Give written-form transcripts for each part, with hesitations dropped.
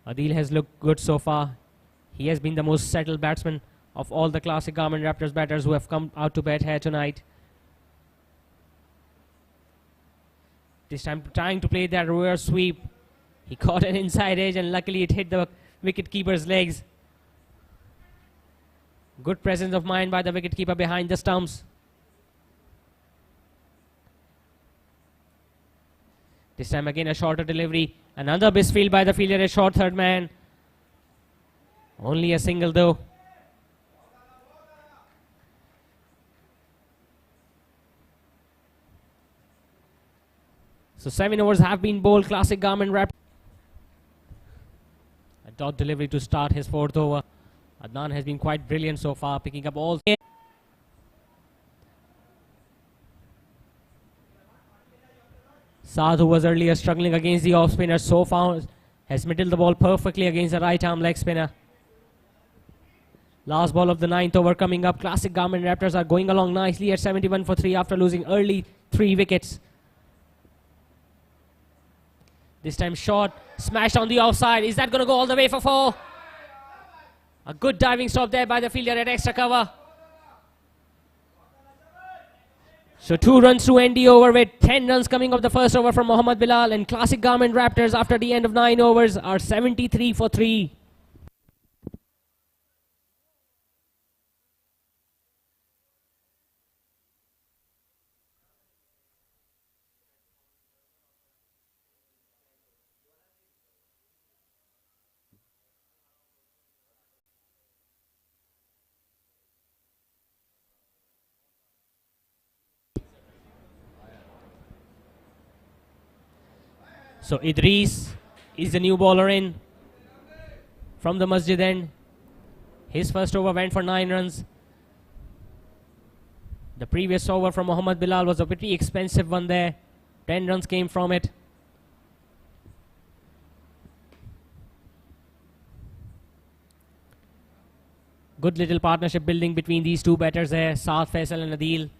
Adil has looked good so far. He has been the most settled batsman of all the classic Garmin Raptors batters who have come out to bat here tonight. This time trying to play that reverse sweep. He caught an inside edge and luckily it hit the wicket-keeper's legs. Good presence of mind by the wicket-keeper behind the stumps. This time again a shorter delivery. Another misfield by the fielder, a short third man. Only a single though. So 7 overs have been bowled. Classic Garmin Raptors. A dot delivery to start his 4th over. Adnan has been quite brilliant so far, picking up all. Saad, who was earlier struggling against the off spinner, so far has middled the ball perfectly against the right arm leg spinner. Last ball of the 9th over coming up. Classic Garmin Raptors are going along nicely at 71 for 3 after losing early 3 wickets. This time short, smashed on the offside. Is that going to go all the way for 4? A good diving stop there by the fielder at extra cover. So 2 runs to end the over with 10 runs coming off the first over from Mohammad Bilal, and Classic Garmin Raptors after the end of 9 overs are 73 for 3. So Idris is the new bowler in from the Masjid end. His first over went for 9 runs. The previous over from Mohammad Bilal was a pretty expensive one there. 10 runs came from it. Good little partnership building between these two batters there, Saad, Faisal and Adil.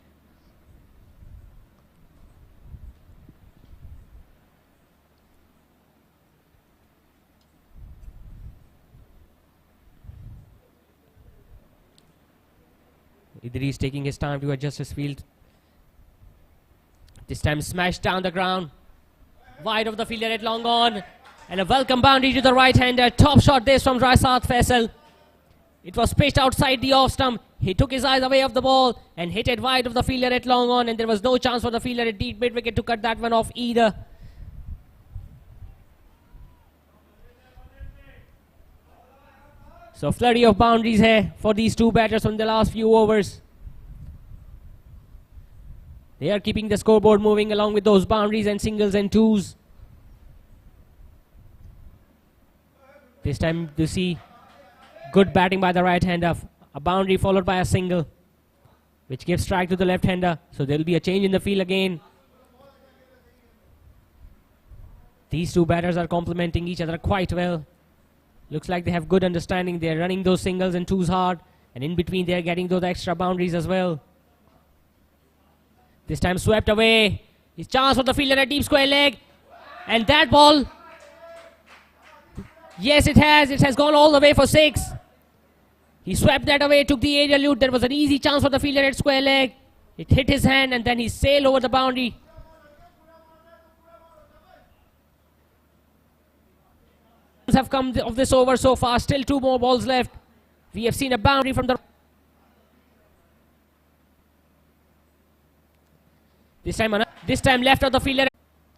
Idris taking his time to adjust his field. This time smashed down the ground. Wide of the fielder at long on. And a welcome boundary to the right-hander. Top shot this from Raisat Faisal. It was pitched outside the off stump. He took his eyes away of the ball and hit it wide of the fielder at long on. And there was no chance for the fielder at deep mid-wicket to cut that one off either. So flurry of boundaries here for these two batters from the last few overs. They are keeping the scoreboard moving along with those boundaries and singles and twos. This time you see good batting by the right-hander. A boundary followed by a single, which gives strike to the left-hander. So there will be a change in the field again. These two batters are complementing each other quite well. Looks like they have good understanding. They're running those singles and twos hard. And in between they're getting those extra boundaries as well. This time swept away. His chance for the fielder at deep square leg. And that ball. Yes, it has. It has gone all the way for 6. He swept that away, took the aerial loop. There was an easy chance for the fielder at square leg. It hit his hand and then he sailed over the boundary. Have come of this over so far. Still 2 more balls left. We have seen a boundary from the... This time left of the fielder.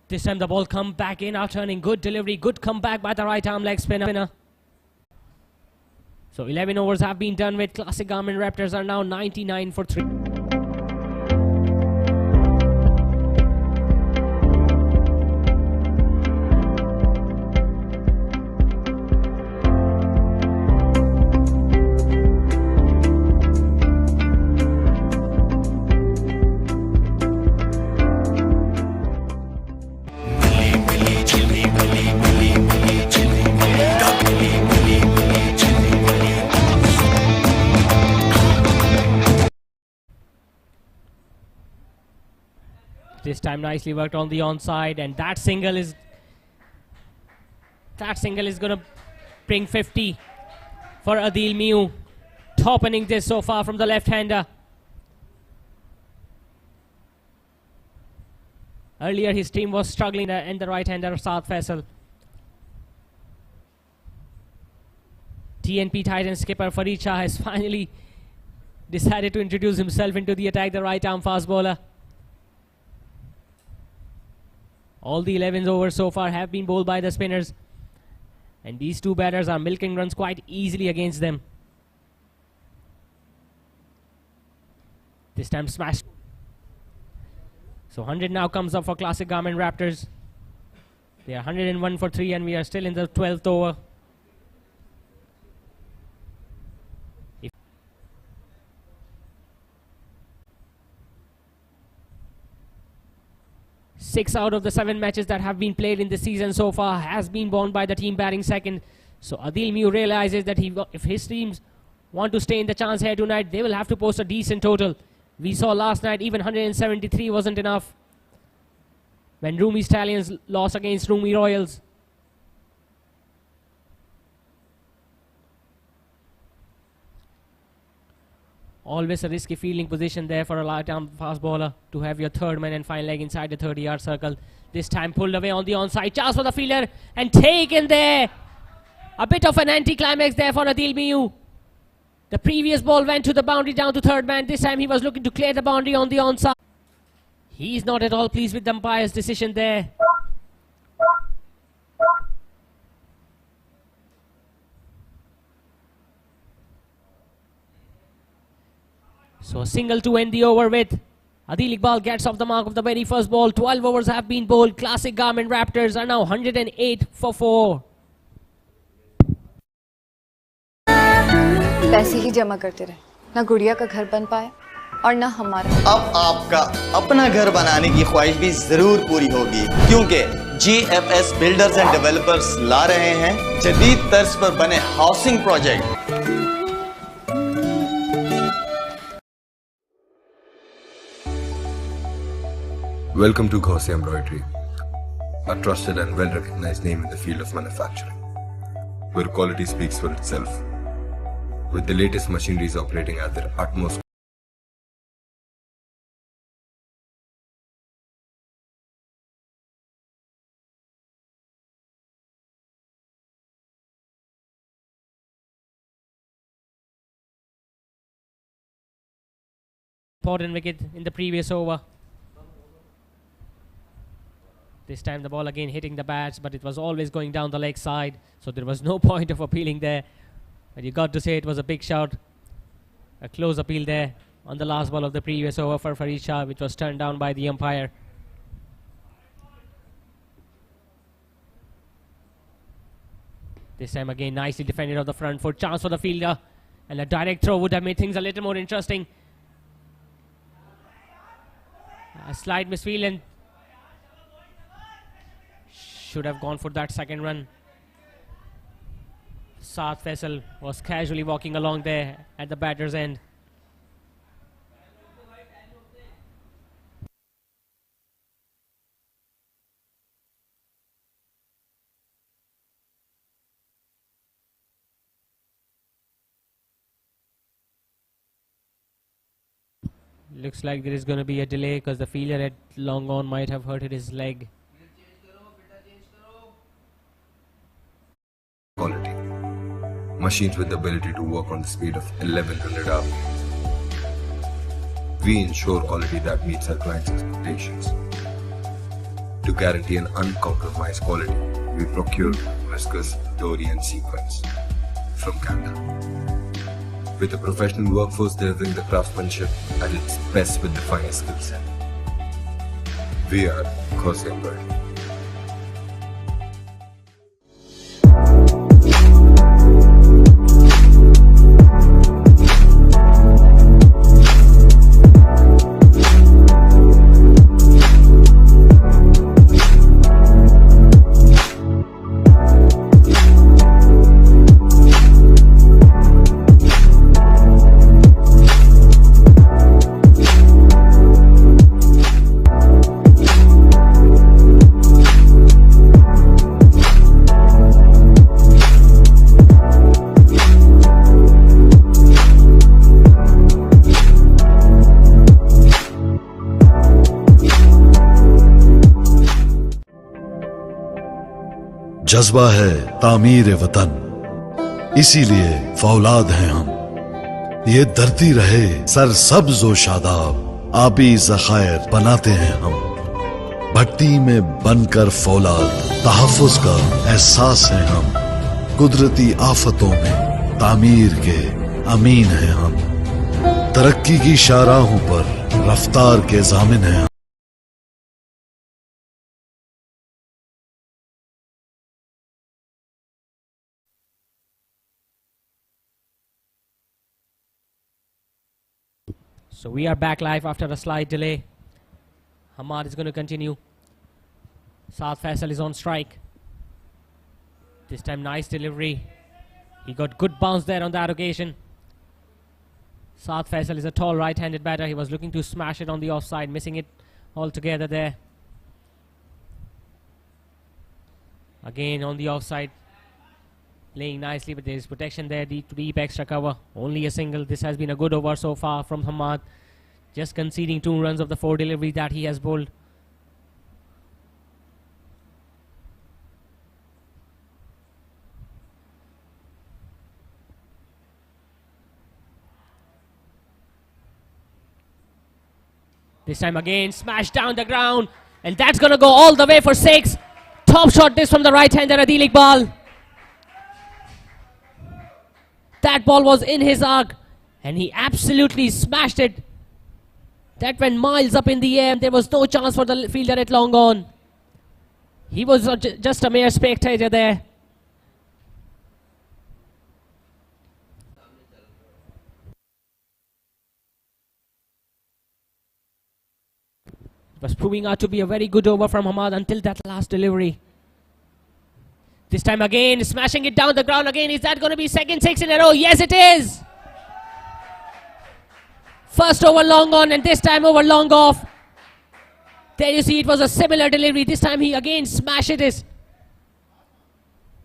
This time the ball come back in, out-turning. Good delivery, good comeback by the right arm leg spinner. So 11 overs have been done with. Classic Garmin Raptors are now 99 for 3. This time nicely worked on the onside, and that single is going to ripping 50 for Adil Miu. Top innings this so far from the left-hander. Earlier his team was struggling and the right-hander Saad Faisal. TNP Titans skipper Farid Shah has finally decided to introduce himself into the attack, the right-arm fast bowler. All the 11 overs so far have been bowled by the spinners, and these two batters are milking runs quite easily against them. This time smashed. So 100 now comes up for classic Garmin Raptors. They are 101 for 3 and we are still in the 12th over. 6 out of the 7 matches that have been played in this season so far has been won by the team batting second. So Adil Miu realizes that if his teams want to stay in the chance here tonight, they will have to post a decent total. We saw last night even 173 wasn't enough when Rumi Stallions lost against Rumi Royals. Always a risky fielding position there for a right-arm fast bowler to have your third man and final leg inside the 30-yard circle. This time pulled away on the onside. Chance for the fielder and taken there. A bit of an anti-climax there for Adil Miu. The previous ball went to the boundary down to third man. This time he was looking to clear the boundary on the onside. He's not at all pleased with the umpire's decision there. So a single to end the over with. Adil Iqbal gets off the mark of the very first ball. 12 overs have been bowled. Classic Garmin Raptors are now 108 for 4. पैसे ही जमा करते रहे, ना गुड़िया का घर बन पाए और ना हमारा। अब आपका अपना घर बनाने की ख्वाहिश भी जरूर पूरी होगी, क्योंकि GFS बिल्डर्स एंड डेवलपर्स ला रहे हैं जदीद तर्ज पर बने housing project. Welcome to Gaussian Embroidery, a trusted and well-recognized name in the field of manufacturing, where quality speaks for itself. With the latest machineries operating at their utmost important wicket in the previous over. This time the ball again hitting the bats, but it was always going down the leg side, so there was no point of appealing there. But you got to say it was a big shot. A close appeal there on the last ball of the previous over for Farid Shah, which was turned down by the umpire. This time again nicely defended off the front foot. Chance for the fielder, and a direct throw would have made things a little more interesting. A slight misfield and should have gone for that second run. Saad Faisal was casually walking along there at the batter's end. Looks like there is going to be a delay because the fielder at long on might have hurted his leg. quality. Machines with the ability to work on the speed of 1100 RPM. We ensure quality that meets our clients' expectations. To guarantee an uncompromised quality, we procure viscose, dory and sequins from Canada. With a professional workforce delivering the craftsmanship at its best with the finest skill set. We are Gaussian Embroidery. जज्बा है तामीर वतन, इसीलिए फौलाद हैं हम। ये धरती रहे सरसब्ज व शादाब, आबी ज़खायर बनाते हैं हम। भट्टी में बनकर फौलाद, तहफ़्फ़ुज़ का एहसास है हम। कुदरती आफतों में तामीर के अमीन हैं हम। तरक्की की शाहराहों पर रफ्तार के ज़ामिन हैं हम। So we are back live after a slight delay. Hamad is going to continue. Saad Faisal is on strike. This time nice delivery. He got good bounce there on that occasion. Saad Faisal is a tall right-handed batter. He was looking to smash it on the offside, missing it altogether there. Again on the offside. Playing nicely, but there is protection there, deep extra cover. Only a single. This has been a good over so far from Hamad. Just conceding 2 runs of the 4 deliveries that he has bowled. This time again, smash down the ground. And that's going to go all the way for 6. Top shot this from the right-hander, Adil Iqbal. That ball was in his arc and he absolutely smashed it. That went miles up in the air and there was no chance for the fielder at long on. He was just a mere spectator there. It was proving out to be a very good over from Hamad until that last delivery. This time again, smashing it down the ground again. Is that going to be second 6 in a row? Yes, it is. First over long on and this time over long off. There you see it was a similar delivery. This time he again smashed it.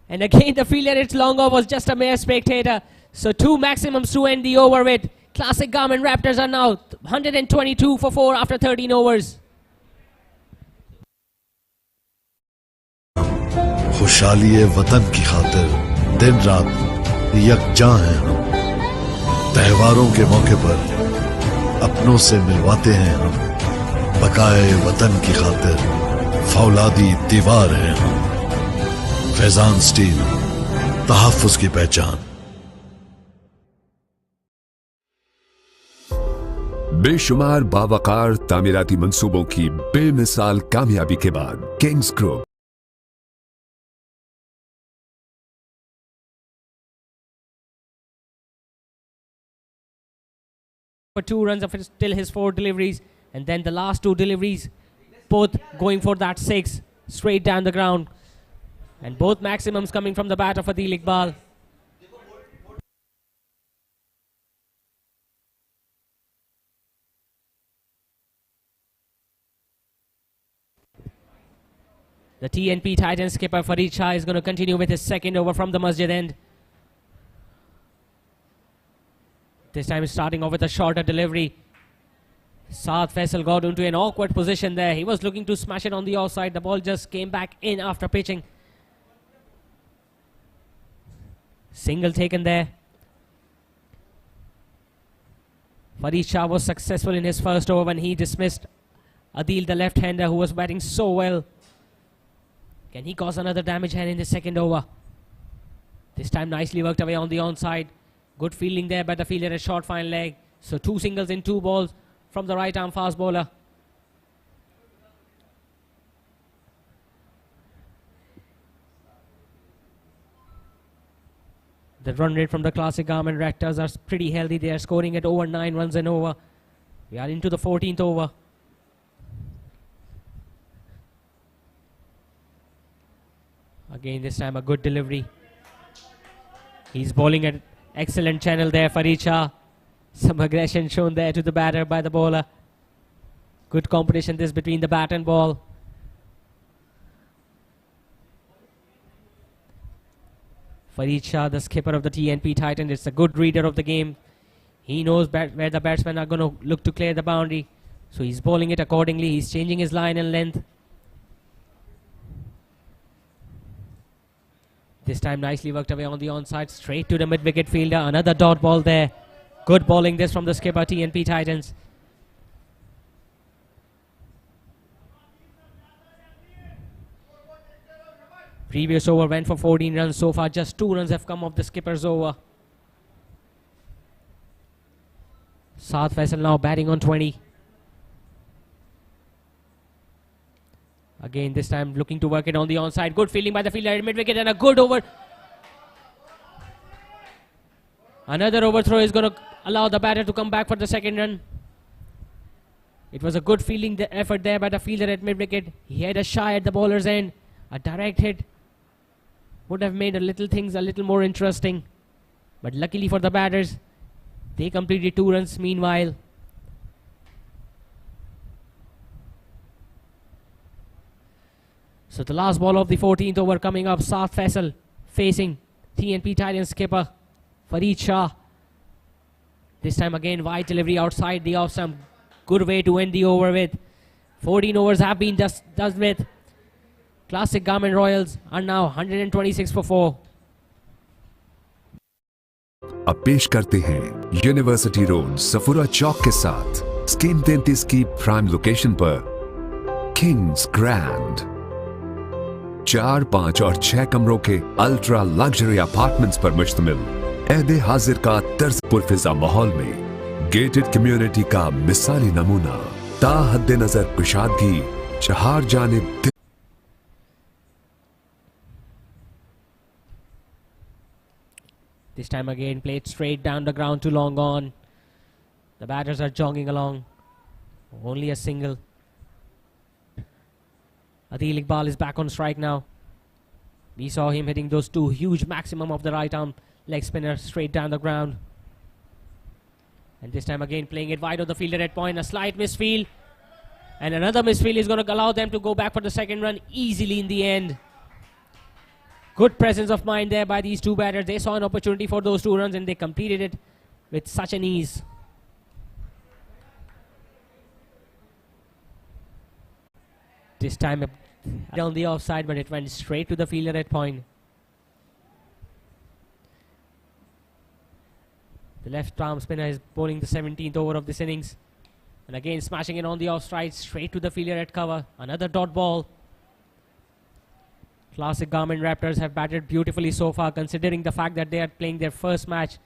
And again the fielder at long off was just a mere spectator. So 2 maximums to end the over with. Classic Garmin Raptors are now 122 for 4 after 13 overs. खुशहाली वतन की खातिर दिन रात यकजा हैं हम। त्योहारों के मौके पर अपनों से मिलवाते हैं हम। बकाए वतन की खातिर फौलादी दीवार हैं हम। फैजान स्टील, तहफ़्फ़ुज़ की पहचान। बेशुमार बावकार तामीराती मंसूबों की बेमिसाल कामयाबी के बाद Kings group for 2 runs of still his 4 deliveries, and then the last 2 deliveries both going for that 6 straight down the ground, and both maximums coming from the batter for Adil Iqbal. The TNP Titans skipper Farid Shah is going to continue with his second over from the masjid end. This time starting off with a shorter delivery. Saad Faisal got into an awkward position there. He was looking to smash it on the offside. The ball just came back in after pitching. Single taken there. Farid Shah was successful in his first over when he dismissed Adil, the left-hander, who was batting so well. Can he cause another damage hand in the second over? This time nicely worked away on the onside. Good fielding there by the fielder at short fine leg. So 2 singles in 2 balls from the right arm fast bowler. The run rate from the classic Garmin Raptors are pretty healthy. They are scoring at over 9 runs an over. We are into the 14th over. Again this time a good delivery. He's bowling at excellent channel there, Farid Shah. Some aggression shown there to the batter by the bowler. Good competition this between the bat and ball. Farid Shah, the skipper of the TNP Titans, is a good reader of the game. He knows where the batsmen are going to look to clear the boundary. So he's bowling it accordingly. He's changing his line and length. This time nicely worked away on the onside, straight to the mid-wicket fielder. Another dot ball there. Good bowling this from the skipper, TNP Titans. Previous over went for 14 runs. So far, just 2 runs have come off the skipper's over. Saad Faisal now batting on 20. Again, this time looking to work it on the onside. Good fielding by the fielder at mid-wicket and a good over. Another overthrow is going to allow the batter to come back for the second run. It was a good fielding effort there by the fielder at mid-wicket. He had a shy at the bowler's end. A direct hit would have made things a little more interesting. But luckily for the batters, they completed 2 runs meanwhile. So the last ball of the 14th over coming up. Saad Faisal facing TNP Titans skipper Fareed Shah. This time again wide delivery outside the off stump. Good way to end the over with. 14 overs have been done with. Classic Garmin Royals are now 126 for 4. अब पेश करते हैं university road Safoora चौक के साथ scheme 33 की prime location पर Kings grand 4, 5 और 6 कमरों के अल्ट्रा लग्जरी अपार्टमेंट्स पर मुश्तमिल ऐदे हाजिर का तर्ज पुरफिजा माहौल में गेटेड कम्युनिटी का मिसाली नमूना ता हद्दे नजर कुशादगी चहार जानिब. This time again played straight down the ground to long on. The batters are jogging along. Only a single. Adil Iqbal is back on strike now. We saw him hitting those 2 huge maximum of the right arm leg spinner straight down the ground. And this time again playing it wide of the fielder at point. A slight misfield. And another misfield is going to allow them to go back for the second run easily in the end. Good presence of mind there by these 2 batters. They saw an opportunity for those 2 runs and they completed it with such an ease. This time down the offside, but it went straight to the fielder at point. The left arm spinner is bowling the 17th over of this innings. And again smashing it on the offside, straight to the fielder at cover. Another dot ball. Classic Garmin Raptors have batted beautifully so far, considering the fact that they are playing their first match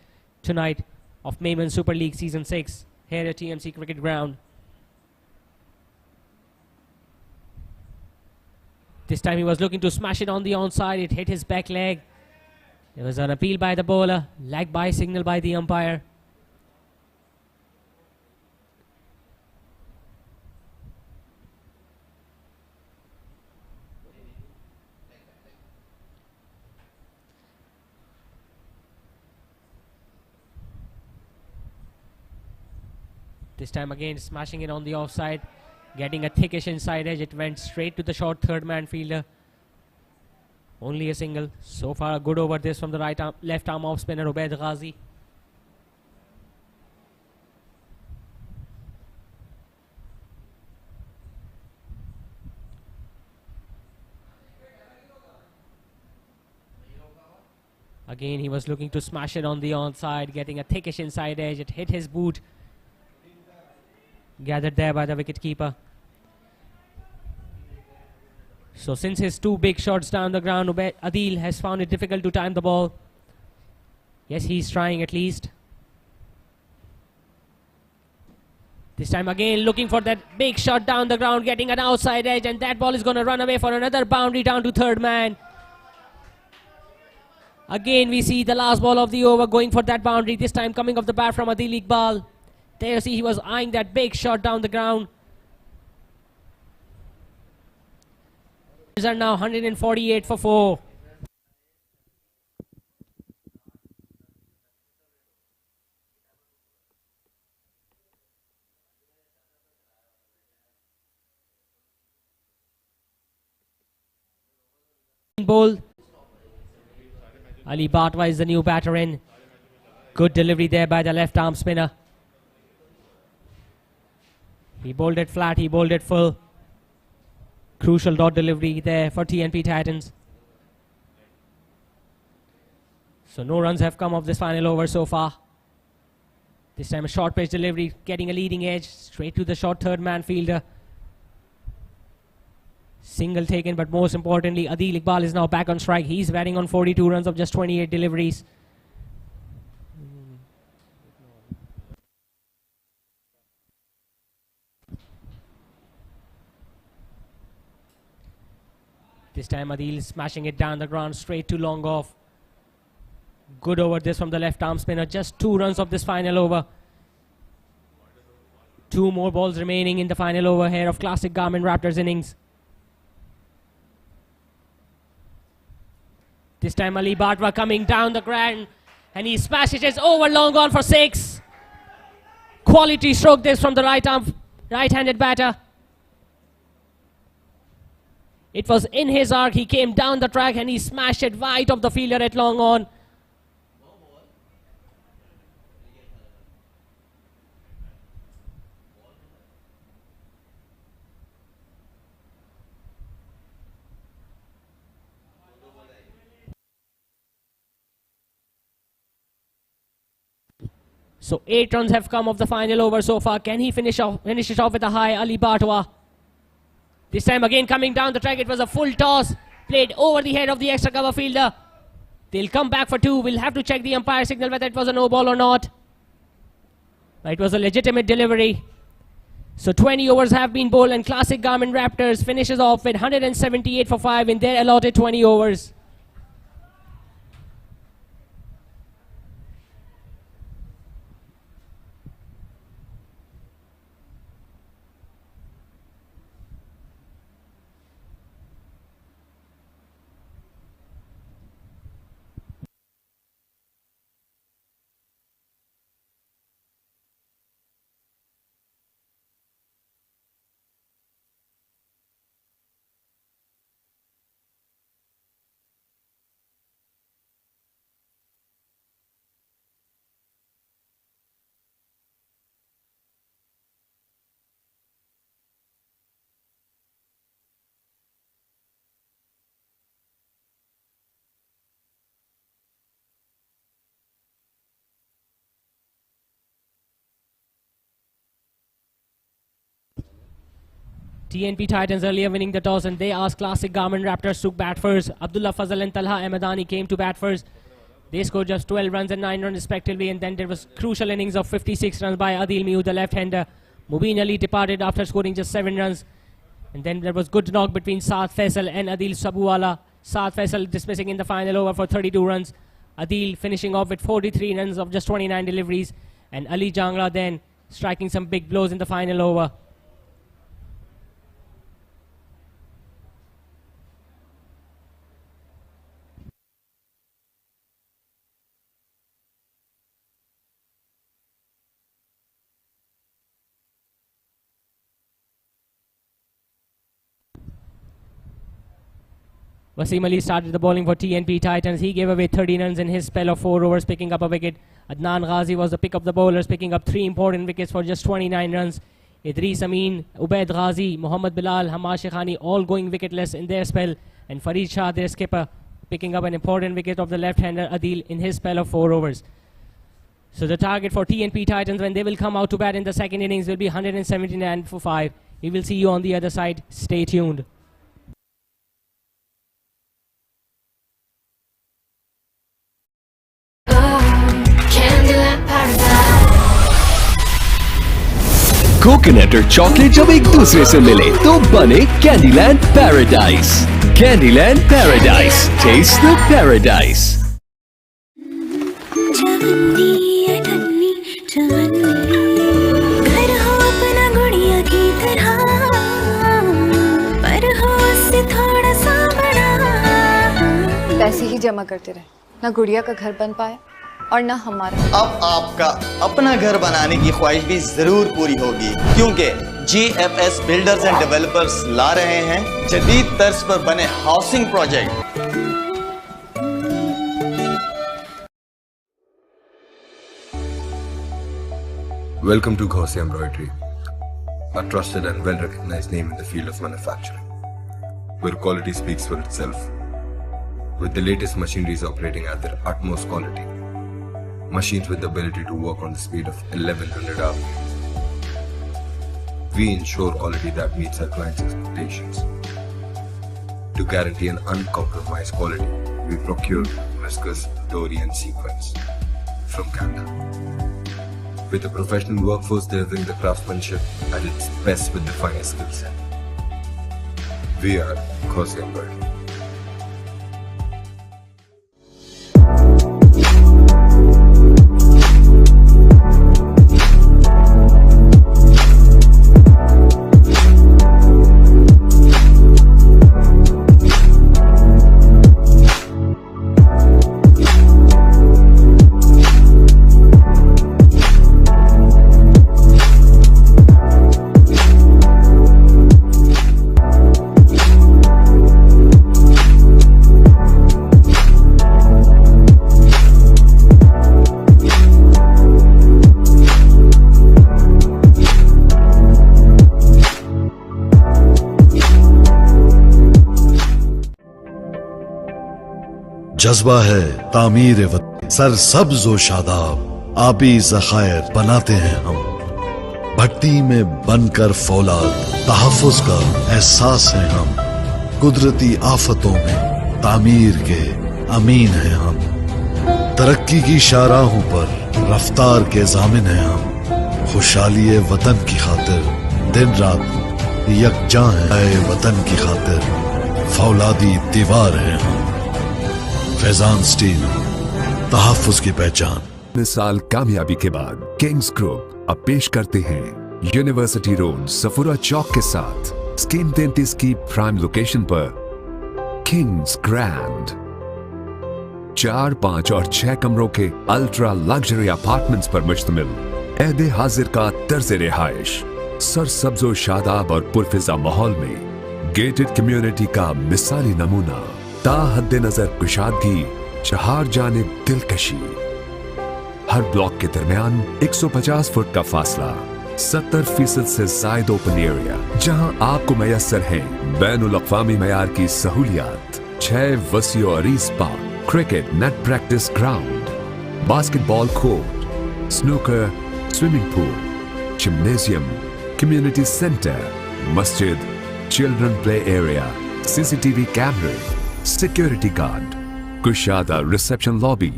tonight of Memon Super League Season 6 here at TMC Cricket Ground. This time he was looking to smash it on the onside. It hit his back leg. There was an appeal by the bowler, leg by signal by the umpire. This time again smashing it on the offside, getting a thickish inside edge. It went straight to the short third man fielder. Only a single. So far a good over this from the left arm off spinner Ubaid Ghazi. Again he was looking to smash it on the onside, getting a thickish inside edge. It hit his boot. Gathered there by the wicketkeeper. So since his 2 big shots down the ground, Adil has found it difficult to time the ball. Yes, he's trying at least. This time again looking for that big shot down the ground, getting an outside edge, and that ball is going to run away for another boundary down to third man. Again we see the last ball of the over going for that boundary, this time coming off the bat from Adil Iqbal. There you see he was eyeing that big shot down the ground. These are now 148 for 4. Bowl. Ali Batwa is the new batter in. Good delivery there by the left arm spinner. He bowled it flat, he bowled it full. Crucial dot delivery there for TNP Titans. So no runs have come of this final over so far. This time a short pitch delivery, getting a leading edge, straight to the short third man fielder. Single taken, but most importantly, Adil Iqbal is now back on strike. He's batting on 42 runs of just 28 deliveries. This time Adil is smashing it down the ground, straight to long off. Good over this from the left arm spinner. Just 2 runs of this final over. 2 more balls remaining in the final over here of classic Garmin Raptors innings. This time Ali Batwa coming down the ground and he smashes it over long on for 6. Quality stroke this from the right-handed batter. It was in his arc. He came down the track and he smashed it wide of the fielder at long on. So 8 runs have come of the final over so far. Can he finish it off with a high? Ali Batwa. This time again coming down the track. It was a full toss. Played over the head of the extra cover fielder. They'll come back for 2. We'll have to check the umpire signal whether it was a no ball or not. It was a legitimate delivery. So 20 overs have been bowled and classic Garmin Raptors finishes off with 178 for 5 in their allotted 20 overs. TNP Titans earlier winning the toss and they asked classic Garmin Raptors to bat first. Abdullah Fazal and Talha Ahmedani came to bat first. They scored just 12 runs and 9 runs respectively, and then there was crucial innings of 56 runs by Adil Miu, the left-hander. Mubin Ali departed after scoring just 7 runs. And then there was good knock between Saad Faisal and Adil Sabuwala. Saad Faisal dismissing in the final over for 32 runs. Adil finishing off with 43 runs of just 29 deliveries. And Ali Jangra then striking some big blows in the final over. Wasim Ali started the bowling for TNP Titans. He gave away 30 runs in his spell of 4 overs, picking up a wicket. Adnan Ghazi was the pick of the bowlers, picking up 3 important wickets for just 29 runs. Idris Amin, Ubaid Ghazi, Mohammad Bilal, Hamad Shekhani all going wicketless in their spell. And Farid Shah, their skipper, picking up an important wicket of the left-hander Adil in his spell of 4 overs. So the target for TNP Titans when they will come out to bat in the second innings will be 179 for 5. We will see you on the other side. Stay tuned. Coconut और chocolate जब एक दूसरे से मिले तो बने Candyland paradise. Candyland paradise, taste the paradise. घर हो अपना गुड़िया की तरह, पर हो उससे थोड़ा सा बड़ा। पैसे ही जमा करते रहे, ना गुड़िया का घर बन पाया और ना हमारा। अब आपका अपना घर बनाने की ख्वाहिश भी जरूर पूरी होगी, क्योंकि GFS बिल्डर्स एंड डेवलपर्स ला रहे हैं जदीद तर्ज पर बने housing project. Welcome to Gaussian Embroidery, a trusted and well-recognized name in the field of manufacturing, where quality speaks for itself. with the latest machineries operating at their utmost quality. Machines with the ability to work on the speed of 1100 RPM. We ensure quality that meets our clients' expectations. To guarantee an uncompromised quality, we procure whiskers, dory and sequins from Canada. With a professional workforce delivering the craftsmanship at its best with the finest skill set. We are Khosy Embroidery. जज्बा है तामीर वतन sir सब्ज व शादाब आबी ज़खायर बनाते हैं हम भट्टी में बनकर फौलाद तहफ़्फ़ुज़ का एहसास है हम कुदरती आफतों में तामीर के अमीन हैं हम तरक्की की शाहराहों पर रफ्तार के ज़ामिन हैं हम खुशहाली वतन की खातिर दिन रात यकजां है वतन की खातिर फौलादी दीवार है हम फैजान स्टील तहफ़्फ़ुज़ की पहचान। इस साल कामयाबी के बाद किंग्स ग्रुप अब पेश करते हैं यूनिवर्सिटी रोड सफुरा चौक के साथ स्कीम 33 की प्राइम लोकेशन पर किंग्स ग्रैंड 4, 5 और 6 कमरों के अल्ट्रा लग्जरी अपार्टमेंट्स पर मुश्तमिल ऐदे हाजिर का तर्ज रिहाइश सरसब्ज़ व शादाब और पुरफिजा माहौल में गेटेड कम्युनिटी का मिसाली नमूना हद्दे नजर कुशादगी चार जानिब दिलकशी हर ब्लॉक के दरमियान 150 फुट का फासला 70% से ज्यादा ओपन एरिया जहां आपको मैसर है बैनुल अक़वामी मयार की सहूलियात 6 वसी और अरीज park cricket net practice ground basketball court snooker swimming pool gymnasium community centre मस्जिद चिल्ड्रन प्ले एरिया सीसीटीवी कैमरे सिक्योरिटी गार्ड कुशादा रिसेप्शन लॉबी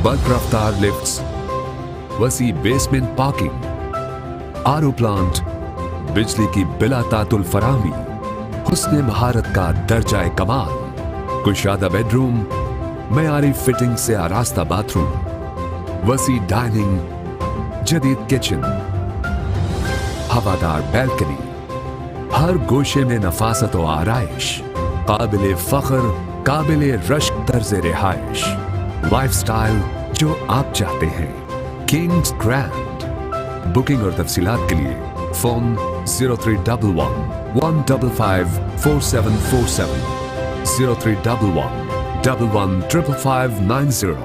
बल्क रफ्तार लिफ्ट्स वसी बेसमेंट पार्किंग आरओ प्लांट बिजली की बिला तातुल फराहमी हुस्ने महारत का दर्जाए कमाल कुशादा बेडरूम मयारी फिटिंग से आरास्ता बाथरूम वसी डाइनिंग जदीद किचन हवादार बैल्कनी हर गोशे में नफासत व आराइश काबिले फख्र काबिले रश्क तर्ज रिहाइश लाइफस्टाइल जो आप चाहते हैं किंग्स ग्रैंड बुकिंग और तफसीलात के लिए phone 0311 155 4747 0311 115590।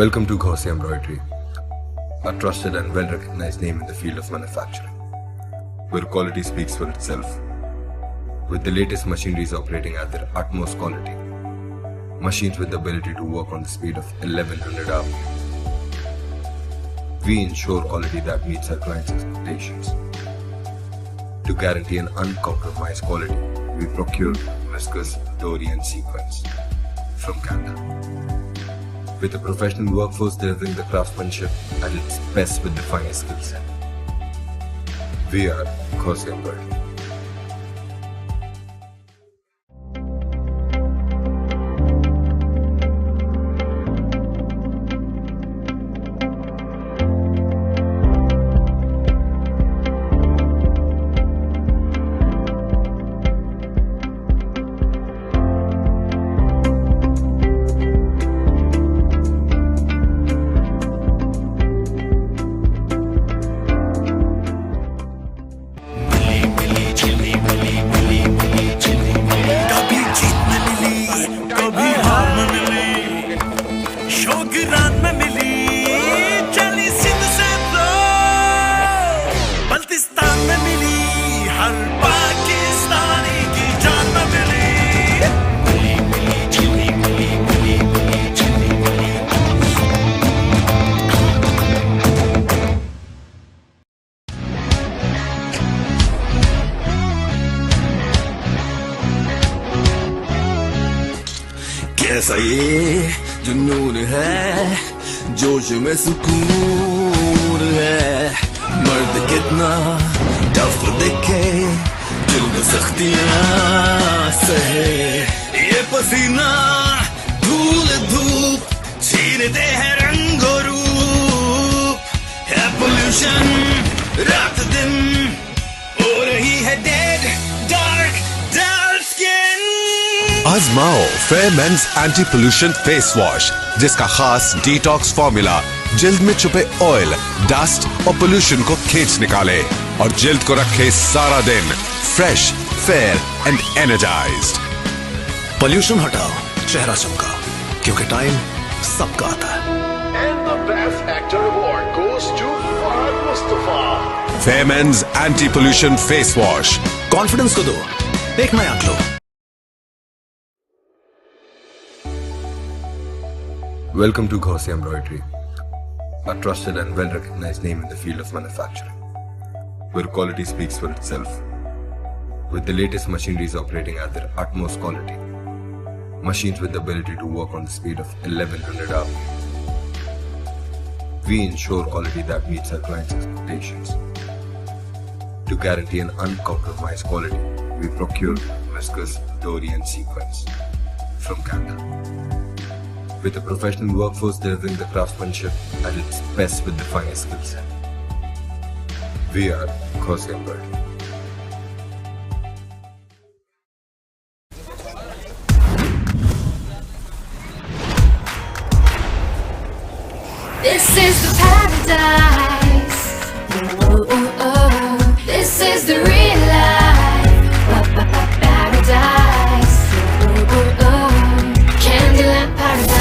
Welcome to Khosy Embroidery, a trusted and well-recognized name in the field of manufacturing, where quality speaks for itself. With the latest machineries operating at their utmost quality, machines with the ability to work on the speed of 1100 RPM. We ensure quality that meets our clients' expectations. To guarantee an uncompromised quality, we procure whiskers, dory and sequins from Canada. With a professional workforce delivering the craftsmanship at its best with the finest skill set. We are Khosy Embroidery. कैसा ये जुनून है, जोश में सुकून है। मर्द कितना टफ दिखे, दिल में सख्तियां सहे। ये पसीना धूल धूप छीनते हैं रंगो रूप। है पोल्यूशन रात दिन, हो रही है डेड डार्क डार्क स्किन। आजमाओ fair men's anti pollution face wash, जिसका खास डिटॉक्स फॉर्मूला जिल्द में छुपे ऑयल, डस्ट और पोल्यूशन को खींच निकाले और जिल्द को रखे सारा दिन fresh, fair and energised. Pollution हटाओ, चेहरा चमका, क्योंकि टाइम सबका आता है। And the best actor award goes to Fahad Mustafa. Fair men's anti pollution face wash. Confidence को दो एक नया glow. Welcome to Gauzy Embroidery, a trusted and well-recognized name in the field of manufacturing, where quality speaks for itself. With the latest machineries operating at their utmost quality, machines with the ability to work on the speed of 1100 hours. We ensure quality that meets our clients' expectations. To guarantee an uncompromised quality, we procure viscose, dory and sequins from Canada. With a professional workforce delivering the craftsmanship at its best with the finest skill set. We are Gauzy Embroidery. This is the paradise. Oh, oh, oh. This is the real life. Paradise. Oh, oh, oh. Candyland paradise.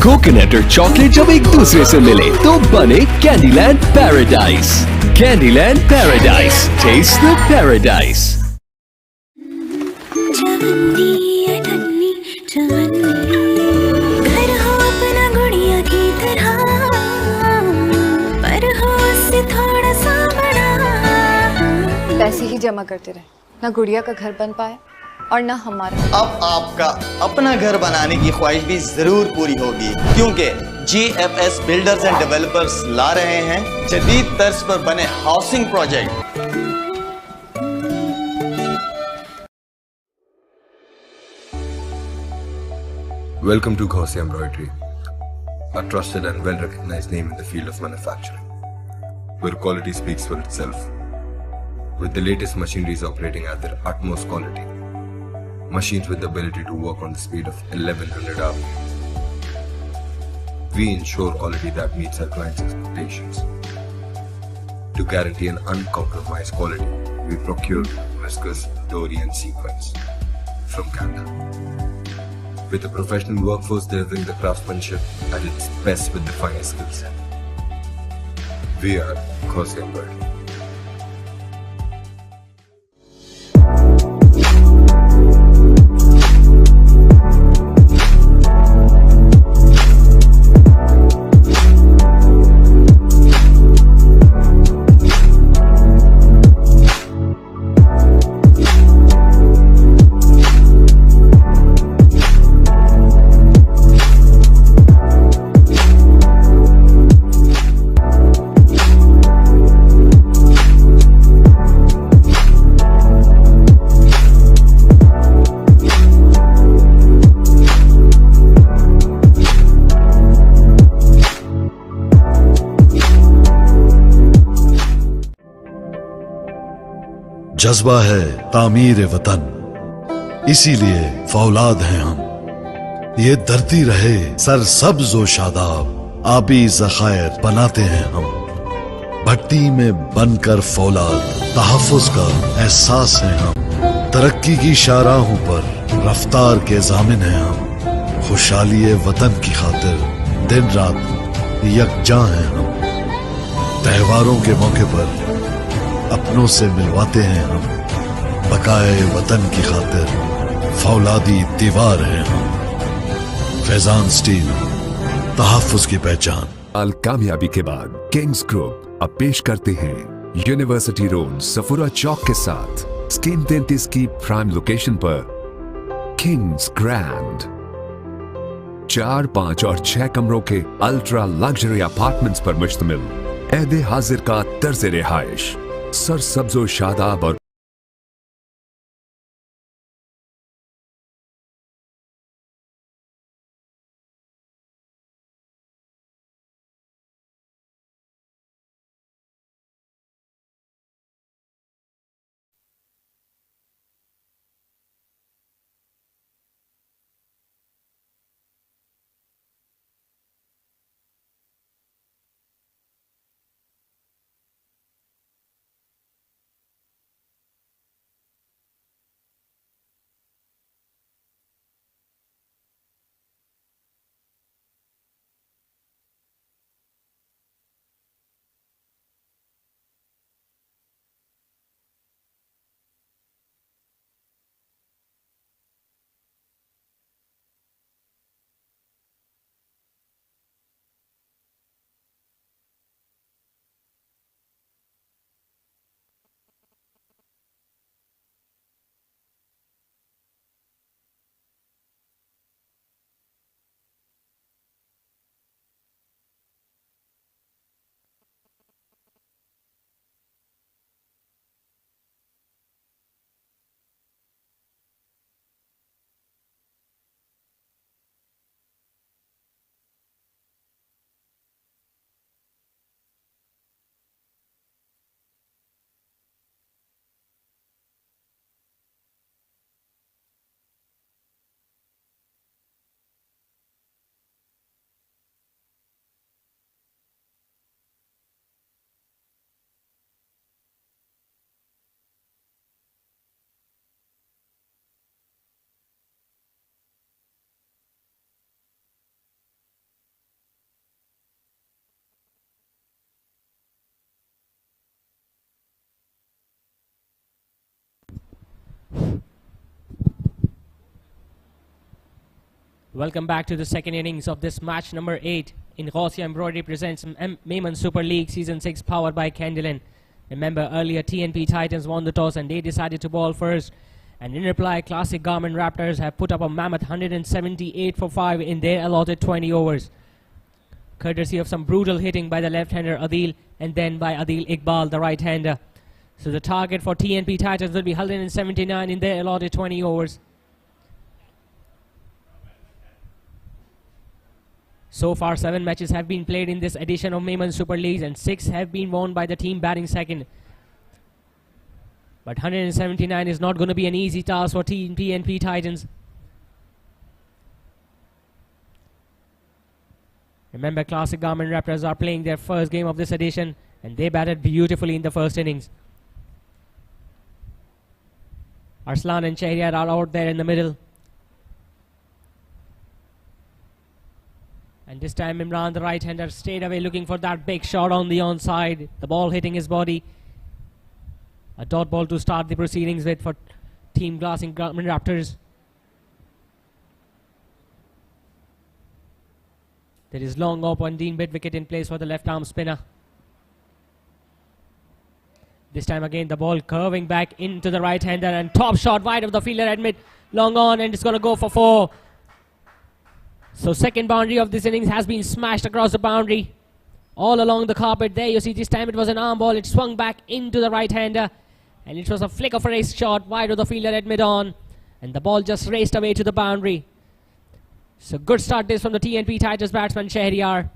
Coconut और chocolate जब एक दूसरे से मिले तो बने Candyland paradise. Candyland paradise, taste the paradise. जवनी अठन्नी जवनी, घर हो अपना गुड़िया की तरह, पर हो उससे थोड़ा सा बड़ा। पैसे ही जमा करते रहे, ना गुड़िया का घर बन पाए और ना हमारा। अब आपका अपना घर बनाने की ख्वाहिश भी जरूर पूरी होगी, क्योंकि GFS बिल्डर्स एंड डेवलपर्स ला रहे हैं जदीद तर्ज पर बने housing project. Welcome to Gauzy Embroidery, a trusted and well-recognized name in the field of manufacturing, where quality speaks for itself. With the latest machineries operating at their utmost quality, machines with the ability to work on the speed of 1100 hours. We ensure quality that meets our clients' expectations. To guarantee an uncompromised quality, we procure viscose, dory and sequins from Canada. With a professional workforce delivering the craftsmanship at its best with the finest skill set. We are Gauzy Embroidery. जज्बा है तामीर वतन, इसीलिए फौलाद हैं हम। ये धरती रहे सरसब्ज व शादाब, आबी ज़खायर बनाते हैं हम। भट्टी में बनकर फौलाद, तहफ़्फ़ुज़ का एहसास है हम। तरक्की की शाहराहों पर रफ्तार के ज़ामिन हैं हम। खुशहाली वतन की खातिर दिन रात यकजां हैं हम। त्योहारों के मौके पर अपनों से मिलवाते हैं हम। बकाए वतन की खातिर फौलादी दीवार हैं हम। फैजान स्टील, तहफ़्फ़ुज़ की पहचान। साल कामयाबी के बाद किंग्स ग्रुप अब पेश करते हैं यूनिवर्सिटी रोड सफुरा चौक के साथ स्कीम 33 की प्राइम लोकेशन पर किंग्स ग्रैंड 4, 5 और 6 कमरों के अल्ट्रा लग्जरी अपार्टमेंट्स पर मुश्तमिल ऐदे हाजिर का तर्ज रिहाइश सरसब्जो शादाब और Welcome back to the second innings of this match number 8 in Gausia Embroidery presents Memon Super League Season 6 powered by Candyland. Remember earlier TNP Titans won the toss and they decided to ball first. And in reply, classic Garmin Raptors have put up a mammoth 178 for 5 in their allotted 20 overs. Courtesy of some brutal hitting by the left-hander Adil and then by Adil Iqbal, the right-hander. So the target for TNP Titans will be 179 in their allotted 20 overs. So far, 7 matches have been played in this edition of Memon Super Leagues and 6 have been won by the team batting second. But 179 is not going to be an easy task for TNP Titans. Remember, classic Garmin Raptors are playing their first game of this edition and they batted beautifully in the first innings. Arslan and Shahryar are out there in the middle. And this time Imran, the right-hander, stayed away looking for that big shot on the onside. The ball hitting his body. A dot ball to start the proceedings with for Team Glassing Garmin Raptors. There is long up on Dean mid wicket in place for the left arm spinner. This time again the ball curving back into the right-hander and top shot wide of the fielder at mid. Long on and it's going to go for 4. So second boundary of this innings has been smashed across the boundary. All along the carpet there you see this time it was an arm ball. It swung back into the right-hander. And it was a flick of a wrist shot wide of the fielder at mid-on. And the ball just raced away to the boundary. So good start this from the TNP Titans batsman Shahryar.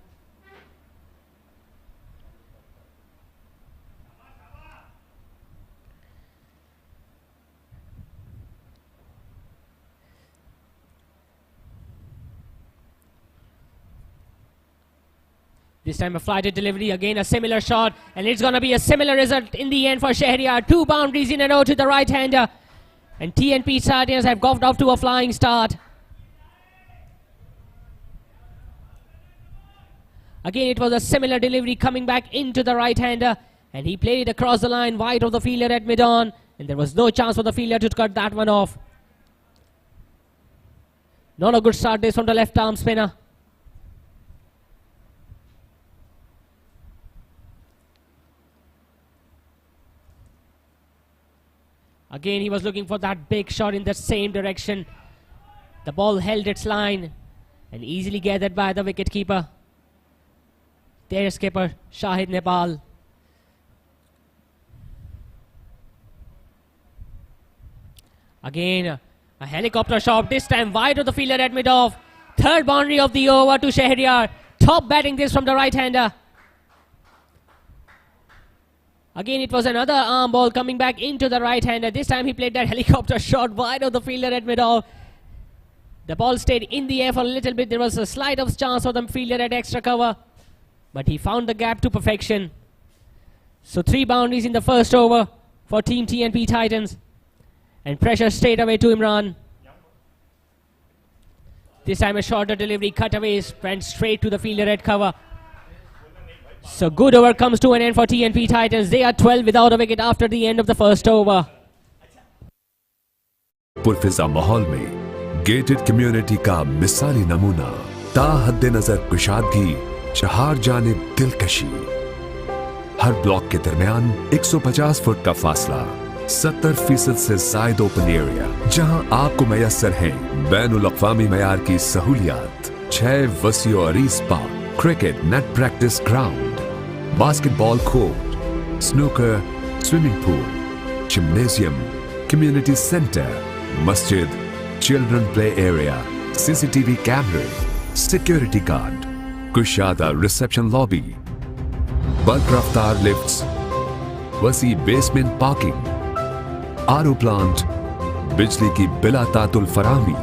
This time a flighted delivery, again a similar shot, and it's going to be a similar result in the end for Shahryar. 2 boundaries in a row to the right-hander. And TNP Titans have got off to a flying start. Again it was a similar delivery coming back into the right-hander. And he played it across the line wide of the fielder at mid-on. And there was no chance for the fielder to cut that one off. Not a good start this from the left-arm spinner. Again, he was looking for that big shot in the same direction. The ball held its line and easily gathered by the wicketkeeper. Their skipper, Shahid Nepal. Again, a helicopter shot, this time wide of the fielder at mid-off. Third boundary of the over to Shahryar. Top batting this from the right-hander. Again, it was another arm ball coming back into the right-hander. This time he played that helicopter shot wide of the fielder at mid-off. The ball stayed in the air for a little bit. There was a slight of chance for the fielder at extra cover, but he found the gap to perfection. So 3 boundaries in the first over for Team TNP Titans. And pressure straight away to Imran. This time a shorter delivery, cutaways, went straight to the fielder at cover. So good over comes to an end for TNP Titans. They are 12 without a wicket after the end of the first over. पुरफिजा माहौल में gated community का मिसाली नमूना, ताहद्दे नजर कुशादगी, चहार जानिब दिलकशी, हर block के दरमियान 150 foot का फासला, 70% से जायद ओपन एरिया, जहां आपको मैसर हैं बैनुल अक़वामी मयार की सहूलियात, 6 वसी और अरीज park, cricket net practice ground, basketball court, snooker, swimming pool, gymnasium, community centre, मस्जिद, चिल्ड्रन प्ले एरिया, सीसीटीवी कैमरे, सिक्योरिटी गार्ड, कुशादा रिसेप्शन लॉबी, बल्क रफ्तार लिफ्ट्स, वसी बेसमेंट पार्किंग, आरओ प्लांट, बिजली की बिला तातुल फराहमी,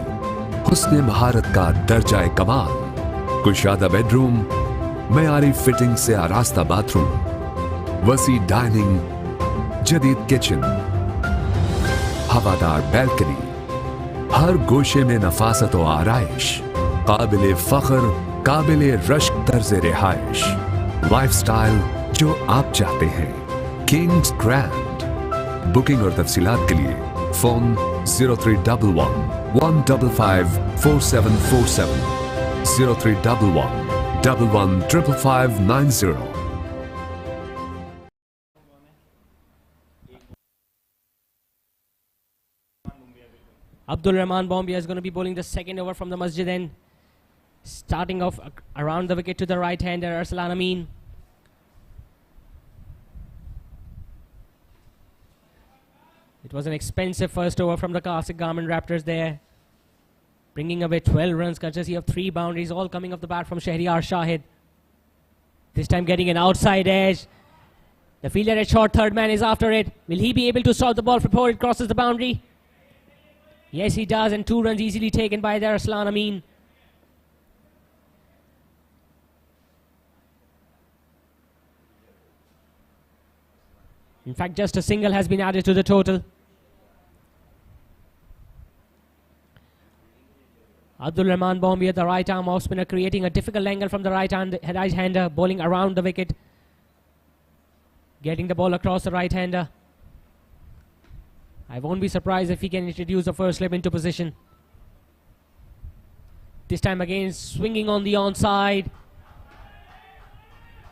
हुस्ने महारत का दर्जाए कमाल, कुशादा बेडरूम, मयारी फिटिंग से आरास्ता बाथरूम, वसी डाइनिंग, जदीद किचन, हवादार बैल्कनी, हर गोशे में नफासत व आराइश, काबिले फख्र, काबिले रश्क तर्ज रिहाइश, लाइफस्टाइल जो आप चाहते हैं, किंग्स ग्रैंड। बुकिंग और तफसीलात के लिए phone 0311 155 4747 0311 115590। Abdul Rahman Bombay is going to be bowling the second over from the Masjid end. Starting off around the wicket to the right-hander, Arslan Amin. It was an expensive first over from the classic Garmin Raptors there. Bringing away 12 runs courtesy of 3 boundaries, all coming off the bat from Shahryar Shahid. This time getting an outside edge. The fielder at short, third man is after it. Will he be able to stop the ball before it crosses the boundary? Yes, he does, and 2 runs easily taken by the Arslan Amin. In fact, just a single has been added to the total. Abdul Rahman Bombay, the right arm off spinner, creating a difficult angle from the right-hander, bowling around the wicket. Getting the ball across the right-hander. I won't be surprised if he can introduce the first slip into position. This time again, swinging on the onside.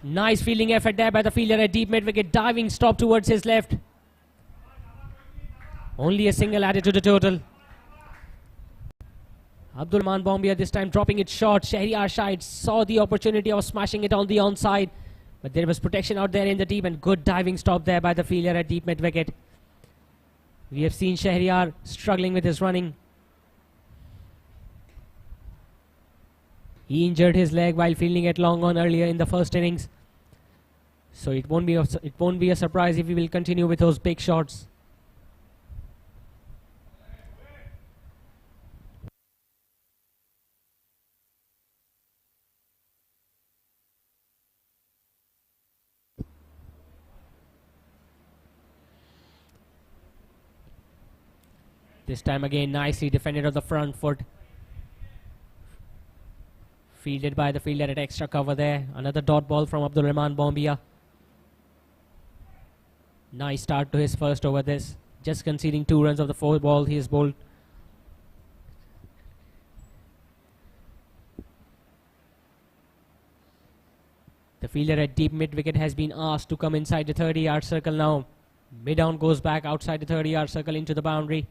Nice fielding effort there by the fielder at deep mid-wicket. Diving stop towards his left. Only a single added to the total. Abdul Rahman Bombay this time dropping it short. Shahryar Shahid saw the opportunity of smashing it on the onside, but there was protection out there in the deep, and good diving stop there by the fielder at deep mid-wicket. We have seen Shahryar struggling with his running. He injured his leg while fielding at long on earlier in the first innings. So it won't be a surprise if he will continue with those big shots. This time again nicely defended on the front foot. Fielded by the fielder at extra cover there. Another dot ball from Abdul Rahman Bombay. Nice start to his first over this. Just conceding 2 runs of the 4th ball he has bowled. The fielder at deep mid-wicket has been asked to come inside the 30-yard circle now. Mid-on goes back outside the 30-yard circle into the boundary.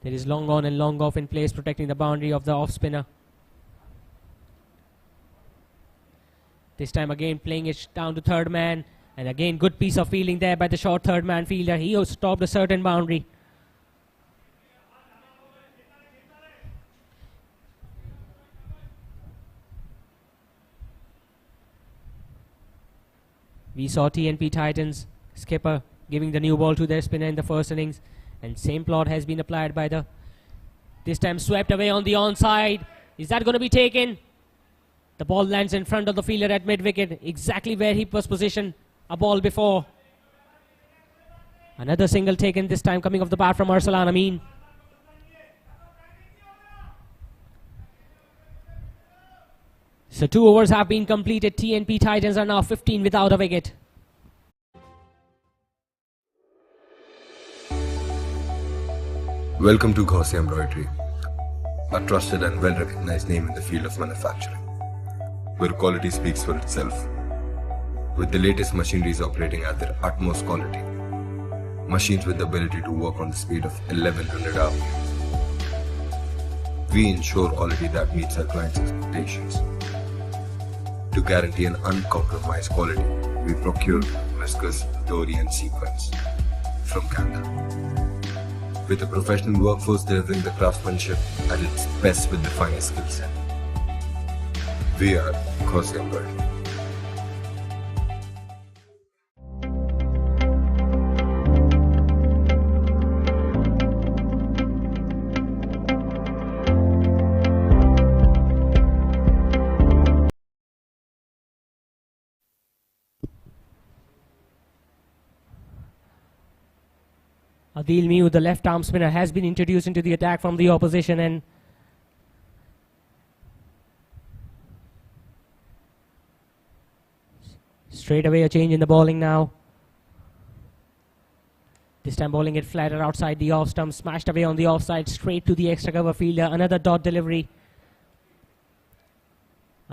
It is long on and long off in place, protecting the boundary of the off spinner. This time again playing it down to third man. And again good piece of fielding there by the short third man fielder. He stopped a certain boundary. We saw TNP Titans skipper giving the new ball to their spinner in the first innings, and same plot has been applied by the, this time swept away on the onside. Is that going to be taken? The ball lands in front of the fielder at mid wicket, exactly where he was positioned a ball before. Another single taken, this time coming off the bat from Arsalan Amin. So 2 overs have been completed. TNP Titans are now 15 without a wicket. Welcome to Gaussian Embroidery, a trusted and well-recognized name in the field of manufacturing, where quality speaks for itself. With the latest machineries operating at their utmost quality, machines with the ability to work on the speed of 1100 RPM. We ensure quality that meets our clients' expectations. To guarantee an uncompromised quality, we procure viscose, dory and sequins from Canada. With a professional workforce delivering the craftsmanship at its best with the finest skill set. We are Gaussian Embroidery. Adil Miu, the left arm spinner, has been introduced into the attack from the opposition, and straight away a change in the bowling now. This time bowling it flatter outside the off stump, smashed away on the offside, straight to the extra cover fielder. Another dot delivery.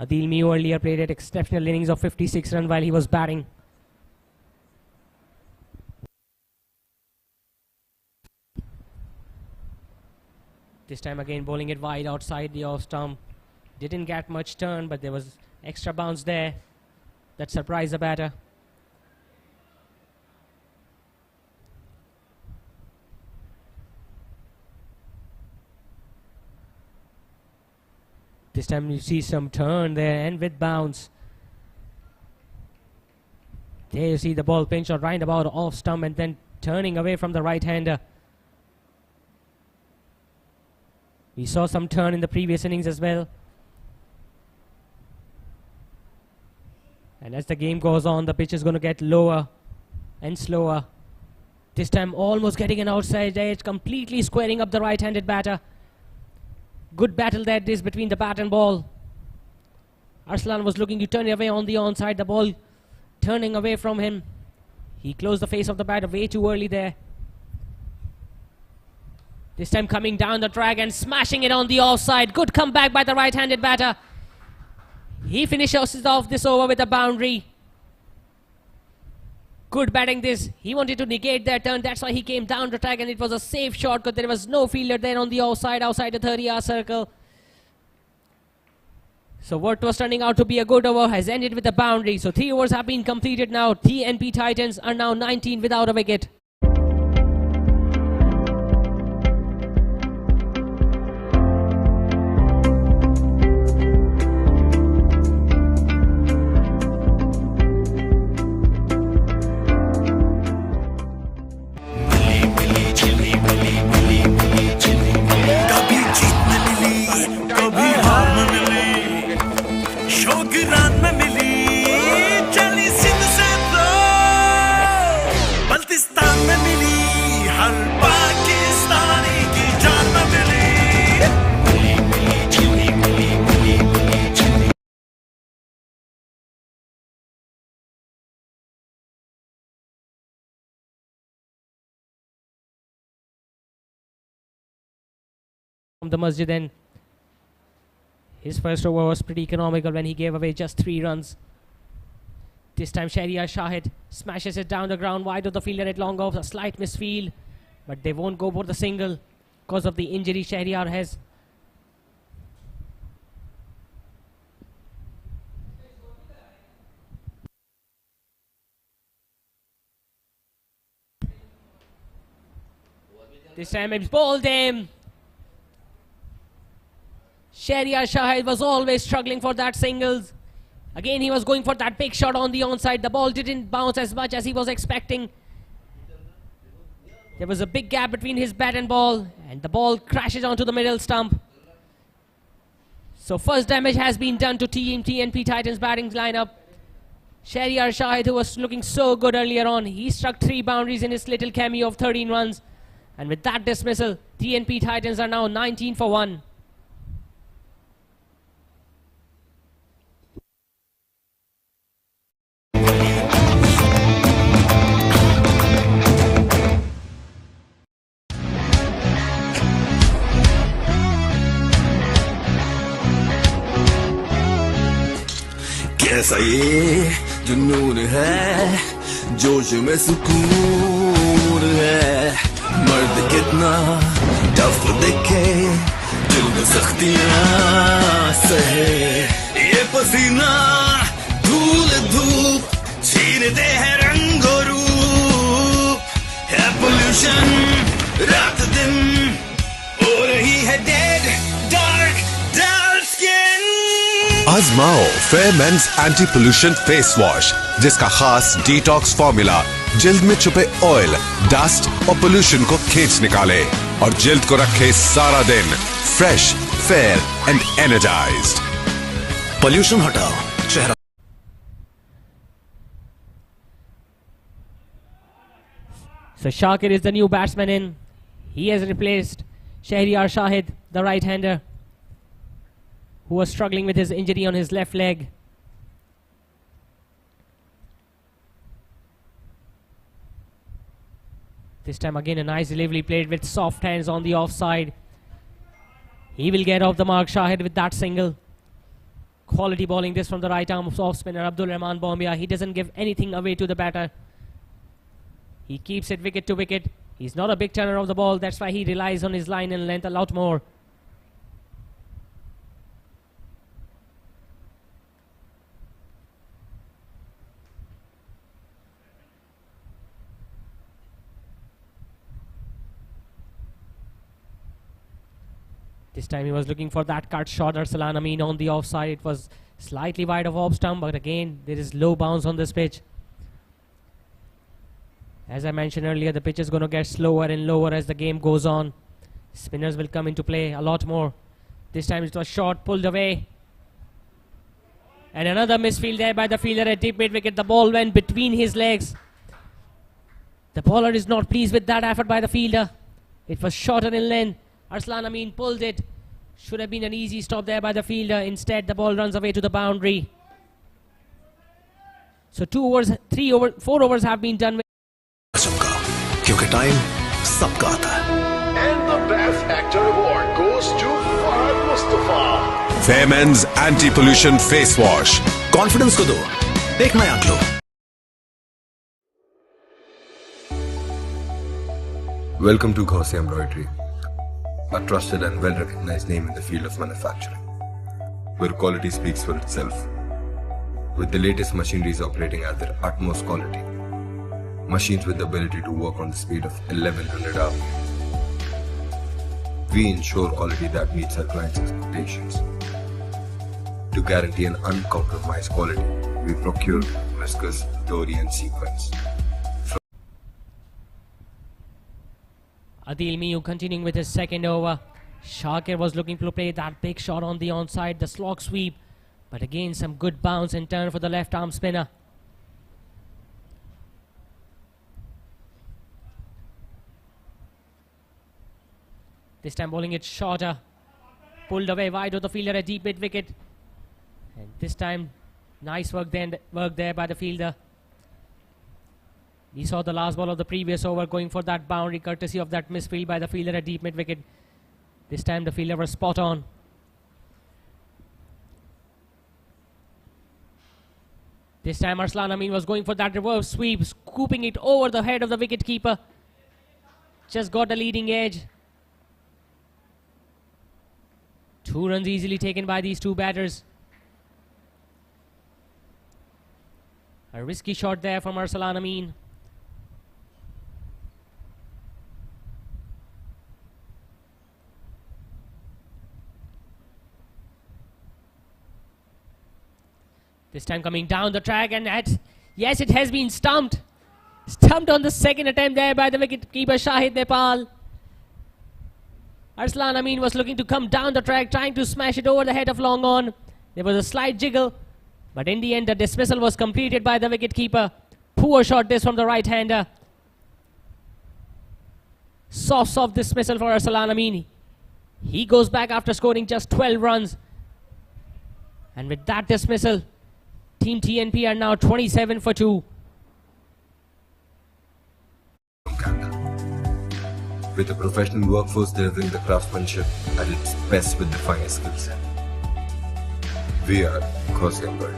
Adil Miu earlier played an exceptional innings of 56 runs while he was batting. This time again bowling it wide outside the off stump. Didn't get much turn, but there was extra bounce there that surprised the batter. This time you see some turn there and with bounce. There you see the ball pinch out right about off stump and then turning away from the right-hander. We saw some turn in the previous innings as well. And as the game goes on, the pitch is going to get lower and slower. This time almost getting an outside edge, completely squaring up the right-handed batter. Good battle that is between the bat and ball. Arsalan was looking to turn away on the onside. The ball turning away from him. He closed the face of the batter way too early there. This time coming down the track and smashing it on the offside. Good comeback by the right-handed batter. He finishes off this over with a boundary. Good batting this. He wanted to negate that turn. That's why he came down the track, and it was a safe shot because there was no fielder there on the offside outside the 30-yard circle. So what was turning out to be a good over has ended with a boundary. So 3 overs have been completed now. TNP Titans are now 19 without a wicket. The Masjid, and his first over was pretty economical when he gave away just 3 runs. This time Shahriar Shahid smashes it down the ground wide of the fielder at long off. A slight misfield, but they won't go for the single. because of the injury Shahryar has. This time it's bowled him. Shahryar Shahid was always struggling for that singles. Again, he was going for that big shot on the onside. The ball didn't bounce as much as he was expecting. There was a big gap between his bat and ball, and the ball crashes onto the middle stump. So first damage has been done to TNP Titans batting lineup. Shahryar Shahid, who was looking so good earlier on, he struck 3 boundaries in his little cameo of 13 runs. And with that dismissal, TNP Titans are now 19 for 1. कैसा ये जुनून है जोश में सुकून है मर्द कितना टफ दिखे दिल में सख्तियां सहे ये पसीना धूल धूप छीनते हैं रंगो रूप है पोल्यूशन रात दिन हो रही है डेड डार्क डार्क स्किन आजमाओ fair men's anti pollution face wash जिसका खास डिटॉक्स फॉर्मूला जिल्द में छुपे ऑयल, डस्ट और पोल्यूशन को खींच निकाले और जिल्द को रखे सारा दिन fresh, fair and energised. Pollution हटाओ चेहरा। So Shakir is the new batsman in. He has replaced Shahryar Shahid, the right-hander, who was struggling with his injury on his left leg. This time again a nice delivery played with soft hands on the offside. He will get off the mark, Shahid, with that single. Quality bowling this from the right arm off spinner Abdul Rahman Bombia. He doesn't give anything away to the batter. He keeps it wicket to wicket. He's not a big turner of the ball. That's why he relies on his line and length a lot more. This time he was looking for that cut shot. Arsalan Amin on the offside. It was slightly wide of off stump, but again there is low bounce on this pitch. As I mentioned earlier, the pitch is going to get slower and lower as the game goes on. Spinners will come into play a lot more. This time it was short, pulled away. And another misfield there by the fielder at deep mid-wicket. The ball went between his legs. The bowler is not pleased with that effort by the fielder. It was shorter in length. Arslan Amin pulled it. Should have been an easy stop there by the fielder. Instead, the ball runs away to the boundary. So 4 overs have been done. क्योंकि time सबका आता है। And the Best Actor Award goes to Fahad Mustafa. Fair men's anti pollution face wash. Confidence को दो, एक नया glow. Welcome to Gaussian Embroidery, a trusted and well-recognized name in the field of manufacturing, where quality speaks for itself. With the latest machineries operating at their utmost quality, machines with the ability to work on the speed of 1100 hours, we ensure quality that meets our clients' expectations. To guarantee an uncompromised quality, we procure viscose, dory and sequins. Adil Miu continuing with his second over. Shakir was looking to play that big shot on the onside, the slog sweep. But again, some good bounce and turn for the left arm spinner. This time bowling it shorter. Pulled away wide of the fielder at deep mid wicket. And this time, nice work there by the fielder. We saw the last ball of the previous over going for that boundary courtesy of that misfield by the fielder at deep mid wicket. This time the fielder was spot on. This time Arslan Amin was going for that reverse sweep, scooping it over the head of the wicket keeper. Just got a leading edge. 2 runs easily taken by these two batters. A risky shot there from Arsalan Amin. This time coming down the track, and yes, it has been stumped. Stumped on the second attempt there by the wicket-keeper Shahid Nepal. Arsalan Amin was looking to come down the track, trying to smash it over the head of long on. There was a slight jiggle, but in the end the dismissal was completed by the wicket-keeper. Poor shot this from the right-hander. Soft dismissal for Arsalan Amin. He goes back after scoring just 12 runs. And with that dismissal, Team TNP are now 27 for 2. With a professional workforce delivering the craftsmanship at its best with the finest skill set. We are Gaussian Bird.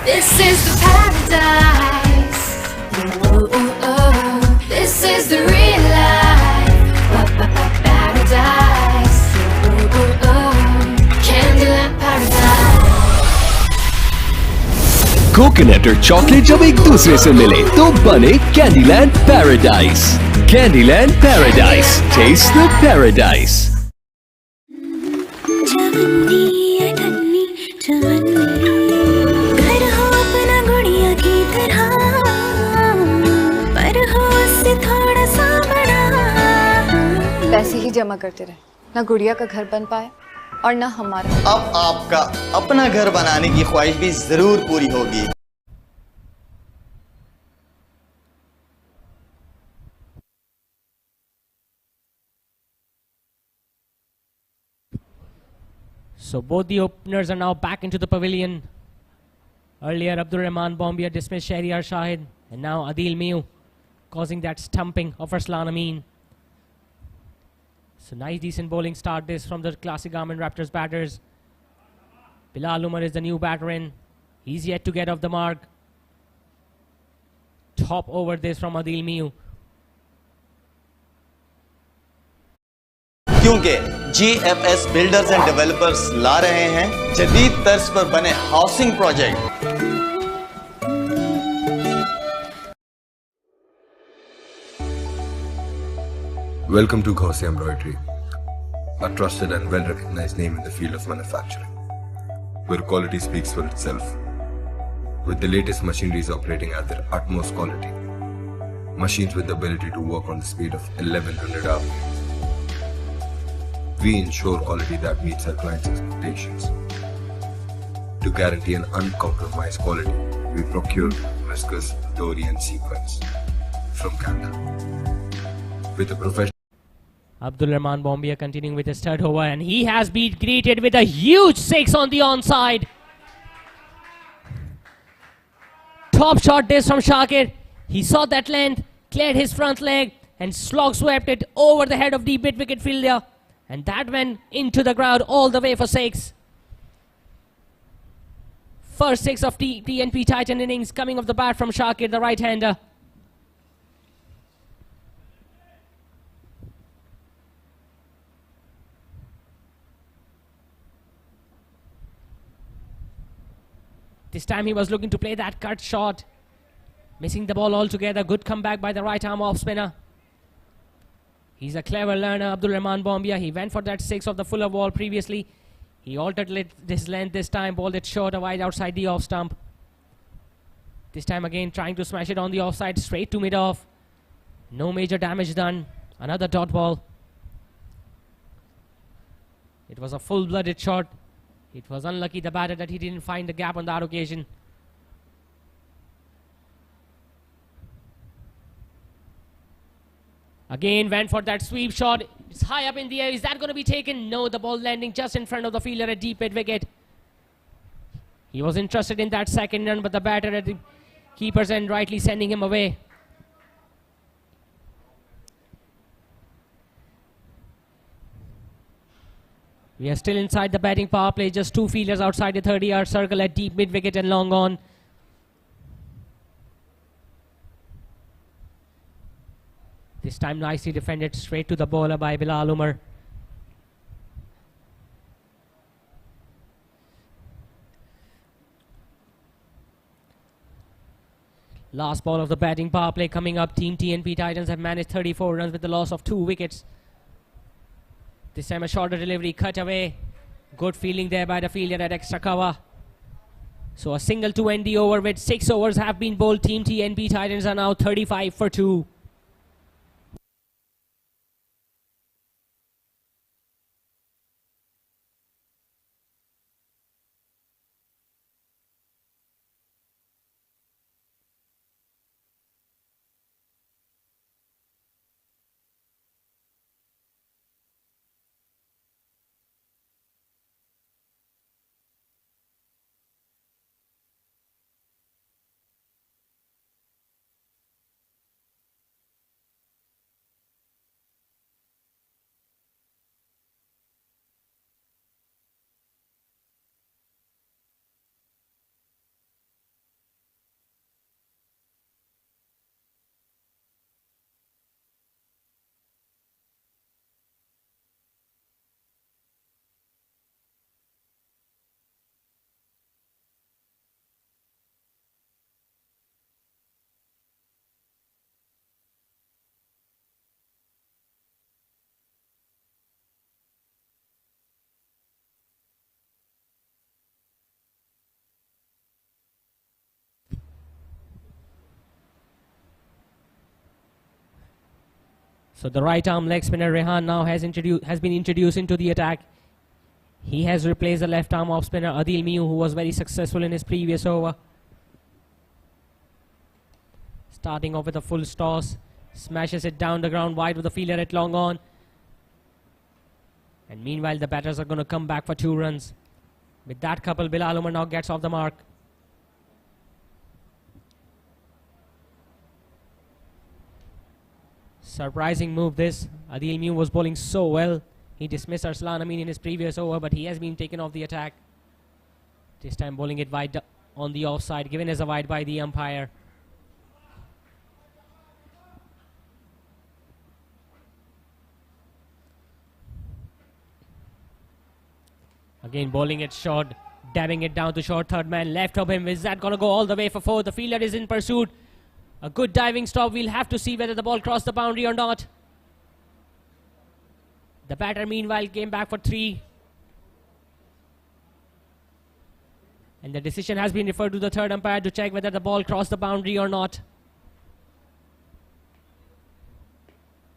This is the paradise. Oh, oh, oh. This is the real life. Paradise. Oh, oh, oh. Candyland paradise. Coconut और chocolate जब एक दूसरे से मिले तो बने Candyland paradise. Candyland paradise, taste the paradise. जवन्नी अठन्नी जवन्नी घर हो अपना गुड़िया की तरह, पर हो उससे थोड़ा सा बड़ा। पैसे ही जमा करते रहे, ना गुड़िया का घर बन पाए और ना हमारा। अब आपका अपना घर बनाने की ख्वाहिश भी जरूर पूरी होगी। So both the openers are now back into the pavilion. Earlier Abdul Rahman Bombia dismissed Shahriar Shahid, and now Adil Miu causing that stumping of Arsalan Amin. So nice decent bowling start this from the classic Garmin Raptors batters. Bilal Umar is the new batter in. He's yet to get off the mark. Top over this from Adil Miu. क्योंकि GFS builders and developers ला रहे हैं जदीद तर्ज पर बने housing project. Welcome to Gaussian Embroidery, a trusted and well-recognized name in the field of manufacturing, where quality speaks for itself. With the latest machineries operating at their utmost quality, machines with the ability to work on the speed of 1100 RPM. We ensure quality that meets our clients' expectations. To guarantee an uncompromised quality, we procure viscose, dory and sequins from Canada. With a professional Abdul Rahman Bombia continuing with his third over, and he has been greeted with a huge 6 on the onside. Top shot this from Shakir. He saw that length, cleared his front leg and slog swept it over the head of the mid-wicket fielder, and that went into the crowd all the way for 6. First 6 of TNP Titan innings coming off the bat from Shakir, the right-hander. This time he was looking to play that cut shot, missing the ball altogether. Good comeback by the right arm off spinner. He's a clever learner, Abdul Rahman Bombia. He went for that 6 of the fuller ball previously. He altered his length this time, bowled it short, wide outside the off stump. This time again trying to smash it on the offside, straight to mid-off. No major damage done. Another dot ball. It was a full-blooded shot. It was unlucky the batter that he didn't find the gap on that occasion. Again went for that sweep shot. It's high up in the air. Is that going to be taken? No, the ball landing just in front of the fielder at deep mid wicket. He was interested in that second run, but the batter at the keeper's end rightly sending him away. We are still inside the batting power play. Just 2 fielders outside the 30-yard circle at deep mid wicket and long on. time nicely defended straight to the bowler by Bilal Umar. Last ball of the batting power play coming up. Team TNP Titans have managed 34 runs with the loss of 2 wickets. This time a shorter delivery, cut away. Good fielding there by the fielder at extra cover. So a single to end the over with 6 overs have been bowled. Team TNP Titans are now 35 for 2. So the right arm leg spinner Rehan now has been introduced into the attack. He has replaced the left arm off spinner Adil Miu, who was very successful in his previous over. Starting off with a full toss, smashes it down the ground wide with the fielder at long on. And meanwhile the batters are going to come back for 2 runs. With that couple, Bilal Umar now gets off the mark. Surprising move this. Adil Miu was bowling so well. He dismissed Arslan Amin in his previous over, but he has been taken off the attack. This time bowling it wide on the offside, given as a wide by the umpire. Again bowling it short, dabbing it down to short. Third man left of him. Is that going to go all the way for 4? The fielder is in pursuit. A good diving stop. We'll have to see whether the ball crossed the boundary or not. The batter meanwhile came back for 3. And the decision has been referred to the third umpire to check whether the ball crossed the boundary or not.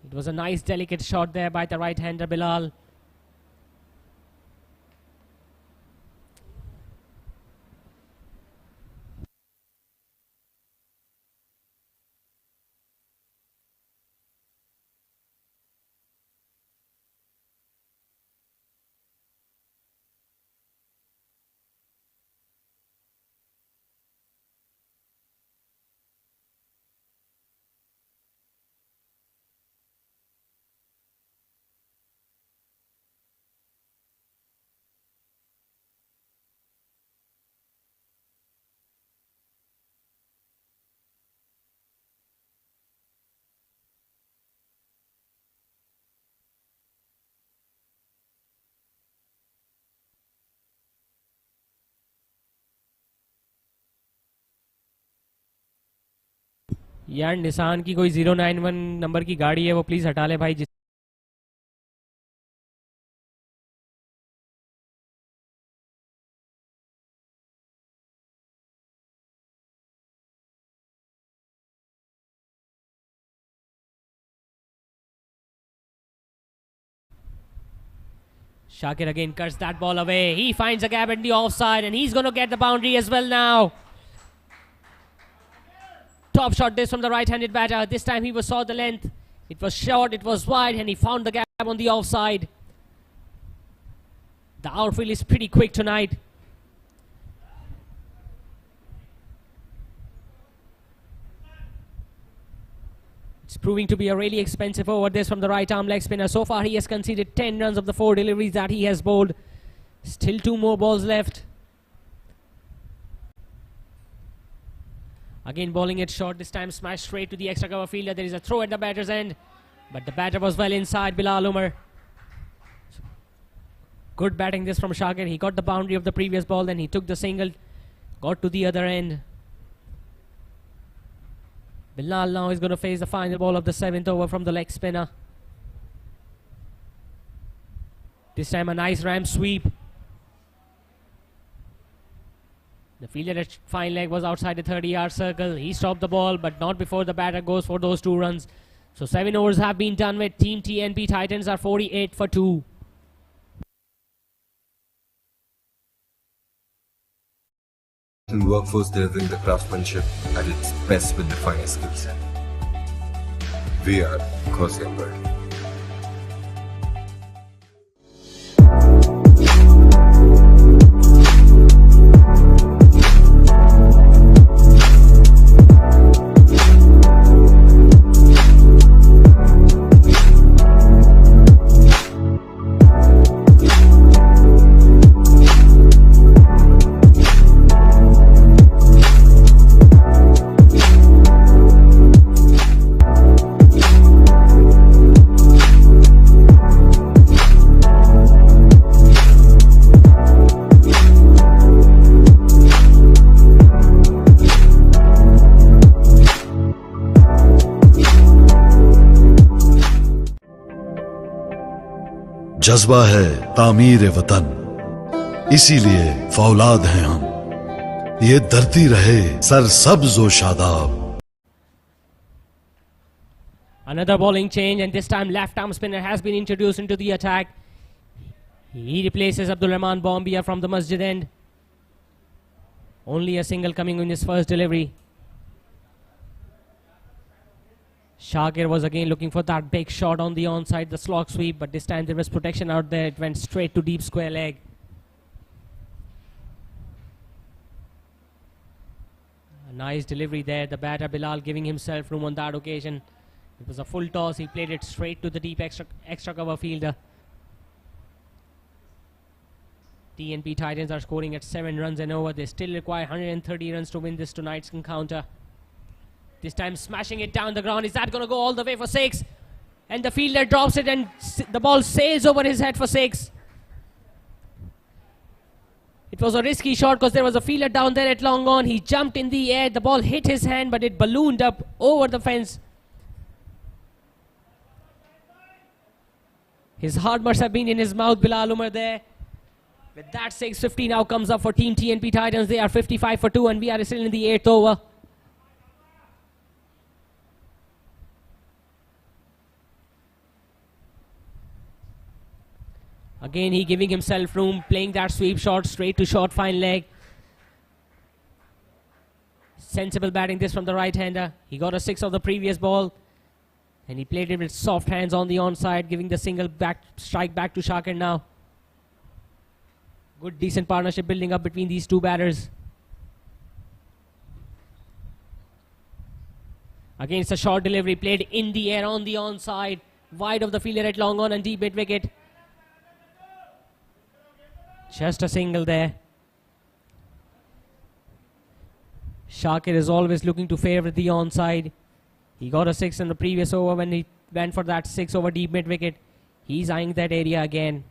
It was a nice delicate shot there by the right-hander Bilal. यार Nissan की कोई 091 number की गाड़ी है, वो please हटा ले भाई. Shakir again cuts that ball away. He finds a gap in the offside and he's going to get the boundary as well now. Top shot this from the right-handed batter. This time he saw the length. It was short, it was wide, and he found the gap on the offside. The outfield is pretty quick tonight. It's proving to be a really expensive over this from the right arm leg spinner. So far he has conceded 10 runs of the 4 deliveries that he has bowled. Still 2 more balls left. Again bowling it short, this time smashed straight to the extra cover fielder. There is a throw at the batter's end. but the batter was well inside. Bilal Umar. Good batting this from Shakir. He got the boundary of the previous ball, then he took the single, got to the other end. Bilal now is going to face the final ball of the 7th over from the leg spinner. This time a nice ram sweep. The fielder at fine leg was outside the 30-yard circle. He stopped the ball, but not before the batter goes for those 2 runs. So 7 overs have been done with. Team TNP Titans are 48 for 2. Workforce delivering the craftsmanship at its best with the finest skill set. We are Bird. जज्बा है तामीर वतन, इसीलिए फौलाद हैं हम। ये धरती रहे सर सब्ज व Shadab. Another bowling change, and this time left arm spinner has been introduced into the attack. He replaces Abdul Rahman Bombia from the Masjid end. Only a single coming in his first delivery. Shakir was again looking for that big shot on the onside, the slog sweep, but this time there was protection out there. It went straight to deep square leg. A nice delivery there. The batter Bilal giving himself room on that occasion. It was a full toss. He played it straight to the deep extra cover fielder. TNP Titans are scoring at 7 runs and over. They still require 130 runs to win this tonight's encounter. This time smashing it down the ground. Is that going to go all the way for 6? And the fielder drops it and the ball sails over his head for 6. It was a risky shot because there was a fielder down there at long on. He jumped in the air. The ball hit his hand, but it ballooned up over the fence. His heart must have been in his mouth, Bilal Umar there. With that, 6:50 now comes up for Team TNP Titans. They are 55 for 2 and we are still in the 8th over. Again, he giving himself room, playing that sweep shot straight to short fine leg. Sensible batting this from the right-hander. He got a 6 of the previous ball. And he played it with soft hands on the onside, giving the single back strike back to Shakir now. Good, decent partnership building up between these two batters. Again, it's a short delivery played in the air on the onside. Wide of the fielder at long on and deep mid-wicket. Just a single there. Shakir is always looking to favour the onside. He got a 6 in the previous over when he went for that 6 over deep mid-wicket. He's eyeing that area again.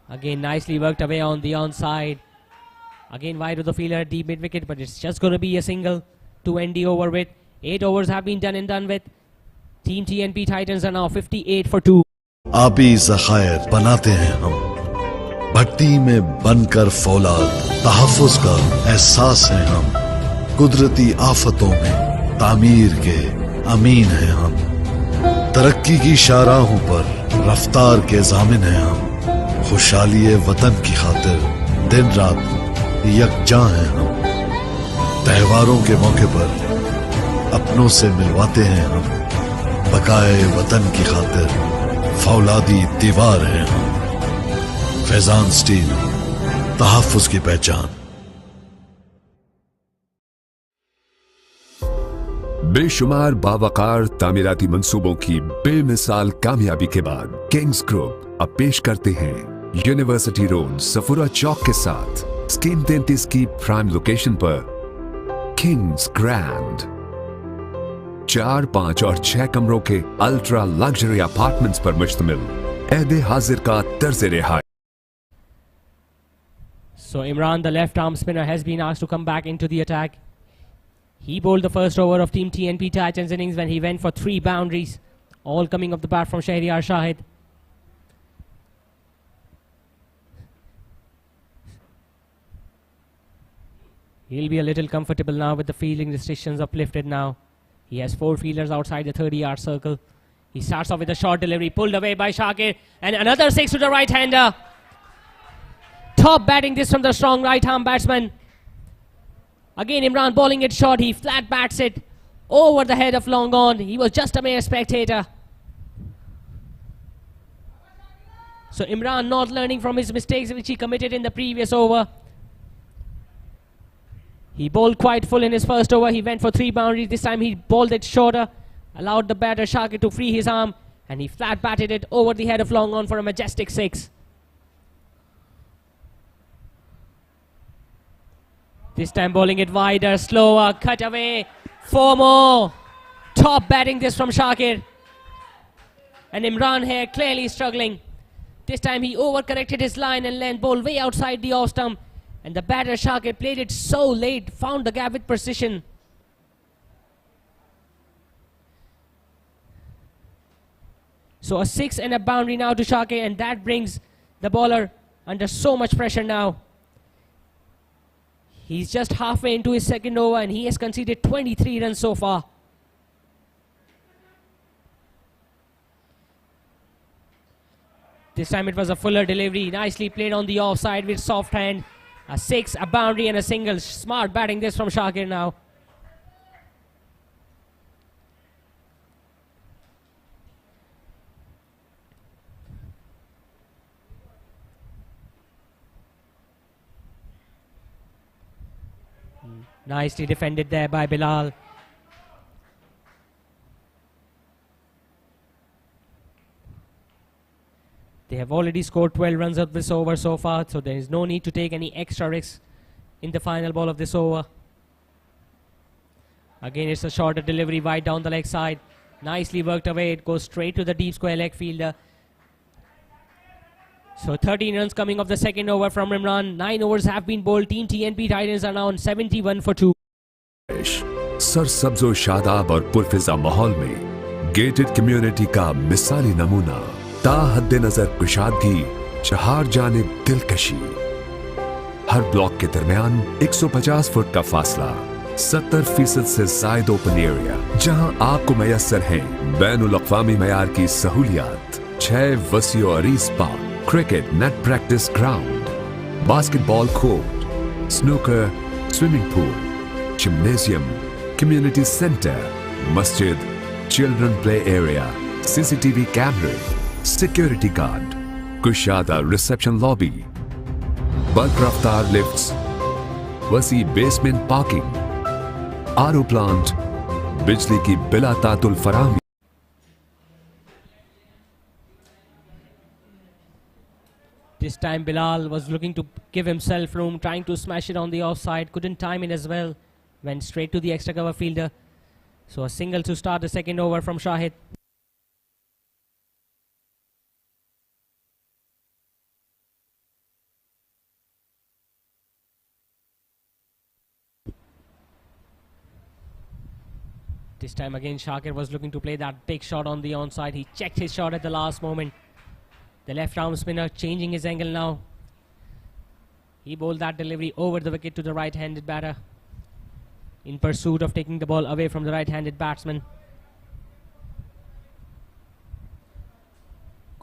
Again, nicely worked away on the onside. Again, wide of the fielder, deep mid-wicket, but it's just going to be a single to end the over with. 8 overs have been done and done with. Team TNP Titans are now 58 for 2. आबी ज़खायर बनाते हैं हम, भट्टी में बनकर फौलाद, तहफ़्फ़ुज़ का एहसास है हम, कुदरती आफतों में तामीर के अमीन हैं हम, तरक्की की शाहराहों पर रफ्तार के ज़ामिन हैं हम, खुशहाली वतन की खातिर दिन रात यकजां हैं हम, त्योहारों के मौके पर अपनों से मिलवाते हैं हम, बकाए वतन की खातिर फौलादी दीवार हैं हम। फैजान स्टील, तहफ़्फ़ुज़ की पहचान। बेशुमार बावकार तामीराती मंसूबों की बेमिसाल कामयाबी के बाद किंग्स ग्रुप अब पेश करते हैं यूनिवर्सिटी रोड सफुरा चौक के साथ स्कीम 33 की प्राइम लोकेशन पर किंग्स ग्रैंड 4, 5 और 6 कमरों के अल्ट्रा लग्जरी अपार्टमेंट्स पर मुश्तमिल ऐदे हाजिर का तर्ज रिहाई. So Imran, the left arm spinner, has been asked to come back into the attack. He bowled the first over of Team TNP Titans innings when he went for 3 boundaries, all coming off the bat from Shahryar Shahid. He'll be a little comfortable now with the fielding restrictions uplifted now. He has 4 fielders outside the 30-yard circle. He starts off with a short delivery, pulled away by Shakir, and another 6 to the right-hander. Top batting this from the strong right-arm batsman. Again, Imran bowling it short. He flat bats it over the head of long on. He was just a mere spectator. So Imran not learning from his mistakes which he committed in the previous over. He bowled quite full in his first over. He went for 3 boundaries. This time he bowled it shorter, allowed the batter Shakir to free his arm, and he flat batted it over the head of long on for a majestic 6. This time bowling it wider, slower, cut away, 4 more. Top batting this from Shakir. And Imran here clearly struggling. This time he overcorrected his line and length, bowled way outside the off stump. And the batter Shakir played it so late, found the gap with precision. So a 6 and a boundary now to Shakir, and that brings the bowler under so much pressure now. He's just halfway into his second over and he has conceded 23 runs so far. This time it was a fuller delivery, nicely played on the offside with soft hand. A 6, a boundary and a single. Smart batting this from Shakir now. Nicely defended there by Bilal. They have already scored 12 runs of this over so far, so there is no need to take any extra risks in the final ball of this over. Again, it's a shorter delivery wide down the leg side. Nicely worked away. It goes straight to the deep square leg fielder. So 13 runs coming off the second over from Imran. 9 overs have been bowled. Team TNP Titans are now on 71 for 2. सरसब्जो Shadab और पुरफिजा माहौल में gated community का मिसाली नमूना ताहद्दे नजर कुशादगी चहार जानिब दिलकशी हर block के दरमियान 150 foot का फासला 70% से ज्यादा ओपन एरिया जहां आपको मैसर है बैनुल अक़वामी मयार की सहूलियात 6 वसी और अरीज park cricket net practice ground basketball court snooker swimming pool gymnasium community centre मस्जिद चिल्ड्रन प्ले एरिया सीसीटीवी कैमरे सिक्योरिटी गार्ड कुशादा रिसेप्शन लॉबी बल्क रफ्तार लिफ्ट्स वसी बेसमेंट पार्किंग आरओ प्लांट बिजली की बिला तातुल फराहमी. This time Bilal was looking to give himself room, trying to smash it on the offside. Couldn't time it as well. Went straight to the extra cover fielder. So a single to start the second over from Shahid. This time again Shakir was looking to play that big shot on the onside. He checked his shot at the last moment. The left arm spinner changing his angle now. He bowled that delivery over the wicket to the right-handed batter in pursuit of taking the ball away from the right-handed batsman.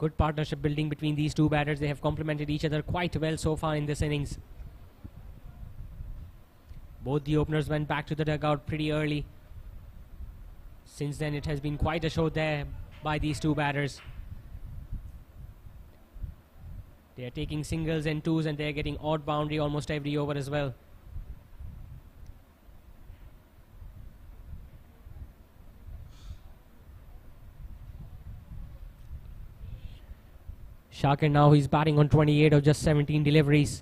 Good partnership building between these two batters. They have complemented each other quite well so far in this innings. Both the openers went back to the dugout pretty early. Since then, it has been quite a show there by these two batters. They are taking singles and twos and they are getting odd boundary almost every over as well. Shakir now, he's batting on 28 of just 17 deliveries.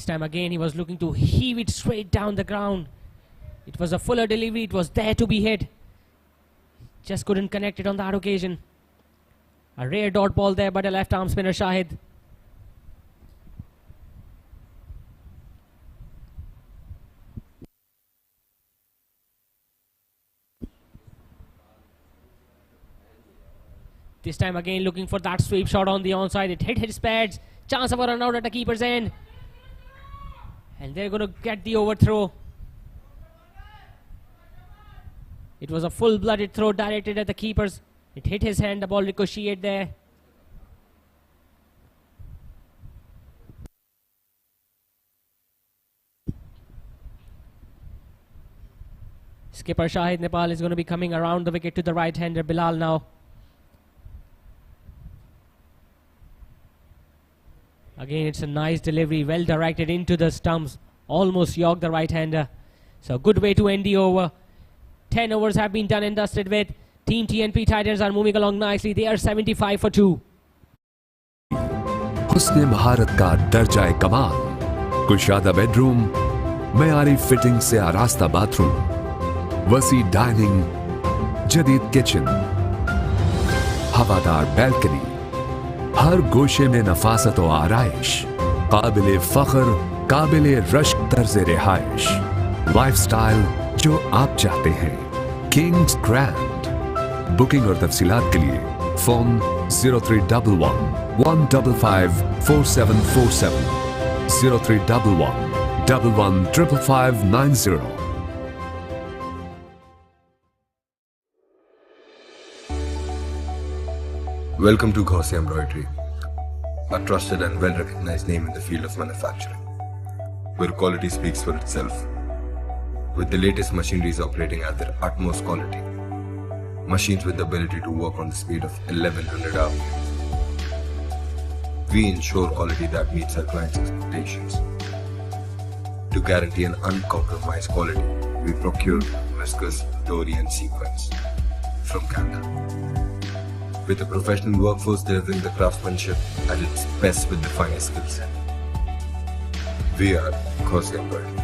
time again he was looking to heave it straight down the ground. It was a fuller delivery. It was there to be hit. Just couldn't connect it on that occasion. A rare dot ball there by the left arm spinner Shahid. This time again looking for that sweep shot on the onside. It hit his pads. Chance of a run out at the keeper's end. And they're going to get the overthrow. It was a full-blooded throw directed at the keepers. It hit his hand. The ball ricocheted there. Skipper Shahid Nepal is going to be coming around the wicket to the right-hander Bilal now. Again, it's a nice delivery, well directed into the stumps. Almost yorked the right-hander. So good way to end the over. 10 overs have been done and dusted with. Team TNP Titans are moving along nicely. They are 75 for 2. हुस्न महारत का दर्जा कमाल, कुशादा bedroom, मयारी fitting से आरास्ता bathroom, वसी dining, जदीद kitchen, हवादार बैल्कनी, हर गोशे में नफासत व आराइश, काबिले फख्र, काबिले रश्क तर्ज रिहाइश, लाइफस्टाइल जो आप चाहते हैं, किंग्स ग्रैंड। बुकिंग और तफसीलात के लिए phone 0311 155 4747 0311 115590। Welcome to Gauzy Embroidery, a trusted and well-recognized name in the field of manufacturing, where quality speaks for itself. With the latest machineries operating at their utmost quality, machines with the ability to work on the speed of 1100 RPM, we ensure quality that meets our clients' expectations. To guarantee an uncompromised quality, we procure viscose, dory and sequins from Canada. With a professional workforce delivering the craftsmanship at its best with the finest skill set. We are Gauzy Embroidery.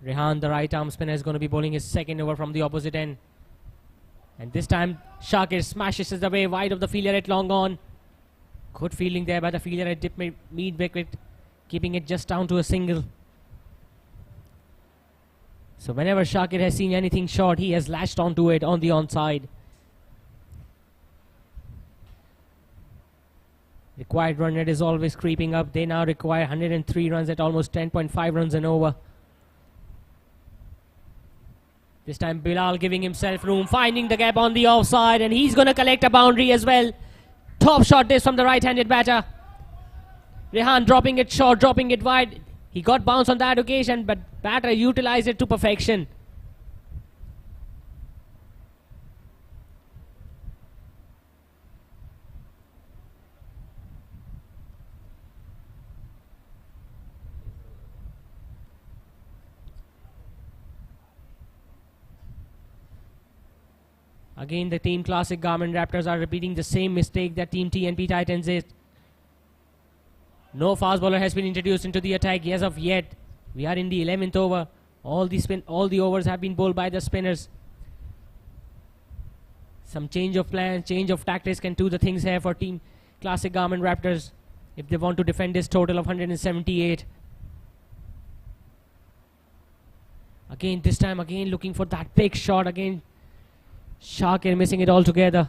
Rehan, the right arm spinner, is going to be bowling his second over from the opposite end. And this time Shakir smashes it away wide of the fielder at long on. Good fielding there by the fielder at dip mid wicket, keeping it just down to a single. So whenever Shakir has seen anything short, he has latched onto it on the onside. Required run rate is always creeping up. They now require 103 runs at almost 10.5 runs an over. This time Bilal giving himself room, finding the gap on the offside, and he's going to collect a boundary as well. Top shot this from the right-handed batter. Rehan dropping it short, dropping it wide. He got bounced on that occasion, but batter utilized it to perfection. Again, the Team Classic Garmin Raptors are repeating the same mistake that Team TNP Titans did. No fast bowler has been introduced into the attack as of yet. We are in the 11th over. All the overs have been bowled by the spinners. Some change of plans, change of tactics can do the things here for Team Classic Garmin Raptors if they want to defend this total of 178. Again, this time again looking for that big shot again. Shakir missing it altogether.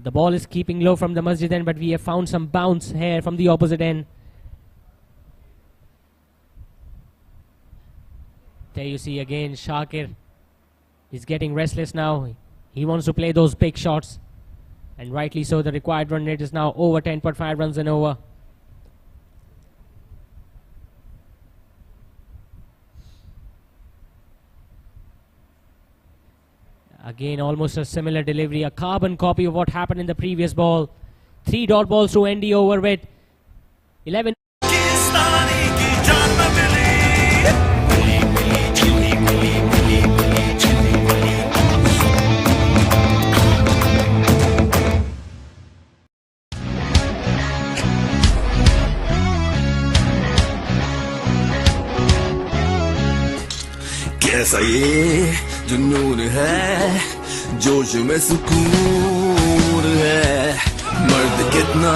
The ball is keeping low from the Masjid end, but we have found some bounce here from the opposite end. There you see again Shakir is getting restless now. He wants to play those big shots, and rightly so. The required run rate is now over 10.5 runs an over. Again, almost a similar delivery, a carbon copy of what happened in the previous ball. 3 dot balls to end the over with 11. कैसा ये जुनून है जोश में सुकून है मर्द कितना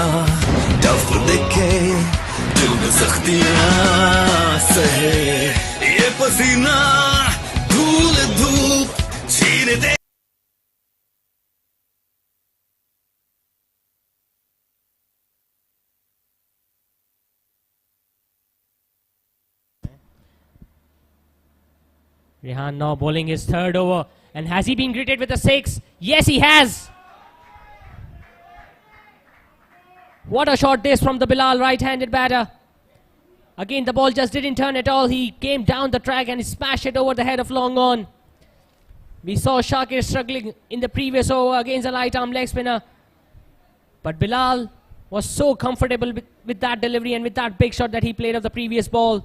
टफ दिखे दिल में सख्तियां सहे ये पसीना धूल धूप छीन दे Rehan now bowling his third over. And has he been greeted with a 6? Yes, he has. What a shot this from the Bilal right-handed batter. Again, the ball just didn't turn at all. He came down the track and he smashed it over the head of long on. We saw Shakir struggling in the previous over against a light arm leg spinner. But Bilal was so comfortable with that delivery and with that big shot that he played of the previous ball.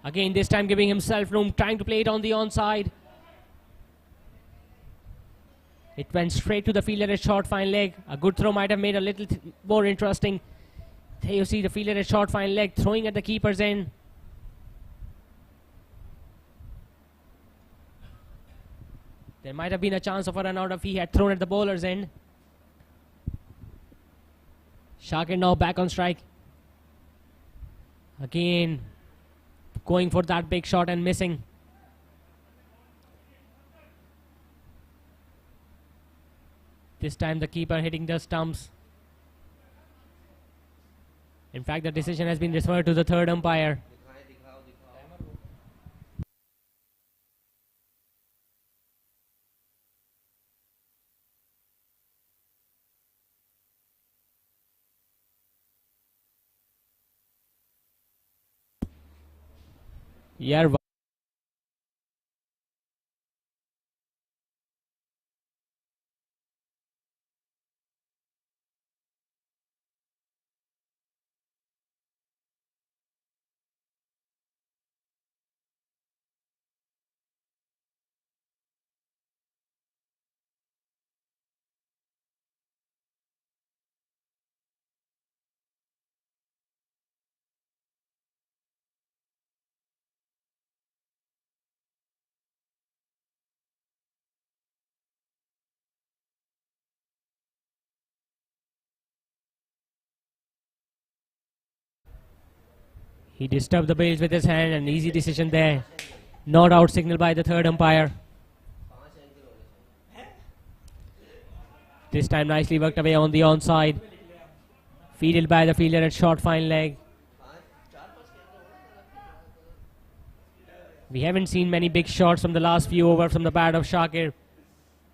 Again, this time giving himself room, trying to play it on the onside. It went straight to the fielder at short fine leg. A good throw might have made a little more interesting. There you see the fielder at short fine leg throwing at the keeper's end. There might have been a chance of a run out if he had thrown at the bowler's end. Shakir now back on strike. Again, going for that big shot and missing. This time the keeper hitting the stumps. In fact, the decision has been referred to the third umpire. Yeah. He disturbed the bails with his hand, an easy decision there. Not out signal by the third umpire. This time nicely worked away on the onside. Fielded by the fielder at short fine leg. We haven't seen many big shots from the last few overs from the bat of Shakir.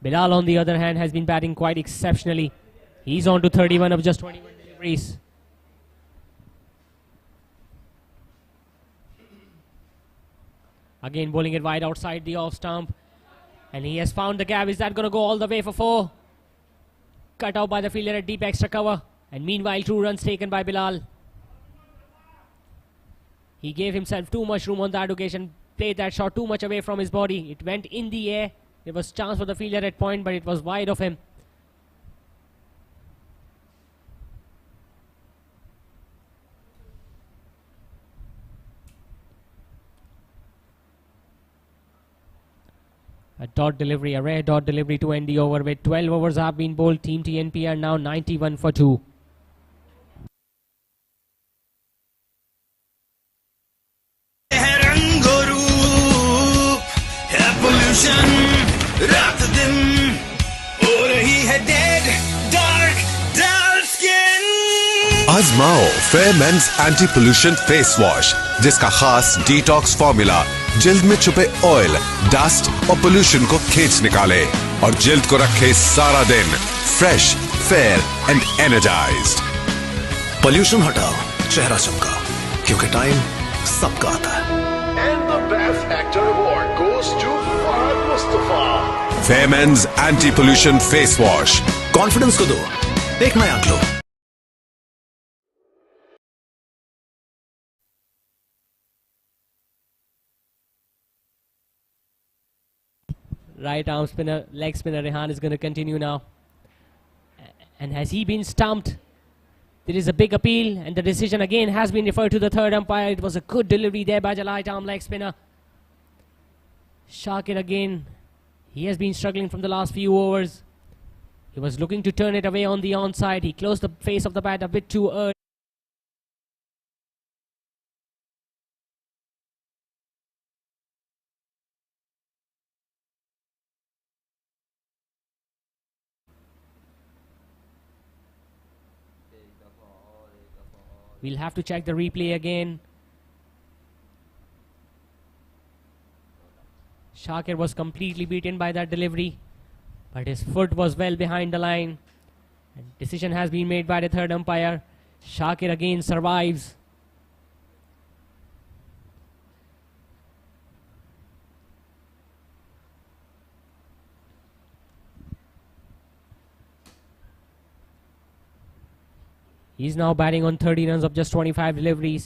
Bilal on the other hand has been batting quite exceptionally. He's on to 31 of just 21 deliveries. Again bowling it wide outside the off stump. And he has found the gap. Is that going to go all the way for 4? Cut out by the fielder at deep extra cover. And meanwhile 2 runs taken by Bilal. He gave himself too much room on that occasion. Played that shot too much away from his body. It went in the air. There was chance for the fielder at point, but it was wide of him. A dot delivery, a rare dot delivery to end the over with 12 overs have been bowled. Team TNP are now 91 for 2. आजमाओ fair men's anti pollution face wash, जिसका खास detox formula जल्द में छुपे oil, dust और pollution को खींच निकाले और जल्द को रखे सारा दिन fresh, fair and energised. Pollution हटाओ, चेहरा चमका, क्योंकि टाइम सबका आता है। And the best actor award goes to Fahad Mustafa. Fair men's anti pollution face wash. Confidence को दो एक नया glow. Right arm spinner, leg spinner Rehan is going to continue now. And has he been stumped? There is a big appeal, and the decision again has been referred to the third umpire. It was a good delivery there by the right arm leg spinner. Shakir again, he has been struggling from the last few overs. He was looking to turn it away on the onside. He closed the face of the bat a bit too early. We'll have to check the replay again. Shakir was completely beaten by that delivery, but his foot was well behind the line. And decision has been made by the third umpire. Shakir again survives. He's now batting on 30 runs of just 25 deliveries.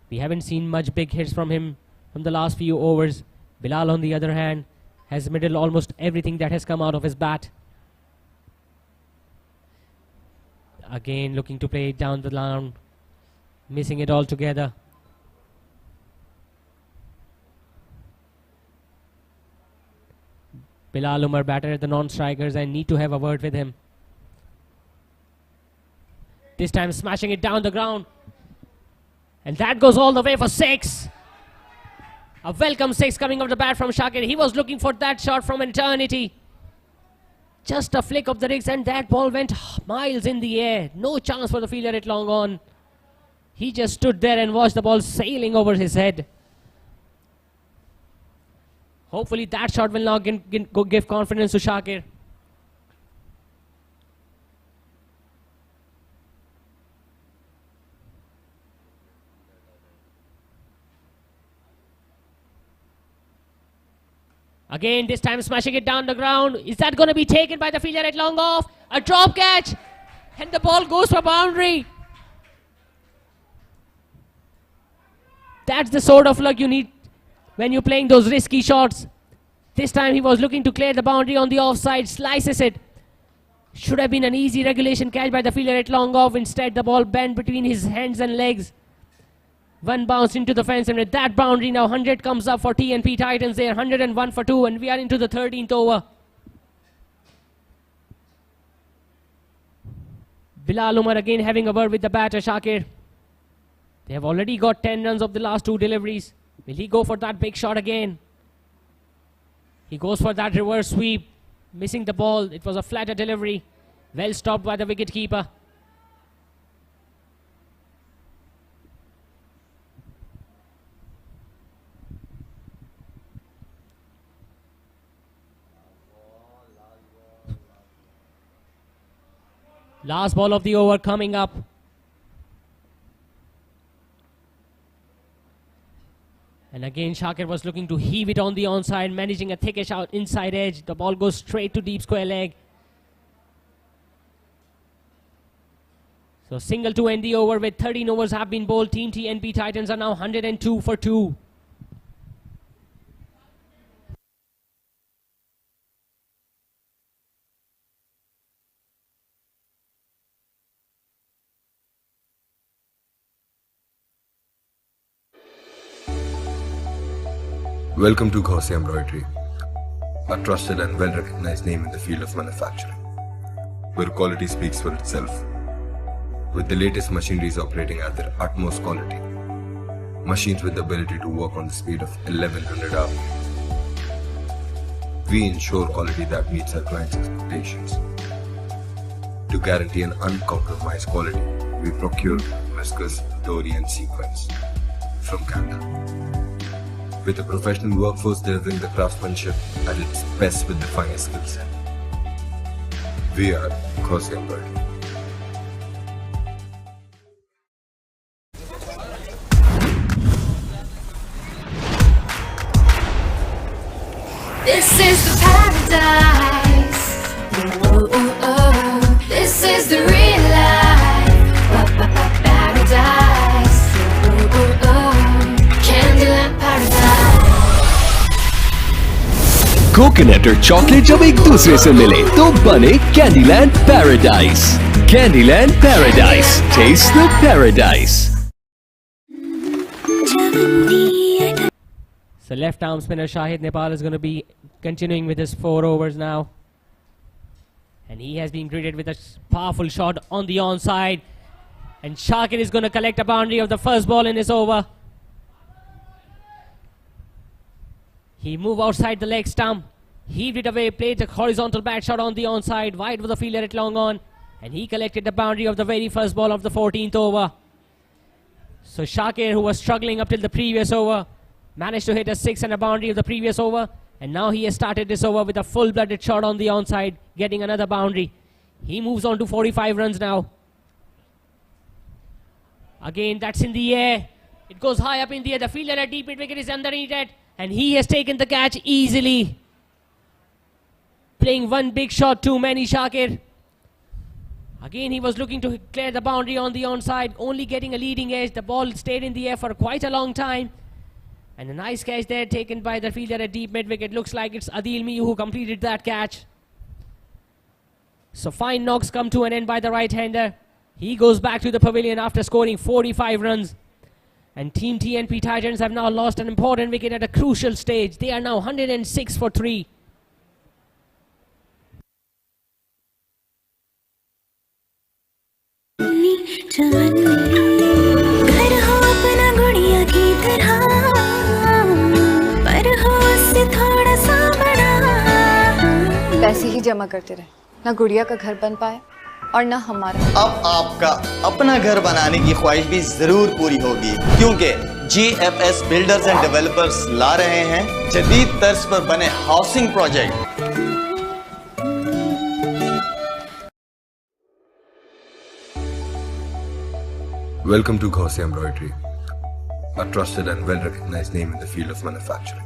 We haven't seen much big hits from him from the last few overs. Bilal, on the other hand, has middled almost everything that has come out of his bat. Again, looking to play it down the line, missing it altogether. Bilal Umar, batter at the non-strikers. I need to have a word with him. This time smashing it down the ground. And that goes all the way for 6. A welcome 6 coming off the bat from Shakir. He was looking for that shot from eternity. Just a flick of the wrist and that ball went miles in the air. No chance for the fielder at long on. He just stood there and watched the ball sailing over his head. Hopefully that shot will now give confidence to Shakir. Again, this time smashing it down the ground. Is that going to be taken by the fielder at long off? A drop catch. And the ball goes for boundary. That's the sort of luck you need when you're playing those risky shots. This time he was looking to clear the boundary on the offside. Slices it. Should have been an easy regulation catch by the fielder at long off. Instead, the ball bent between his hands and legs. One bounced into the fence, and with that boundary, now 100 comes up for TNP Titans there. 101 for 2, and we are into the 13th over. Bilal Umar again having a word with the batter, Shakir. They have already got 10 runs of the last 2 deliveries. Will he go for that big shot again? He goes for that reverse sweep, missing the ball. It was a flatter delivery. Well stopped by the wicketkeeper. Last ball of the over coming up. And again, Shakir was looking to heave it on the onside, managing a thickish out inside edge. The ball goes straight to deep square leg. So single to end the over with 13 overs have been bowled. Team TNP Titans are now 102 for 2. Welcome to Gauzy Embroidery, a trusted and well-recognized name in the field of manufacturing, where quality speaks for itself. With the latest machineries operating at their utmost quality, machines with the ability to work on the speed of 1100 hours, we ensure quality that meets our clients' expectations. To guarantee an uncompromised quality, we procure viscose, dory and sequins from Canada. With a professional workforce delivering the craftsmanship at its best with the finest skill set. We are Garmin Raptors. This is the paradise. Oh. This is the real life. Paradise. Oh. Candyland paradise. Coconut और chocolate जब एक दूसरे से मिले तो बने Candyland paradise. Candyland paradise, taste the paradise. So left arm spinner Shahid Nepal is going to be continuing with his 4 overs now. And he has been greeted with a powerful shot on the onside. And Shakir is going to collect a boundary of the first ball in his over. He moved outside the leg stump, heaved it away, played a horizontal bat shot on the onside, wide with the fielder at long on. And he collected the boundary of the very first ball of the 14th over. So Shakir, who was struggling up till the previous over, managed to hit a 6 and a boundary of the previous over, and now he has started this over with a full-blooded shot on the onside, getting another boundary. He moves on to 45 runs now. Again, that's in the air. It goes high up in the air. The fielder at deep mid-wicket is underneath it, and he has taken the catch easily. Playing one big shot too many, Shakir. Again, he was looking to clear the boundary on the onside, only getting a leading edge. The ball stayed in the air for quite a long time. And a nice catch there taken by the fielder at deep mid-wicket. Looks like it's Adil Miyu who completed that catch. So fine knocks come to an end by the right-hander. He goes back to the pavilion after scoring 45 runs. And Team TNP Titans have now lost an important wicket at a crucial stage. They are now 106 for 3. पैसे ही जमा करते रहे, ना गुड़िया का घर बन पाए और ना हमारा। अब आपका अपना घर बनाने की ख्वाहिश भी जरूर पूरी होगी, क्योंकि GFS बिल्डर्स एंड डेवलपर्स ला रहे हैं जदीद तर्ज पर बने housing project. Welcome to Garmin Embroidery, a trusted and well-recognized name in the field of manufacturing.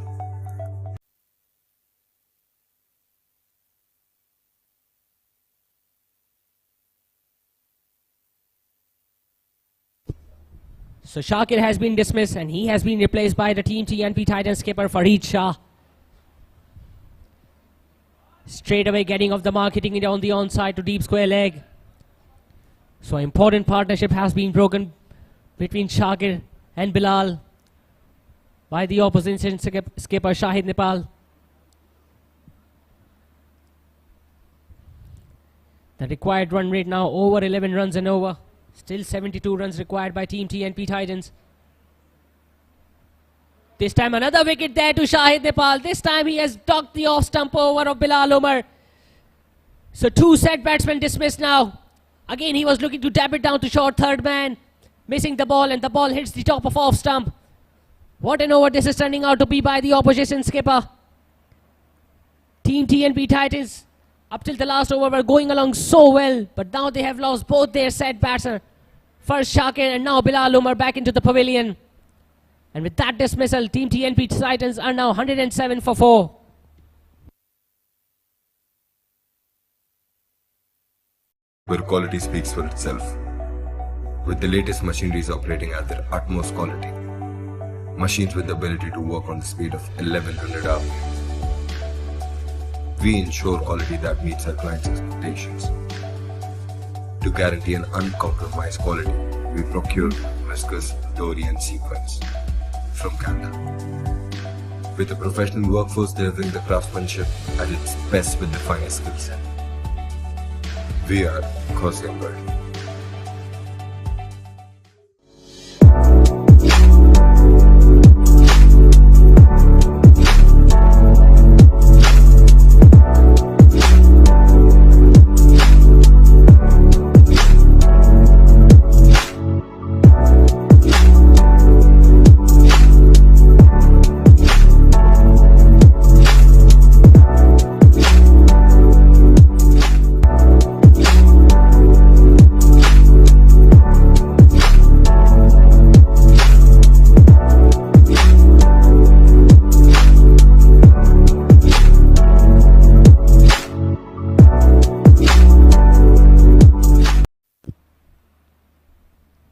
So Shakir has been dismissed and he has been replaced by the Team TNP Titans skipper Fareed Shah. Straight away getting off the mark, hitting it on the onside to deep square leg. So important partnership has been broken between Shakir and Bilal by the opposition skipper Shahid Nepal. The required run rate now over 11 runs and over. Still 72 runs required by Team TNP Titans. This time another wicket there to Shahid Nepal. This time he has docked the off-stump over of Bilal Umar. So 2 set batsmen dismissed now. Again he was looking to dab it down to short third man. Missing the ball, and the ball hits the top of off-stump. What an over this is turning out to be by the opposition skipper. Team TNP Titans up till the last over were going along so well, but now they have lost both their set batsmen. First Shakir and now Bilal Umar back into the pavilion. And with that dismissal, Team TNP Titans are now 107 for 4. Where quality speaks for itself. With the latest machineries operating at their utmost quality. Machines with the ability to work on the speed of 1100 RPM. We ensure quality that meets our clients' expectations. To guarantee an uncompromised quality, we procure viscose, dory and sequins from Canada. With a professional workforce delivering the craftsmanship at its best with the finest skill set. We are Garmin Raptors.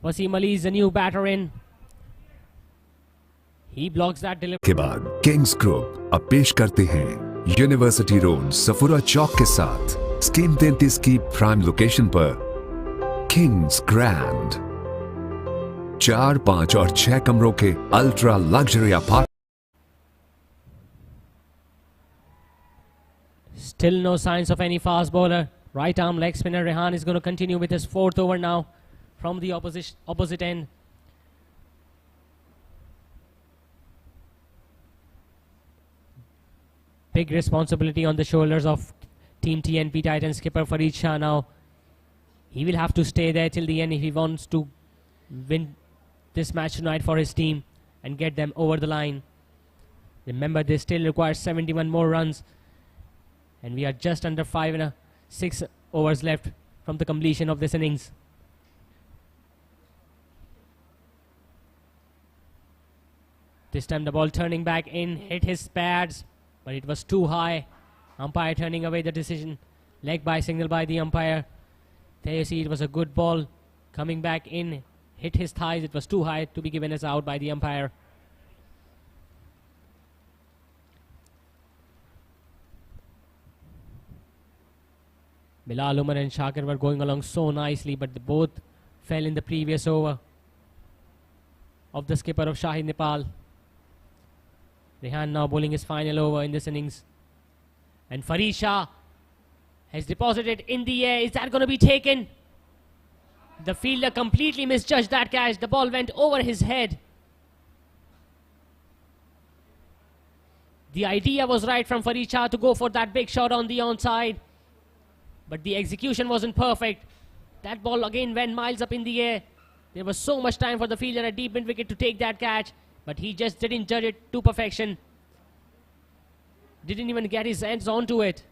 Wasim Ali is the new batter in. He blocks that delivery. के बाद Kings group अब पेश करते हैं university road Safoora चौक के साथ scheme 33 की prime location पर किंग्स ग्रैंड 4, 5 और 6 कमरों के ultra luxury apartment. Still no signs of any fast bowler. Right arm leg spinner Rehan is going to continue with his 4th over now from the opposite end. Big responsibility on the shoulders of Team TNP Titans skipper Farid Shah now. He will have to stay there till the end if he wants to win this match tonight for his team and get them over the line. Remember, they still require 71 more runs. And we are just under 5 and 6 overs left from the completion of this innings. This time the ball turning back in, hit his pads, but it was too high. Umpire turning away the decision. Leg by signal by the umpire. There you see it was a good ball coming back in, hit his thighs. It was too high to be given as out by the umpire. Bilal Umar and Shakir were going along so nicely, but they both fell in the previous over of the skipper of Shahid Nepal. Rehan now bowling his final over in this innings. And Farid Shah has deposited in the air. Is that going to be taken? The fielder completely misjudged that catch. The ball went over his head. The idea was right from Farid Shah to go for that big shot on the onside. But the execution wasn't perfect. That ball again went miles up in the air. There was so much time for the fielder at deep mid wicket to take that catch, but he just didn't judge it to perfection. Didn't even get his hands onto it.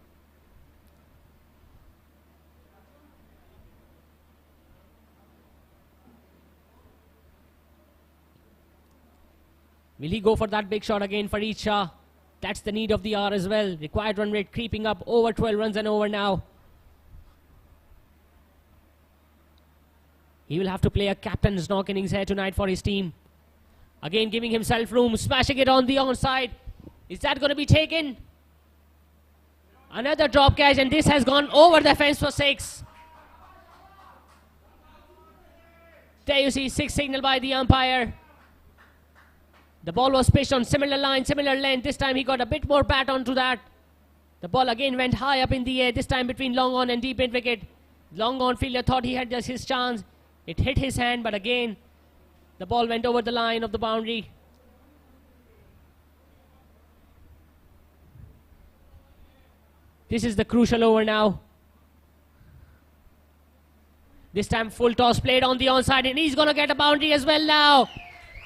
Will he go for that big shot again, Farid Shah? That's the need of the hour as well. Required run rate creeping up over 12 runs and over now. He will have to play a captain's knock innings here tonight for his team. Again giving himself room, smashing it on the onside. Is that going to be taken? Another drop catch, and this has gone over the fence for 6. There you see 6 signal by the umpire. The ball was pitched on similar line, similar length. This time he got a bit more bat onto that. The ball again went high up in the air, this time between long on and deep mid wicket. Long on fielder thought he had just his chance. It hit his hand, but again, the ball went over the line of the boundary. This is the crucial over now. This time full toss played on the onside, and he's going to get a boundary as well now.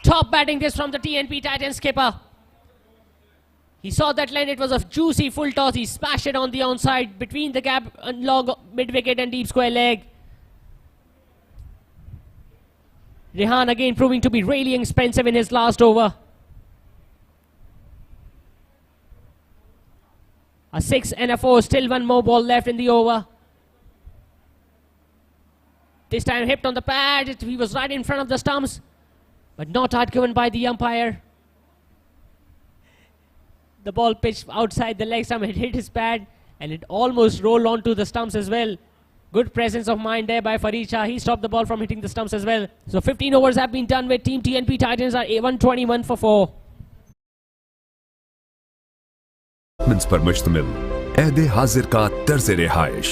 Top batting this from the TNP Titans skipper. He saw that line, it was a juicy full toss. He smashed it on the onside between the gap and long mid wicket and deep square leg. Rehan again proving to be really expensive in his last over. A 6 and a 4, still one more ball left in the over. This time hipped on the pad, he was right in front of the stumps, but not out given by the umpire. The ball pitched outside the leg stump, it hit his pad, and it almost rolled onto the stumps as well. Good presence of mind there by Farid Shah. He stopped the ball from hitting the stumps as well. So 15 overs have been done with Team TNP Titans are 121 for 4. पर मुश्तमिल ऐदे हाजिर का तर्ज रिहाइश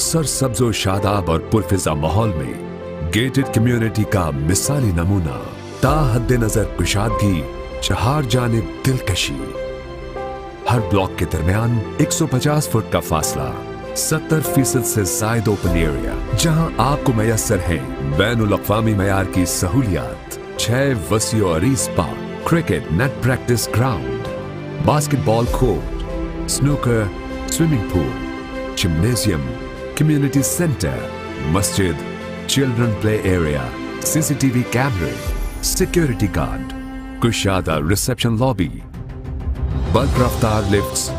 सरसब्जो शादाब और पुरफिजा माहौल में gated community का मिसाली नमूना ताहद्दे नजर कुशादगी चार जानिब दिलकशी हर ब्लॉक के दरमियान 150 फुट का फासला 70% से जायद ओपन एरिया जहां आपको मैसर है बैनुल अक़वामी मयार की सहूलियात 6 वसी और अरीज park cricket net practice ground basketball court snooker, swimming pool, gymnasium, community center, masjid, children play area, CCTV camera, security guard, kushada reception lobby, bulk raftar lifts,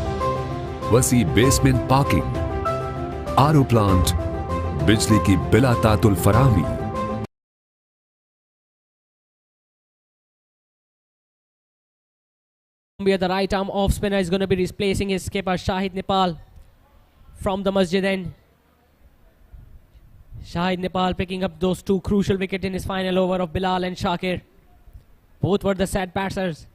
wasi basement parking, RO plant, बिजली की बिला तातुल फराहमी The right arm off spinner is going to be replacing his skipper Shahid Nepal from the Masjid end. Shahid Nepal picking up those two crucial wickets in his final over of Bilal and Shakir. Both were the set batsers.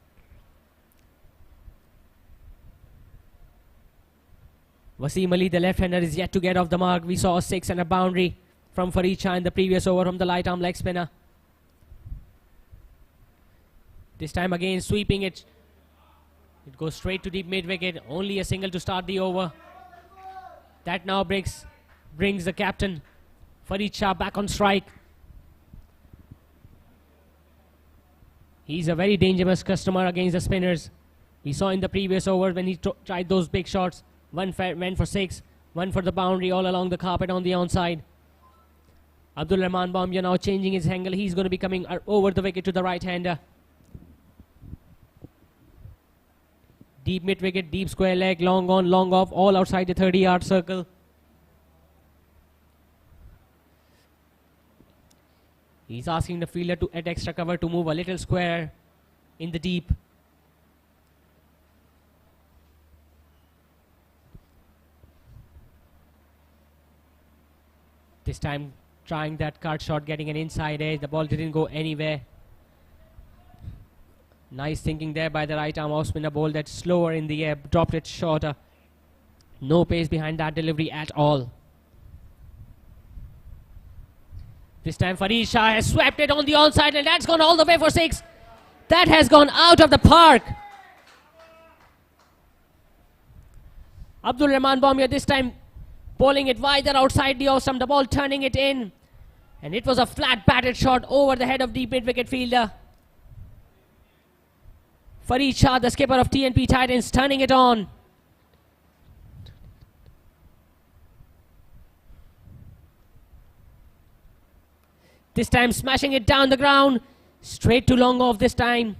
Wasim Ali, the left-hander, is yet to get off the mark. We saw a 6 and a boundary from Farid Shah in the previous over from the light arm leg spinner. This time again sweeping it. It goes straight to deep mid-wicket. Only a single to start the over. That now brings the captain, Farid Shah, back on strike. He's a very dangerous customer against the spinners. We saw in the previous over when he tried those big shots. One went for 6, one for the boundary all along the carpet on the onside. Abdul Rahman Bamia now changing his angle. He's going to be coming over the wicket to the right-hander. Deep mid-wicket, deep square leg, long on, long off, all outside the 30-yard circle. He's asking the fielder to add extra cover to move a little square in the deep. This time trying that card shot, getting an inside edge. The ball didn't go anywhere. Nice thinking there by the right arm off spinner. Ball that's slower in the air, dropped it shorter. No pace behind that delivery at all. This time Farid Shah has swept it on the onside and that's gone all the way for 6. That has gone out of the park. Abdul Rahman Bamia this time bowling it wider outside the off stump. The ball turning it in. And it was a flat batted shot over the head of deep mid-wicket fielder. Farid Shah, the skipper of TNP Titans, turning it on. This time smashing it down the ground. Straight to long off this time.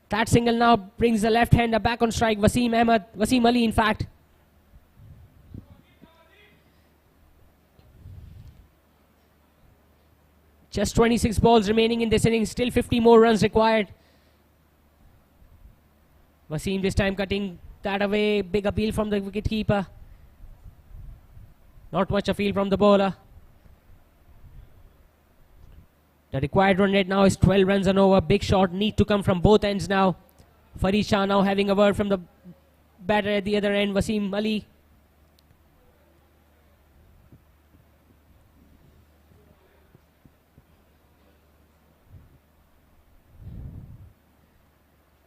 That single now brings the left-hander back on strike. Wasim Ali in fact. Just 26 balls remaining in this inning. Still 50 more runs required. Wasim this time cutting that away. Big appeal from the wicketkeeper. Not much appeal from the bowler. The required run rate now is 12 runs and over. Big shot need to come from both ends now. Farid Shah now having a word from the batter at the other end, Wasim Ali.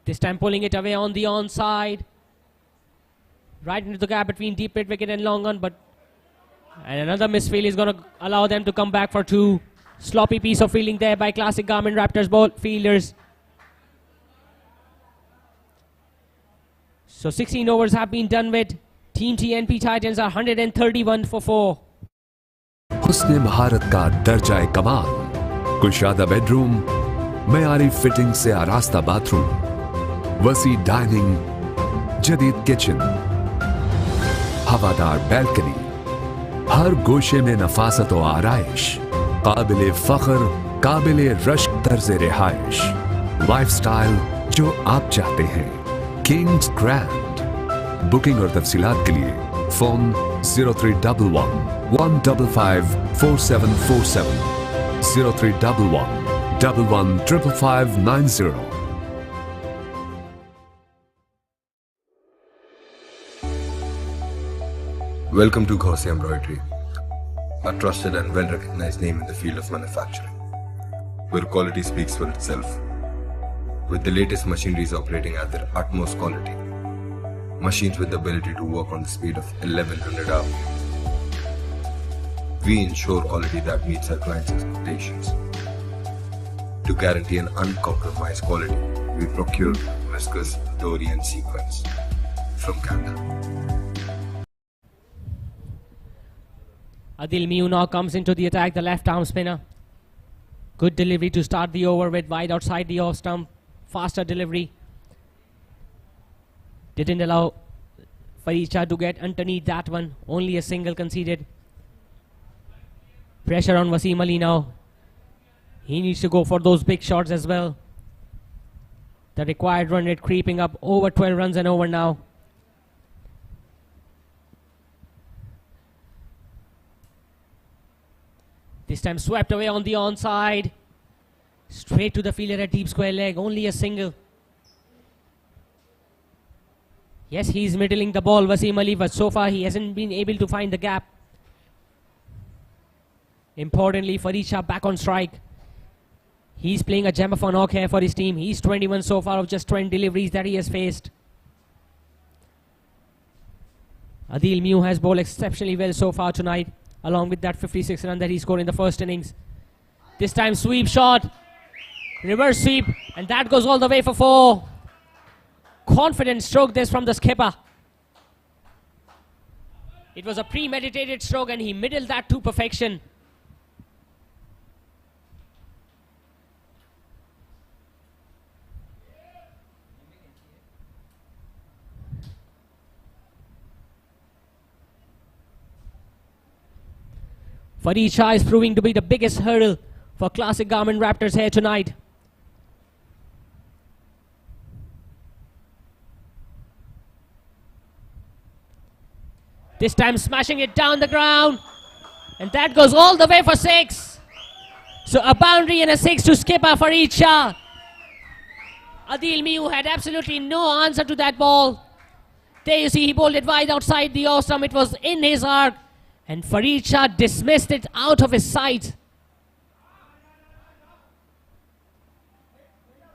This time pulling it away on the onside. Right into the gap between deep mid wicket and long on, and another misfield is going to allow them to come back for 2. Sloppy piece of fielding there by classic Garmin Raptors ball fielders. So 16 overs have been done with. Team TNP Titans are 131 for 4. हुस्न महारत का दर्जा कमाल, कुशादा bedroom, मयारी fitting से आरास्ता bathroom, वसी dining, जदीद kitchen, हवादार बैल्कनी, हर गोशे में नफासत व आराइश, काबिले फख्र, काबिले रश्क तर्ज रिहाइश, लाइफस्टाइल जो आप चाहते हैं, किंग्स ग्रैंड। बुकिंग और तफसीलात के लिए phone 0311 155 4747 0311 115590। Welcome to Gaussian Embroidery, a trusted and well-recognized name in the field of manufacturing, where quality speaks for itself. With the latest machineries operating at their utmost quality, machines with the ability to work on the speed of 1100 hours, we ensure quality that meets our clients' expectations. To guarantee an uncompromised quality, we procure viscose, dory and sequins from Canada. Adil Miu now comes into the attack, the left arm spinner. Good delivery to start the over with, wide outside the off stump. Faster delivery. Didn't allow Farid Shah to get underneath that one. Only a single conceded. Pressure on Wasim Ali now. He needs to go for those big shots as well. The required run rate creeping up over 12 runs and over now. This time swept away on the onside. Straight to the fielder at deep square leg. Only a single. Yes, he's middling the ball, Wasim Ali, but so far he hasn't been able to find the gap. Importantly, Farid Shah back on strike. He's playing a gem of a knock here for his team. He's 21 so far of just 20 deliveries that he has faced. Adil Mew has bowled exceptionally well so far tonight, along with that 56 run that he scored in the first innings. This time sweep shot. Reverse sweep, and that goes all the way for 4. Confident stroke this from the skipper. It was a premeditated stroke and he middled that to perfection. Farid Shah is proving to be the biggest hurdle for classic Garmin Raptors here tonight. This time smashing it down the ground. And that goes all the way for 6. So a boundary and a 6 to skipper Farid Shah. Adil Mew had absolutely no answer to that ball. There you see he bowled it wide outside the off stump. It was in his arc. And Farid Shah dismissed it out of his sight.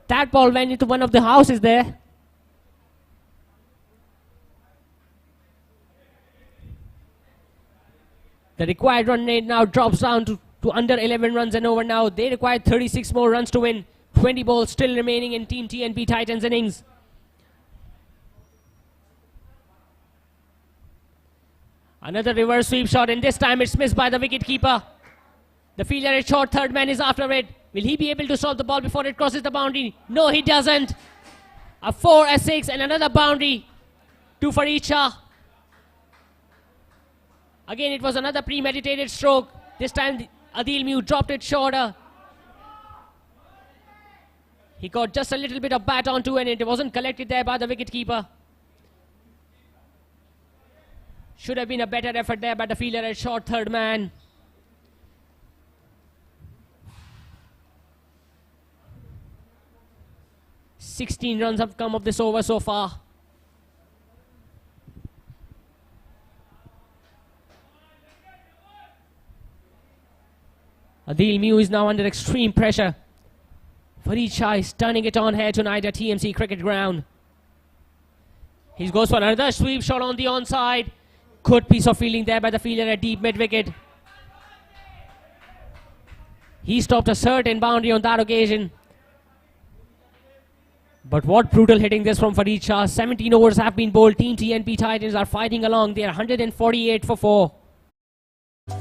That ball went into one of the houses there. The required run rate now drops down to under 11 runs and over now. They require 36 more runs to win. 20 balls still remaining in Team TNP Titans innings. Another reverse sweep shot, and this time it's missed by the wicketkeeper. The fielder at short, third man is after it. Will he be able to solve the ball before it crosses the boundary? No, he doesn't. A 4, a 6, and another boundary to Farid Shah. Again, it was another premeditated stroke. This time, Adil Mew dropped it shorter. He got just a little bit of bat onto it, and it wasn't collected there by the wicketkeeper. Should have been a better effort there by the fielder at short, third man. "16 runs have come of this over so far. Adil Mew is now under extreme pressure. Farid Shah is turning it on here tonight at TMC Cricket Ground. He goes for another sweep shot on the onside. Good piece of fielding there by the fielder at deep mid-wicket. He stopped a certain boundary on that occasion. But what brutal hitting this from Farid Shah. 17 overs have been bowled. Team TNP Titans are fighting along. They are 148 for 4.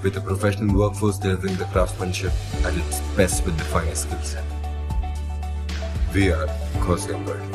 With a professional workforce delivering the craftsmanship at its best with the finest skills. We are Cosmic World.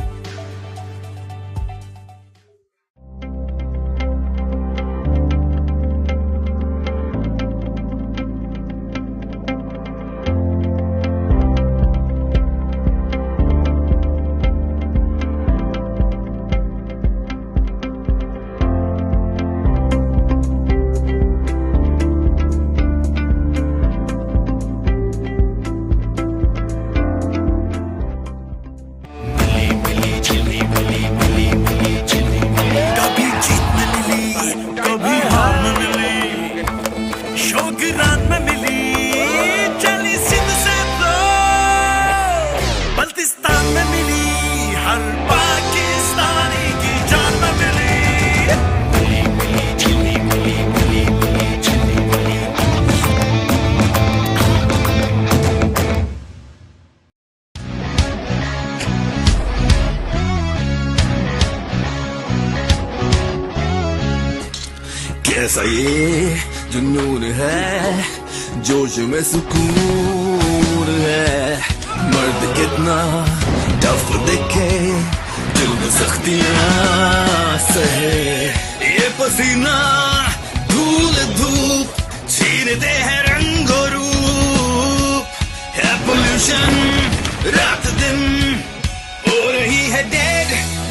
कैसा ये जुनून है, जोश में सुकून है, मर्द कितना टफ दिखे, दिल में सख्तियां सहे, ये पसीना धूल धूप छीनते हैं रंगो pollution. रात दिन हो रही है dead,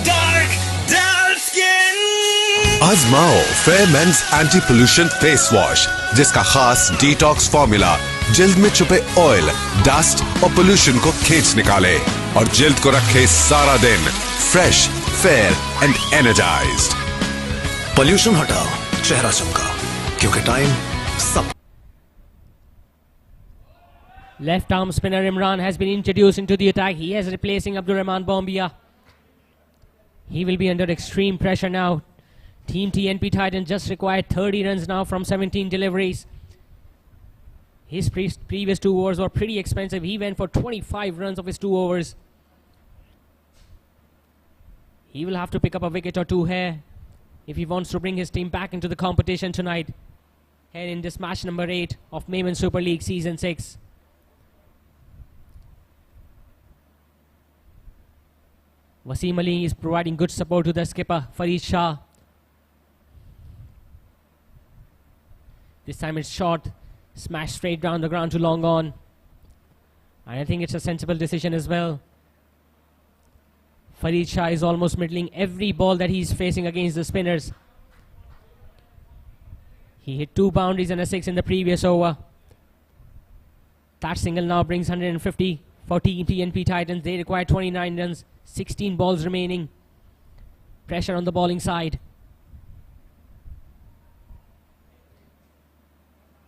dark, dull skin. आजमाओ fair men's anti pollution face wash, जिसका खास डिटॉक्स फॉर्मूला जिल्द में छुपे ऑयल, डस्ट और पोल्यूशन को खींच निकाले और जिल्द को रखे सारा दिन fresh, fair and energised. Pollution हटाओ, चेहरा चमका, क्योंकि टाइम सब। Left arm spinner Imran has been introduced into the attack. He is replacing Abdurrahman Bombia. He will be under extreme pressure now. Team TNP Titans just required 30 runs now from 17 deliveries. His previous 2 overs were pretty expensive. He went for 25 runs of his 2 overs. He will have to pick up a wicket or 2 here if he wants to bring his team back into the competition tonight. Here in this match number 8 of Memon Super League Season 6. Wasim Ali is providing good support to the skipper, Farid Shah. This time it's short, smashed straight down the ground to long on. And I think it's a sensible decision as well. Farid Shah is almost middling every ball that he's facing against the spinners. He hit 2 boundaries and a 6 in the previous over. That single now brings 150 for Team TNP Titans. They require 29 runs. 16 balls remaining. Pressure on the bowling side.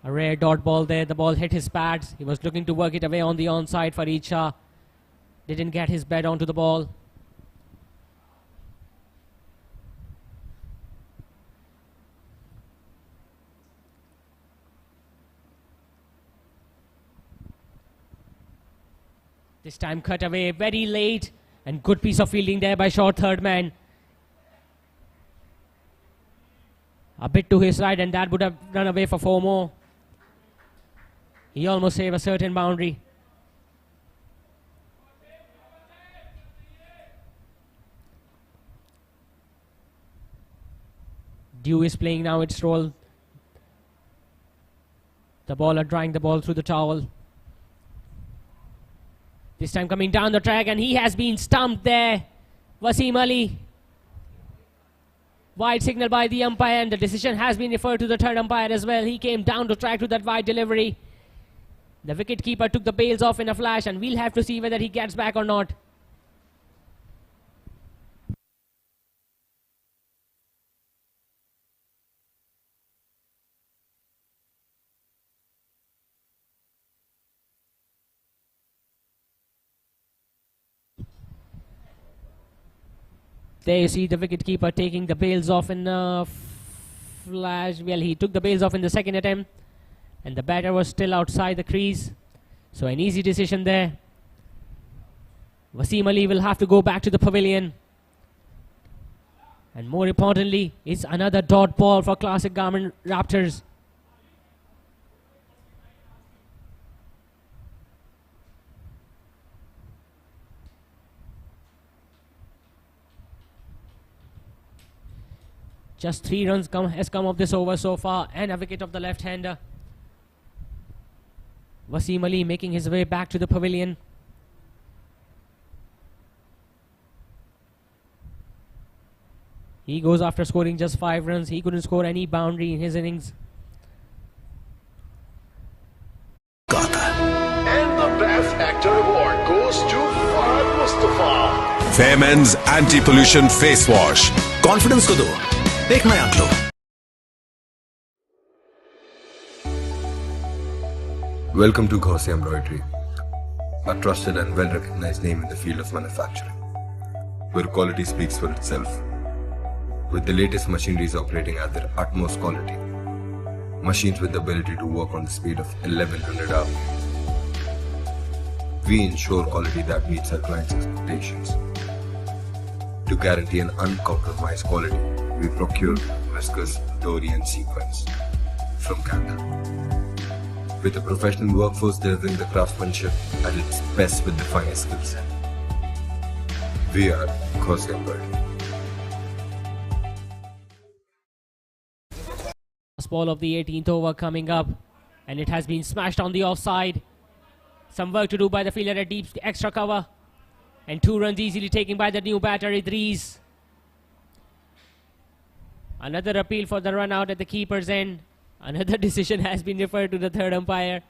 A rare dot ball there. The ball hit his pads. He was looking to work it away on the onside. Farid Shah didn't get his bat onto the ball. This time cut away very late. And good piece of fielding there by short third man. A bit to his right, and that would have run away for 4 more. He almost saved a certain boundary. Dew is playing now its role. The bowler drawing the ball through the towel. This time coming down the track, and he has been stumped there. Wasim Ali. Wide signal by the umpire, and the decision has been referred to the third umpire as well. He came down to track to that wide delivery. The wicket-keeper took the bails off in a flash, and we'll have to see whether he gets back or not. There you see the wicket-keeper taking the bails off in a flash. Well, he took the bails off in the second attempt, and the batter was still outside the crease. So an easy decision there. Wasim Ali will have to go back to the pavilion. And more importantly, it's another dot ball for classic Garmin Raptors. Just 3 runs has come of this over so far, and a wicket of the left-hander. Wasim Ali making his way back to the pavilion. He goes after scoring just 5 runs. He couldn't score any boundary in his innings. And the Best Actor Award goes to Fahad Mustafa. Fair men's anti pollution face wash. Confidence को दो, देखना आंख लो। Welcome to Gauzy Embroidery, a trusted and well-recognized name in the field of manufacturing, where quality speaks for itself. With the latest machineries operating at their utmost quality, machines with the ability to work on the speed of 1100 hours. We ensure quality that meets our clients' expectations. To guarantee an uncompromised quality, we procure viscose, dory and sequins from Canada. With a professional workforce delivering the craftsmanship at its best with the finest skills. We are Gauzy Embroidery. Last ball of the 18th over coming up, and it has been smashed on the offside. Some work to do by the fielder at deep extra cover. And 2 runs easily taken by the new batter, Idris. Another appeal for the run out at the keeper's end. Another decision has been referred to the third umpire.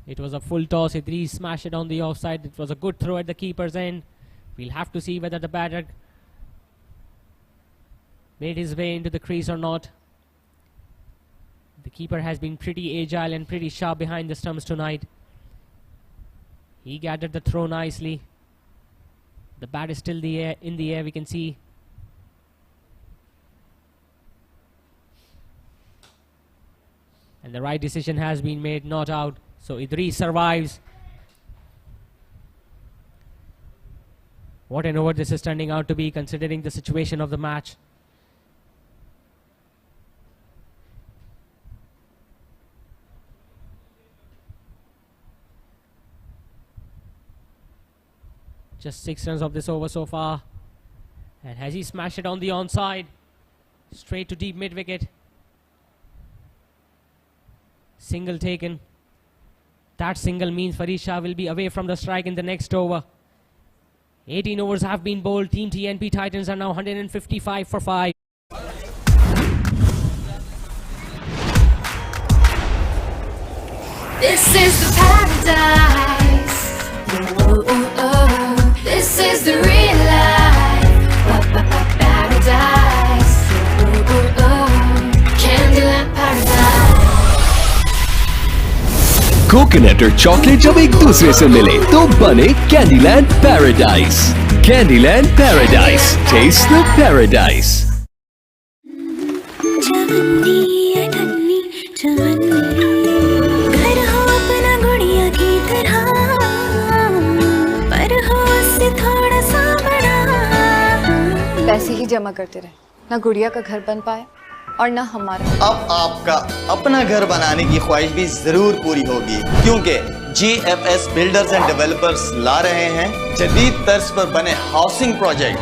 It was a full toss. Idris smashed it on the offside. It was a good throw at the keeper's end. We'll have to see whether the batter made his way into the crease or not. The keeper has been pretty agile and pretty sharp behind the stumps tonight. He gathered the throw nicely. The bat is still in the air, we can see. And the right decision has been made, not out. So Idris survives. What an over this is turning out to be, considering the situation of the match. Just 6 runs of this over so far. And has he smashed it on the onside? Straight to deep mid-wicket. Single taken. That single means Farid Shah will be away from the strike in the next over. 18 overs have been bowled. Team TNP Titans are now 155 for 5. This is the paradise. Oh, oh, oh. This is the real life. Paradise. Oh, oh, oh. Candyland paradise. Coconut और chocolate जब एक दूसरे से मिले तो बने Candyland paradise. Candyland paradise, taste the paradise. घर हो अपना गुड़िया की तरह, पर हो उससे थोड़ा सा बड़ा। पैसे ही जमा करते रहे, ना गुड़िया का घर बन पाए और ना हमारा। अब आपका अपना घर बनाने की ख्वाहिश भी जरूर पूरी होगी, क्योंकि GFS बिल्डर्स एंड डेवलपर्स ला रहे हैं जदीद तर्ज पर बने housing project.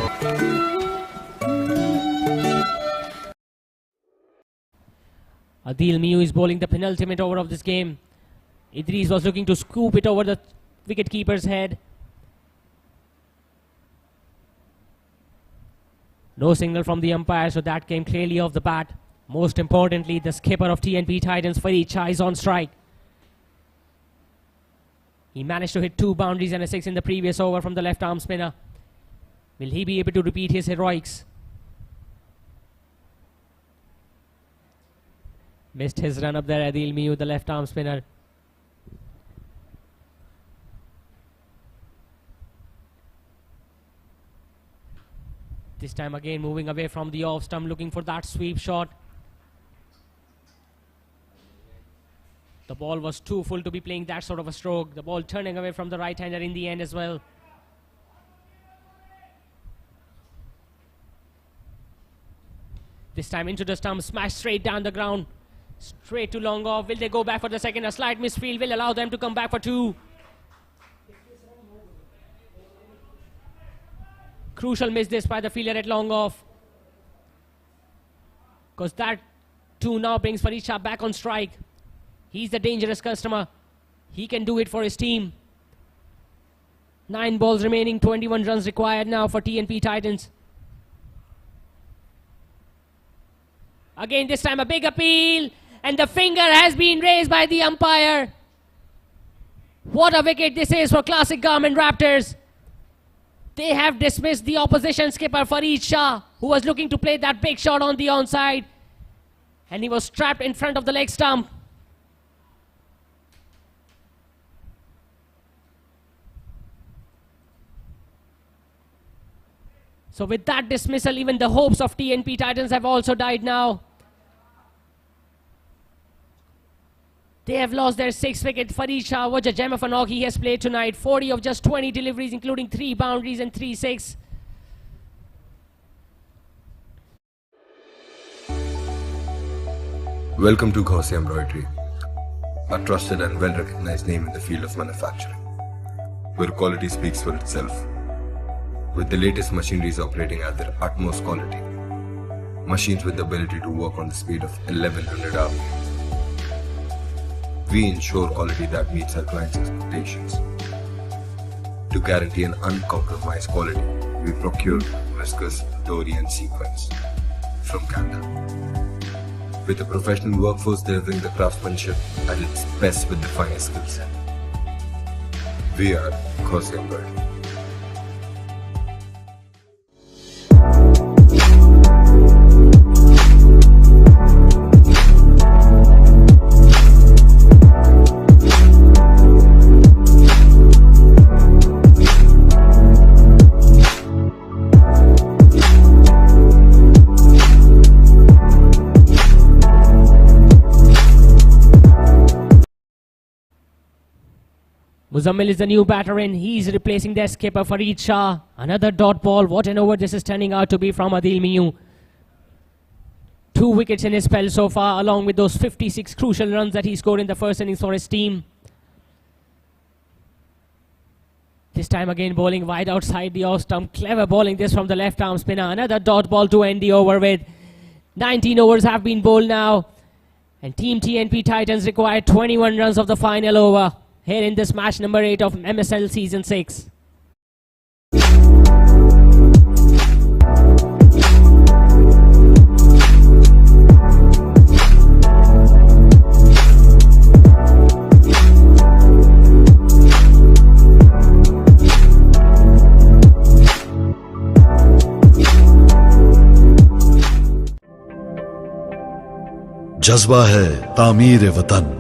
Adil Miu is bowling the penultimate over of this game. Idris was looking to scoop it over the wicket-keeper's head. No signal from the umpire, so that came clearly off the bat. Most importantly, the skipper of TNP Titans, Farid Shah, is on strike. He managed to hit 2 boundaries and a 6 in the previous over from the left-arm spinner. Will he be able to repeat his heroics? Missed his run up there, Adil Miu, the left-arm spinner. This time again moving away from the off stump, looking for that sweep shot. The ball was too full to be playing that sort of a stroke. The ball turning away from the right-hander in the end as well. This time into the stump, smashed straight down the ground. Straight to long off. Will they go back for the second? A slight misfield will allow them to come back for 2. Crucial miss this by the fielder at long off. Because that 2 now brings Farid Shah back on strike. He's the dangerous customer. He can do it for his team. 9 balls remaining, 21 runs required now for TNP Titans. Again, this time a big appeal. And the finger has been raised by the umpire. What a wicket this is for classic Garmin Raptors. They have dismissed the opposition skipper Farid Shah, who was looking to play that big shot on the onside. And he was trapped in front of the leg stump. So with that dismissal, even the hopes of TNP Titans have also died now. They have lost their 6th wicket. Farid Shah was a gem of a knock he has played tonight. 40 of just 20 deliveries, including 3 boundaries and 3 6. Welcome to Gaussian Embroidery, a trusted and well-recognized name in the field of manufacturing, where quality speaks for itself. With the latest machineries operating at their utmost quality, machines with the ability to work on the speed of 1100 RPM. We ensure quality that meets our clients' expectations. To guarantee an uncompromised quality, we procure viscose, dory and sequins from Canada. With a professional workforce delivering the craftsmanship at its best with the finest skill set. We are Gaussian Embroidery. Muzammil is the new batter in. He's replacing their skipper Farid Shah. Another dot ball. What an over this is turning out to be from Adil Miyu. 2 wickets in his spell so far, along with those 56 crucial runs that he scored in the first innings for his team. This time again bowling wide outside the off stump. Clever bowling this from the left arm spinner. Another dot ball to end the over with. 19 overs have been bowled now. And Team TNP Titans require 21 runs of the final over. Here in this match number 8 of MSL Season 6. जज्बा है तामीर वतन,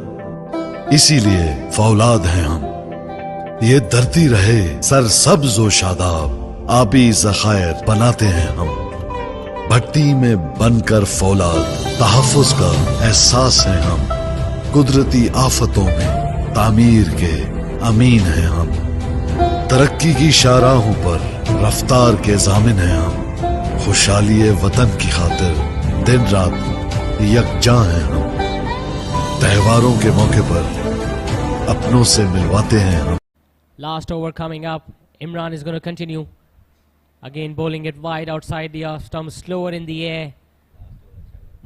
इसीलिए फौलाद हैं हम। ये धरती रहे सरसब्ज व शादाब, आबी ज़खायर बनाते हैं हम। भट्टी में बनकर फौलाद, तहफ़्फ़ुज़ का एहसास है हम। कुदरती आफतों में तामीर के अमीन हैं हम। तरक्की की शाहराहों पर रफ्तार के ज़ामिन हैं हम। खुशहाली वतन की खातिर दिन रात यकजा हैं हम। त्योहारों के मौके पर अपनों से मिलवाते हैं हम। Last over coming up. Imran is going to continue. Again bowling it wide outside the off stump, slower in the air.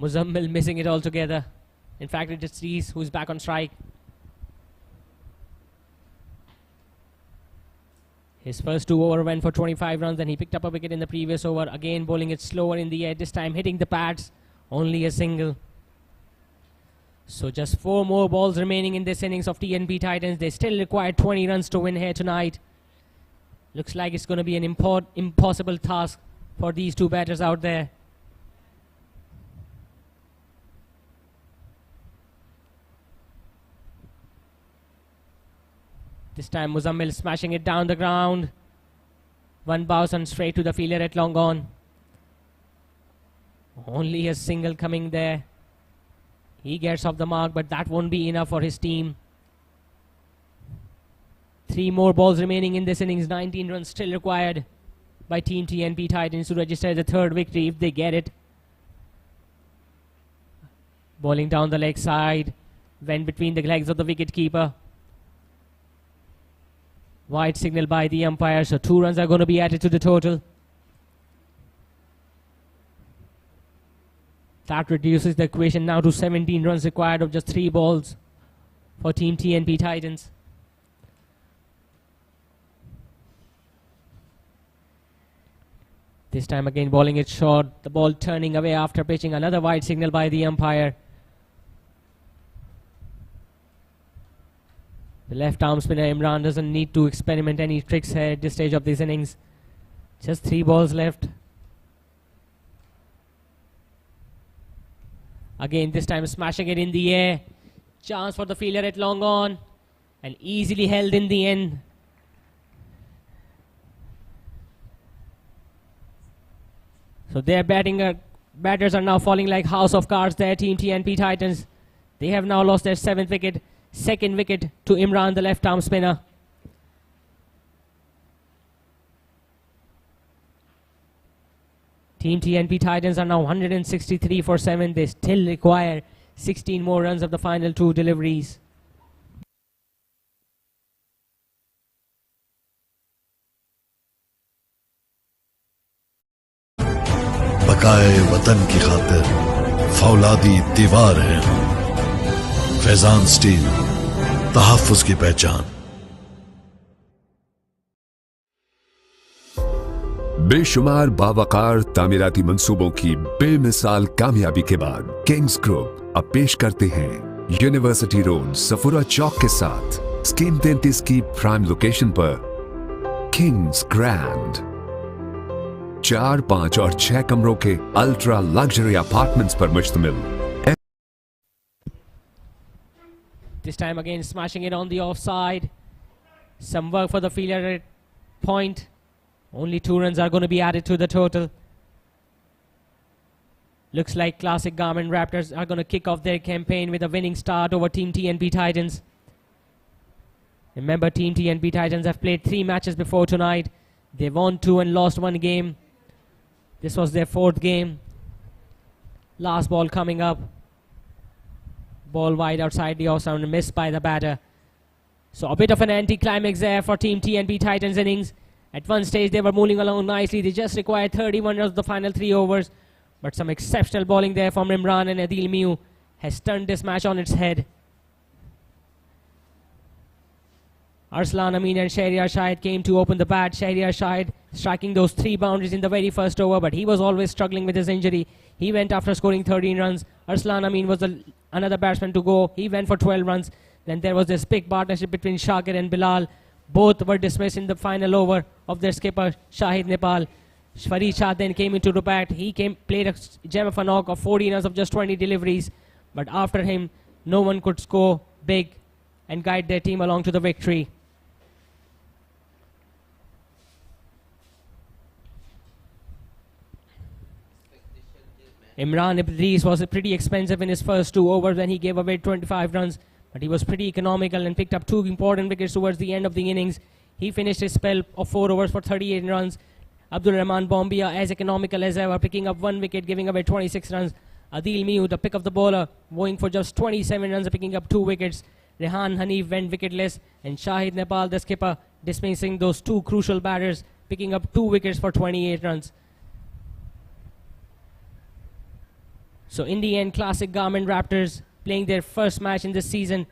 Muzammil missing it altogether. In fact, it is Rees who's back on strike. His first 2 over went for 25 runs, and he picked up a wicket in the previous over. Again bowling it slower in the air, this time hitting the pads. Only a single. So just 4 more balls remaining in this innings of TNP Titans. They still require 20 runs to win here tonight. Looks like it's going to be an impossible task for these two batters out there. This time Muzammil smashing it down the ground. One bounce and straight to the fielder at long on. Only a single coming there. He gets off the mark, but that won't be enough for his team. 3 more balls remaining in this innings. 19 runs still required by Team TNP Titans to register the 3rd victory if they get it. Bowling down the leg side. Went between the legs of the wicket-keeper. Wide signal by the umpire, so 2 runs are going to be added to the total. That reduces the equation now to 17 runs required of just 3 balls for Team TNP Titans. This time again bowling it short. The ball turning away after pitching. Another wide signal by the umpire. The left arm spinner Imran doesn't need to experiment any tricks here at this stage of this innings. Just 3 balls left. Again, this time smashing it in the air. Chance for the fielder at long on. And easily held in the end. So their batters are now falling like house of cards there, Team TNP Titans. They have now lost their 7th wicket. 2nd wicket to Imran, the left arm spinner. Team TNP Titans are now 163 for 7. They still require 16 more runs of the final 2 deliveries. बकाए वतन की खातिर फौलादी दीवार है हम। Faizan steel, तहफ्फुज़ की पहचान। बेशुमार बावकार तामीराती मंसूबों की बेमिसाल कामयाबी के बाद किंग्स ग्रुप अब पेश करते हैं यूनिवर्सिटी रोड सफुरा चौक के साथ स्कीम 33 की प्राइम लोकेशन पर किंग्स ग्रैंड 4, 5 और 6 कमरों के अल्ट्रा लग्जरी अपार्टमेंट्स पर मुश्तमिल। This time again smashing it on the offside. Some work for the fielder at point. Only 2 runs are going to be added to the total. Looks like classic Garmin Raptors are going to kick off their campaign with a winning start over Team TNP Titans. Remember, Team TNP Titans have played 3 matches before tonight. They won 2 and lost 1 game. This was their 4th game. Last ball coming up. Ball wide outside the off and missed by the batter. So a bit of an anti-climax there for Team TNP Titans innings. At one stage they were moving along nicely. They just required 31 runs of the final 3 overs. But some exceptional bowling there from Memon and Adil Miu has turned this match on its head. Arslan Amin and Shahryar Shahid came to open the bat. Shahryar Shahid striking those 3 boundaries in the very first over, but he was always struggling with his injury. He went after scoring 13 runs. Arslan Amin was another batsman to go. He went for 12 runs. Then there was this big partnership between Shakir and Bilal. Both were dismissed in the final over of their skipper, Shahid Nepal. Farid Shah then came into the bat. He played a gem of a knock of 40 runs of just 20 deliveries. But after him, no one could score big and guide their team along to the victory. Imran Idris was pretty expensive in his first 2 overs when he gave away 25 runs, but he was pretty economical and picked up 2 important wickets towards the end of the innings. He finished his spell of 4 overs for 38 runs. Abdul Rahman Bombia as economical as ever, picking up 1 wicket, giving away 26 runs. Adil Miu, the pick of the bowler, going for just 27 runs, picking up 2 wickets. Rehan Hanif went wicketless, and Shahid Nepal, the skipper, dismissing those 2 crucial batters, picking up 2 wickets for 28 runs. So in the end, classic Garmin Raptors playing their first match in this season,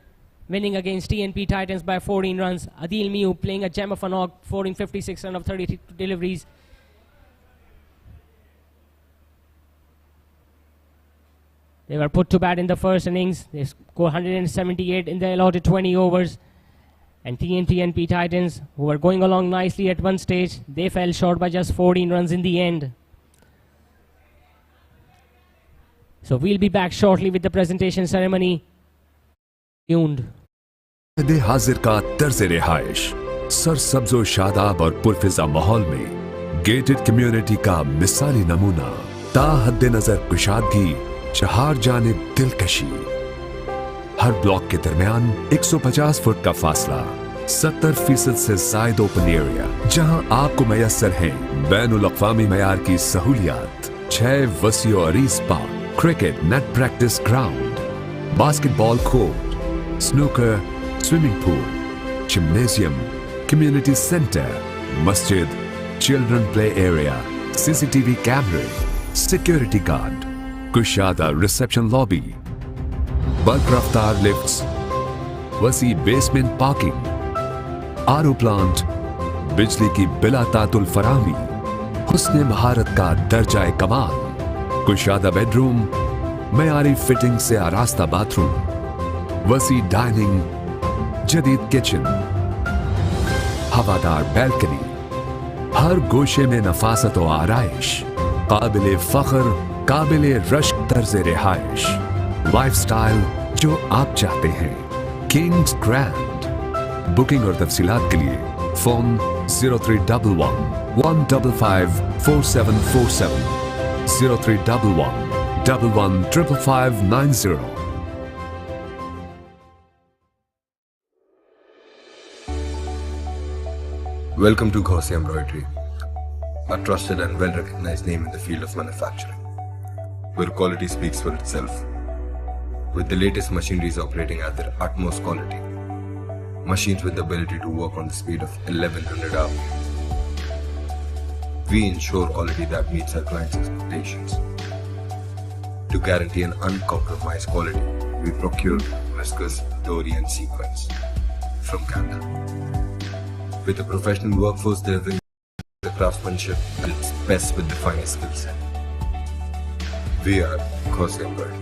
winning against TNP Titans by 14 runs. Adil Miu playing a gem of a knock, scoring 56 runs of 30 deliveries. They were put to bat in the first innings. They scored 178 in the allotted 20 overs. And TNP Titans, who were going along nicely at one stage, they fell short by just 14 runs in the end. So we'll be back shortly with the presentation ceremony. Tuned. दे हाजिर का तर्ज रिहाइश सरसब्ज व शादाब और पुरफिजा माहौल में gated community का मिसाली नमूना ताहद नजर कुशादगी चहार जानिब दिलकशी हर ब्लॉक के दरमियान 150 फुट का फासला 70% से जायद ओपन एरिया जहां आपको मैसर हैं बैनुल अक़वामी मयार की सहूलियात 6 वसी और अरीज park cricket net practice ground, basketball court, snooker, swimming pool, gymnasium, community center, masjid, children play area, CCTV camera, security guard, kushada reception lobby, bulk raftar lifts, wasi basement parking, RO plant, बिजली की बिला तातुल फरामी, हुस्ने महारत का दर्जा कमाल, कुशादा bedroom, मयारी fitting से आरास्ता bathroom, वसी डाइनिंग, जदीद किचन, हवादार बैल्कनी, हर गोशे में नफासत व आराइश, काबिले फख्र, काबिले रश्क तर्ज रिहाइश, लाइफस्टाइल जो आप चाहते हैं, किंग्स ग्रैंड। बुकिंग और तफसीलात के लिए phone 0311 155 4747 0311 115590. Welcome to Gauzy Embroidery, a trusted and well-recognized name in the field of manufacturing, where quality speaks for itself. with the latest machineries operating at their utmost quality. Machines with the ability to work on the speed of 1100 hours. We ensure quality that meets our clients' expectations. To guarantee an uncompromised quality, we procure whiskers, dory and sequins from Canada. With a professional workforce delivering the craftsmanship at its best with the finest skills. We are Cosembird.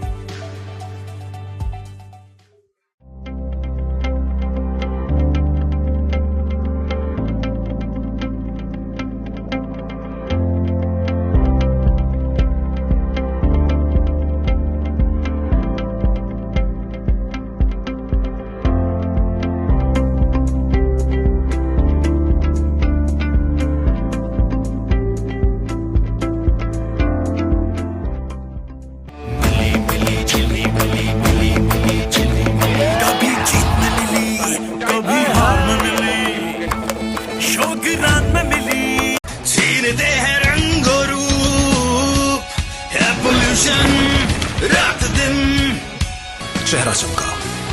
चेहरा चमका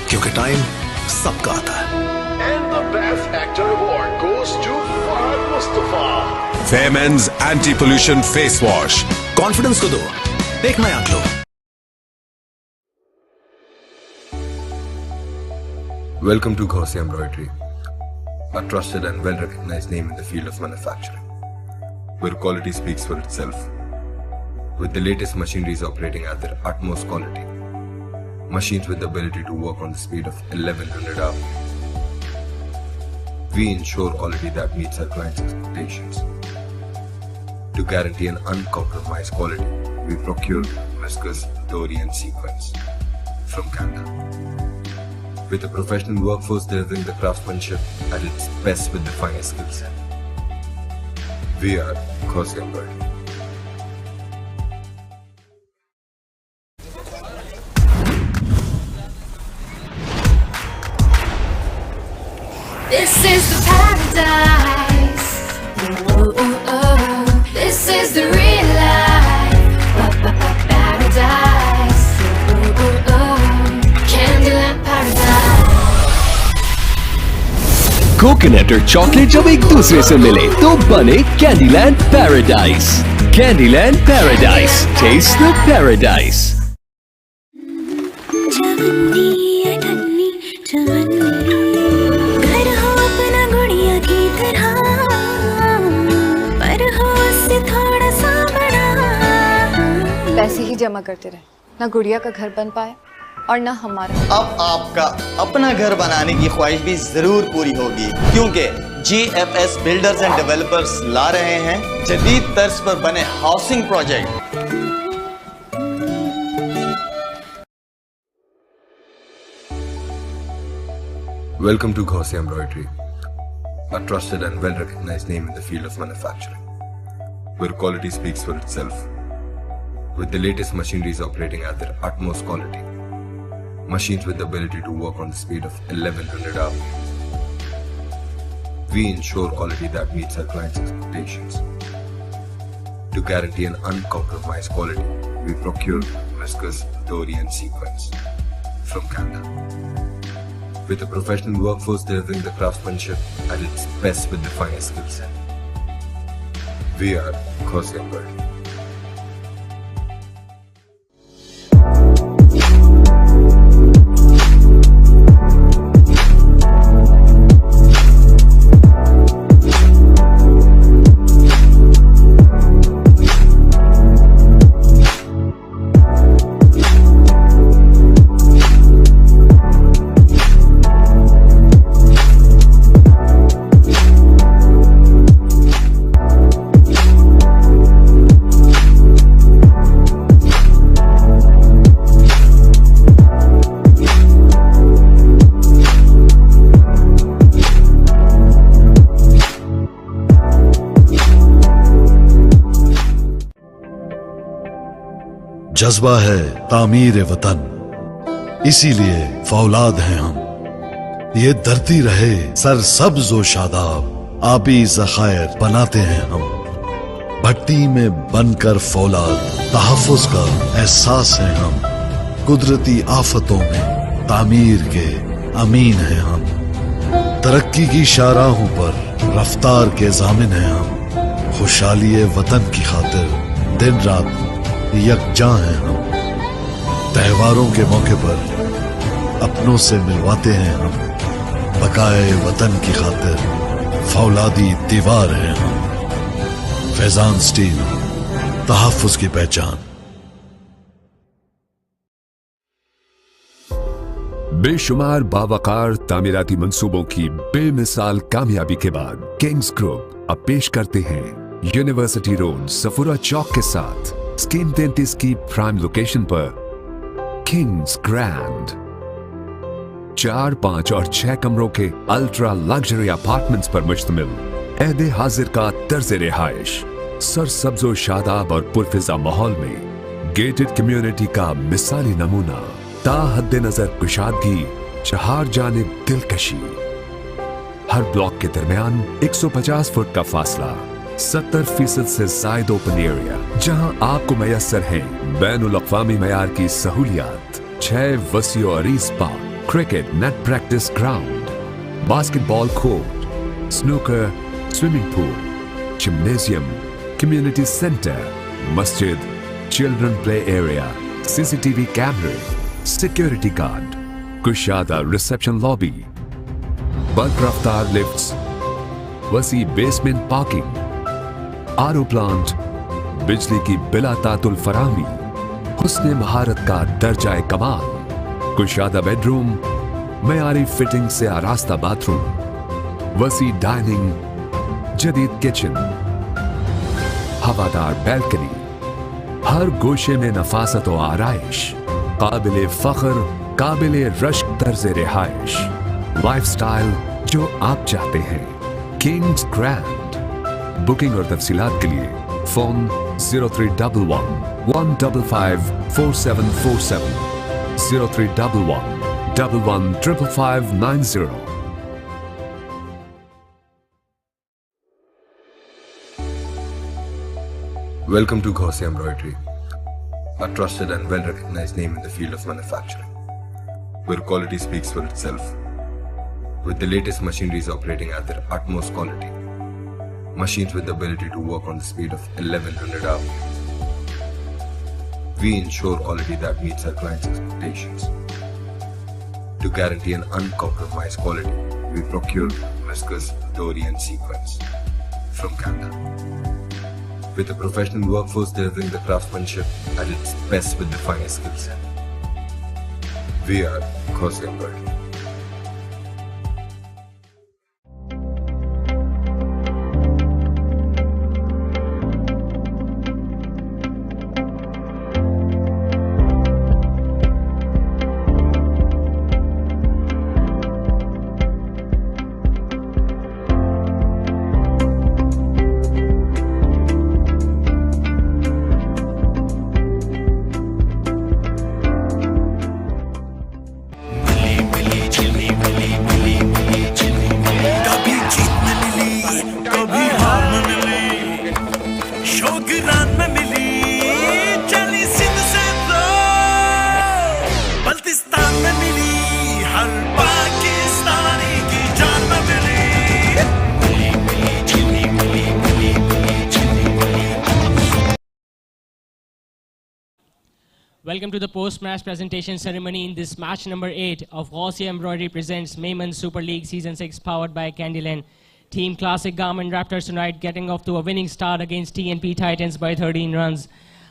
क्योंकि time सबका आता है. And the best actor award goes to Fahad Mustafa. Memon's anti-pollution face wash. Confidence को दो एक नया glow. Welcome to Gauzy Embroidery, a trusted and well-recognized name in the field of manufacturing, where quality speaks for itself. With the latest machineries operating at their utmost quality, machines with the ability to work on the speed of 1100 hours. We ensure quality that meets our clients' expectations. To guarantee an uncompromised quality, we procure whiskers, dory and sequins from Canada. With a professional workforce delivering the craftsmanship at its best with the finest skills. We are Cosembird. This is the paradise. This is the real life. Paradise. Candyland paradise. Coconut और chocolate जब एक दूसरे से मिले तो बने Candyland paradise. Candyland paradise. Taste the paradise. पैसे ही जमा करते रहे, ना गुड़िया का घर बन पाए और ना हमारा. अब आपका अपना घर बनाने की ख्वाहिश भी जरूर पूरी होगी, क्योंकि GFS बिल्डर्स एंड डेवलपर्स ला रहे हैं जदीद तर्ज पर बने housing project. Welcome to Gauzy Embroidery, a trusted and well-recognized name in the field of manufacturing, where quality speaks for itself. With the latest machineries operating at their utmost quality, machines with the ability to work on the speed of 1100 hours. We ensure quality that meets our clients' expectations. To guarantee an uncompromised quality, we procure whiskers, dory and sequins from Canada. With a professional workforce delivering the craftsmanship at its best with the finest skills. We are Cosembird. जज्बा है तामीर वतन, इसीलिए फौलाद हैं हम. ये धरती रहे सरसब्ज़ व शादाब, आबी ज़खायर बनाते हैं हम. भट्टी में बनकर फौलाद, तहफ़्फ़ुज़ का एहसास है हम. कुदरती आफतों में तामीर के अमीन हैं हम। तरक्की की शाहराहों पर रफ्तार के जामिन हैं हम। खुशहाली वतन की खातिर दिन रात यकजां हैं हम। त्योहारों के मौके पर अपनों से मिलवाते हैं हम। बकाए वतन की खातिर फौलादी दीवार हैं हम। फैजान स्टील, तहफ्फुज़ की पहचान। बेशुमार बावकार तामीराती मंसूबों की बेमिसाल कामयाबी के बाद किंग्स ग्रुप अब पेश करते हैं यूनिवर्सिटी रोड सफुरा चौक के साथ स्कीम 33 की प्राइम लोकेशन पर किंग्स ग्रैंड 4, 5 और 6 कमरों के अल्ट्रा लग्जरी अपार्टमेंट्स पर मुश्तमिल अहदे हाजिर का तर्ज रिहाइश सरसब्जो शादाब और पुरफिजा माहौल में गेटेड कम्युनिटी का मिसाली नमूना। ताहद्दे नजर कुशादगी, चार जानिब दिलकशी। हर ब्लॉक के दरमियान 150 फुट का फासला, 70% से जायद ओपन एरिया, जहां आपको मैसर है बैनुल अक़वामी मयार की सहूलियात। 6 वसी और अरीज park, cricket net practice ground, basketball court, snooker, swimming pool, gymnasium, community centre, मस्जिद, चिल्ड्रन प्ले एरिया, सीसीटीवी कैमरे, सिक्योरिटी गार्ड, कुशादा रिसेप्शन लॉबी, बल्क रफ्तार लिफ्ट्स, वसी बेसमेंट पार्किंग, आरओ प्लांट, बिजली की बिला तातुल फराहमी, हुस्ने महारत का दर्जा कमाल, कुशादा बेडरूम, मयारी फिटिंग से आरास्ता बाथरूम, वसी डाइनिंग, जदीद किचन, हवादार बैल्कनी, हर गोशे में नफासत और आराइश, काबिले फख्र, काबिले रश्क तर्ज रिहाइश, लाइफस्टाइल जो आप चाहते हैं। Kings grand. बुकिंग और तफसीलात के लिए phone 0311 155 4747 0311 115590। Welcome to Gaussian Embroidery, a trusted and well-recognized name in the field of manufacturing, where quality speaks for itself. With the latest machineries operating at their utmost quality, machines with the ability to work on the speed of 1100 hours, we ensure quality that meets our clients' expectations. To guarantee an uncompromised quality, we procure viscose, dory and sequins from Canada. With a professional workforce delivering the craftsmanship at its best with the finest skill set. We are Gaussian Embroidery. Welcome to the post-match presentation ceremony in this match number 8 of Gaussian Embroidery presents Memon Super League Season 6 powered by Candyland. Team Classic Garmin Raptors tonight getting off to a winning start against TNP Titans by 13 runs.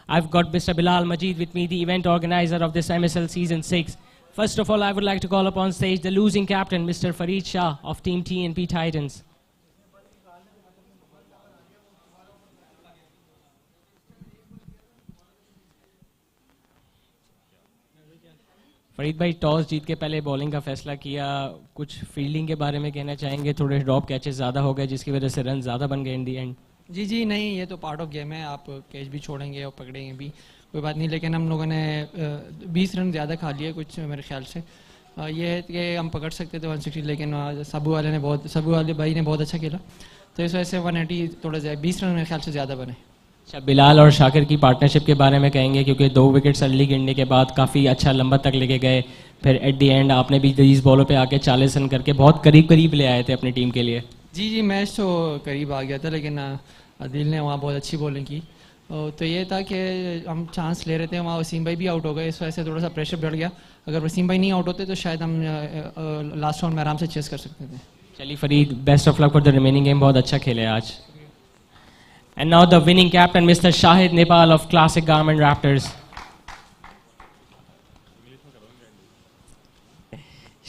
I've got Mr. Bilal Majid with me, the event organizer of this MSL Season 6. First of all, I would like to call upon stage the losing captain, Mr. Fareed Shah of Team TNP Titans. Farid भाई, toss जीत के पहले bowling का फैसला किया, कुछ fielding के बारे में कहना चाहेंगे? थोड़े ड्रॉप कैचेस ज़्यादा हो गए जिसकी वजह से रन ज़्यादा बन गए इन दी एंड। जी नहीं, ये तो पार्ट ऑफ गेम है, आप कैच भी छोड़ेंगे और पकड़ेंगे भी, कोई बात नहीं, लेकिन हम लोगों ने 20 रन ज़्यादा खा लिए कुछ मेरे ख्याल से। ये है कि हम पकड़ सकते थे 160, लेकिन सबू वाले भाई ने बहुत अच्छा खेला, तो इस वजह से 180 थोड़ा 20 रन मेरे ख्याल से ज़्यादा बने। अच्छा, बिलाल और शाकिर की पार्टनरशिप के बारे में कहेंगे, क्योंकि 2 विकेट्स अर्ली गिरने के बाद काफ़ी अच्छा लंबा तक लेके गए, फिर एट दी एंड आपने भी 30 बॉलों पे आके 40 रन करके बहुत करीब करीब ले आए थे अपनी टीम के लिए। जी मैच तो करीब आ गया था, लेकिन अदील ने वहाँ बहुत अच्छी बॉलिंग की। तो ये था कि हम चांस ले रहे थे, वहाँ वसीम भाई भी आउट हो गए, इस वजह से थोड़ा सा प्रेशर बढ़ गया। अगर वसीम भाई नहीं आउट होते तो शायद हम लास्ट राउंड में आराम से चेस कर सकते थे। चलिए Farid, best of luck for the remaining game, बहुत अच्छा खेले आज। And now the winning captain mister Shahid Nepal of classic garment raptors.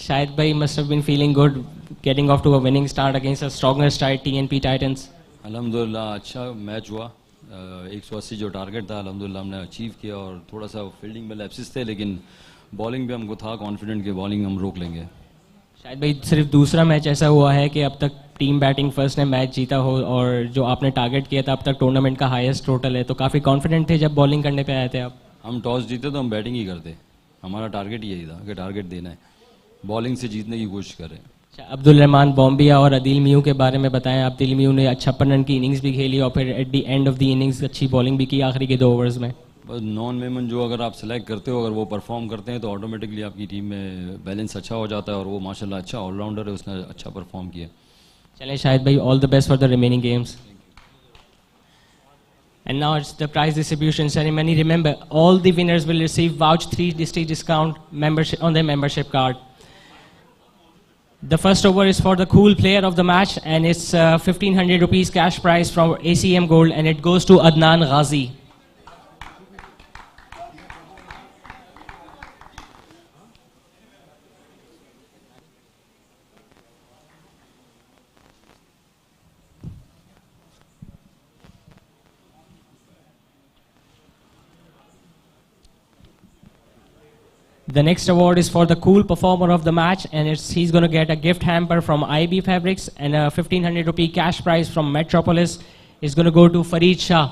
Shahid भाई must have been feeling good getting off to a winning start against a stronger side TNP Titans. अल्हम्दुलिल्लाह अच्छा match हुआ। 180 जो target था अल्हम्दुलिल्लाह हमने अचीव किया, और थोड़ा सा फील्डिंग में लैप्सेस थे, लेकिन बॉलिंग भी हमको था कॉन्फिडेंट कि बॉलिंग हम रोक लेंगे। शायद भाई सिर्फ दूसरा मैच ऐसा हुआ है कि अब तक टीम बैटिंग फर्स्ट ने मैच जीता हो, और जो आपने टारगेट किया था अब तक टूर्नामेंट का हाईएस्ट टोटल है, तो काफ़ी कॉन्फिडेंट थे जब बॉलिंग करने पे आए थे आप? हम टॉस जीते तो हम बैटिंग ही करते, हमारा टारगेट यही था कि टारगेट देना है, बॉलिंग से जीतने की कोशिश कर रहे हैं। अच्छा, अब्दुल रहमान बॉम्बिया और अदील मियू के बारे में बताएं। अदील मियू ने 56 रन की इनिंग्स भी खेली और फिर at the end of the innings अच्छी बॉलिंग भी की आखिरी के 2 ओवर्स में। बस नॉन मेमन जो अगर आप सेलेक्ट करते हो, अगर वो परफॉर्म करते हैं तो ऑटोमेटिकली आपकी टीम में बैलेंस अच्छा हो जाता है, और वो माशाल्लाह अच्छा ऑलराउंडर है, उसने अच्छा परफॉर्म किया। चलें शाहिद भाई, all the best for the remaining games. And now it's the prize distribution ceremony. Remember, all the winners will receive vouch 3 district discount membership on their membership card. The first over is for the cool player of the match, and it's 1500 rupees cash prize from ACM Gold, and it goes to Adnan Ghazi. The next award is for the cool performer of the match, and he's going to get a gift hamper from IB Fabrics and a 1500 rupee cash prize from Metropolis. Is going to go to Fareed Shah.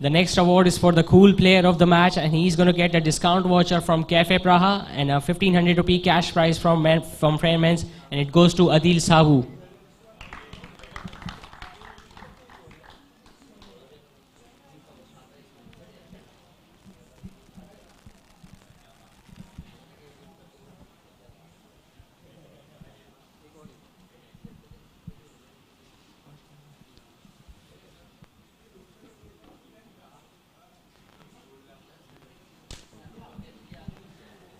The next award is for the cool player of the match, and he's going to get a discount voucher from Cafe Praha and a 1500 rupee cash prize from Fairmans, and it goes to Adil Sahu.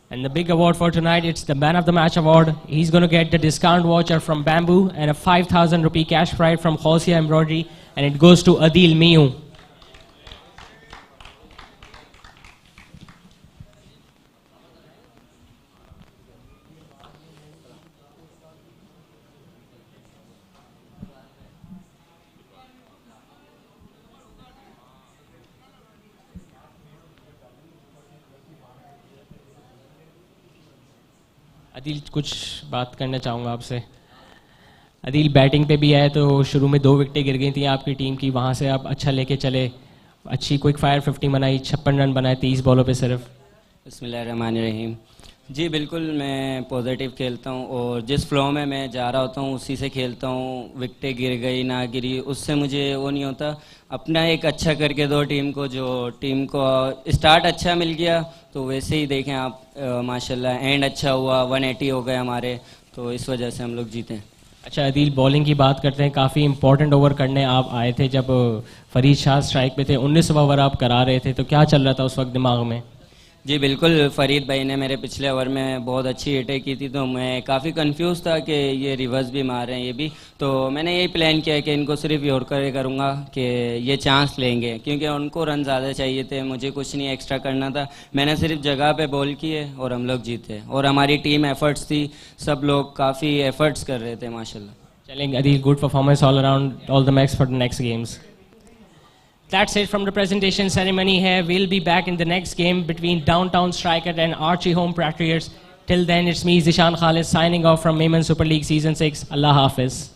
And the big award for tonight, it's the Man of the Match award. He's going to get the discount voucher from Bamboo and a 5000 rupee cash prize from Kholsia Embroidery, and it goes to Adil Miu. Adeel, कुछ बात करना चाहूँगा आपसे। Adeel, batting पे भी आए तो शुरू में 2 विकेटें गिर गई थी आपकी टीम की, वहाँ से आप अच्छा लेके चले, अच्छी क्विक फायर 50 बनाई, 56 रन बनाए 30 बॉलों पे सिर्फ। बिस्मिल्लाहिर्रहमानिर्रहीम। जी बिल्कुल, मैं पॉजिटिव खेलता हूँ और जिस फ्लो में मैं जा रहा होता हूँ उसी से खेलता हूँ। विकेटें गिर गई ना गिरी उससे मुझे वो नहीं होता, अपना एक अच्छा करके दो टीम को। जो टीम को स्टार्ट अच्छा मिल गया तो वैसे ही देखें आप, माशाल्लाह एंड अच्छा हुआ, 180 हो गए हमारे, तो इस वजह से हम लोग जीते। अच्छा अदील, बॉलिंग की बात करते हैं। काफ़ी इंपॉर्टेंट ओवर करने आप आए थे जब फरीद शाह स्ट्राइक पे थे, 19वां ओवर आप करा रहे थे, तो क्या चल रहा था उस वक्त दिमाग में? जी बिल्कुल, फरीद भाई ने मेरे पिछले ओवर में बहुत अच्छी हिटें की थी, तो मैं काफ़ी कंफ्यूज था कि ये रिवर्स भी मार रहे हैं ये भी, तो मैंने यही प्लान किया कि इनको सिर्फ यॉर्कर करूँगा कि ये चांस लेंगे, क्योंकि उनको रन ज़्यादा चाहिए थे, मुझे कुछ नहीं एक्स्ट्रा करना था। मैंने सिर्फ जगह पे बॉल किए और हम लोग जीते, और हमारी टीम एफर्ट्स थी, सब लोग काफ़ी एफर्ट्स कर रहे थे माशाल्लाह। चलेंगे Adeel, good performance all around, all the max for the next games. That's it from the presentation ceremony here. We'll be back in the next game between Downtown Striker and Archie Home Patriots. Till then, it's me, Zishan Khalid, signing off from Memon Super League Season 6. Allah Hafiz.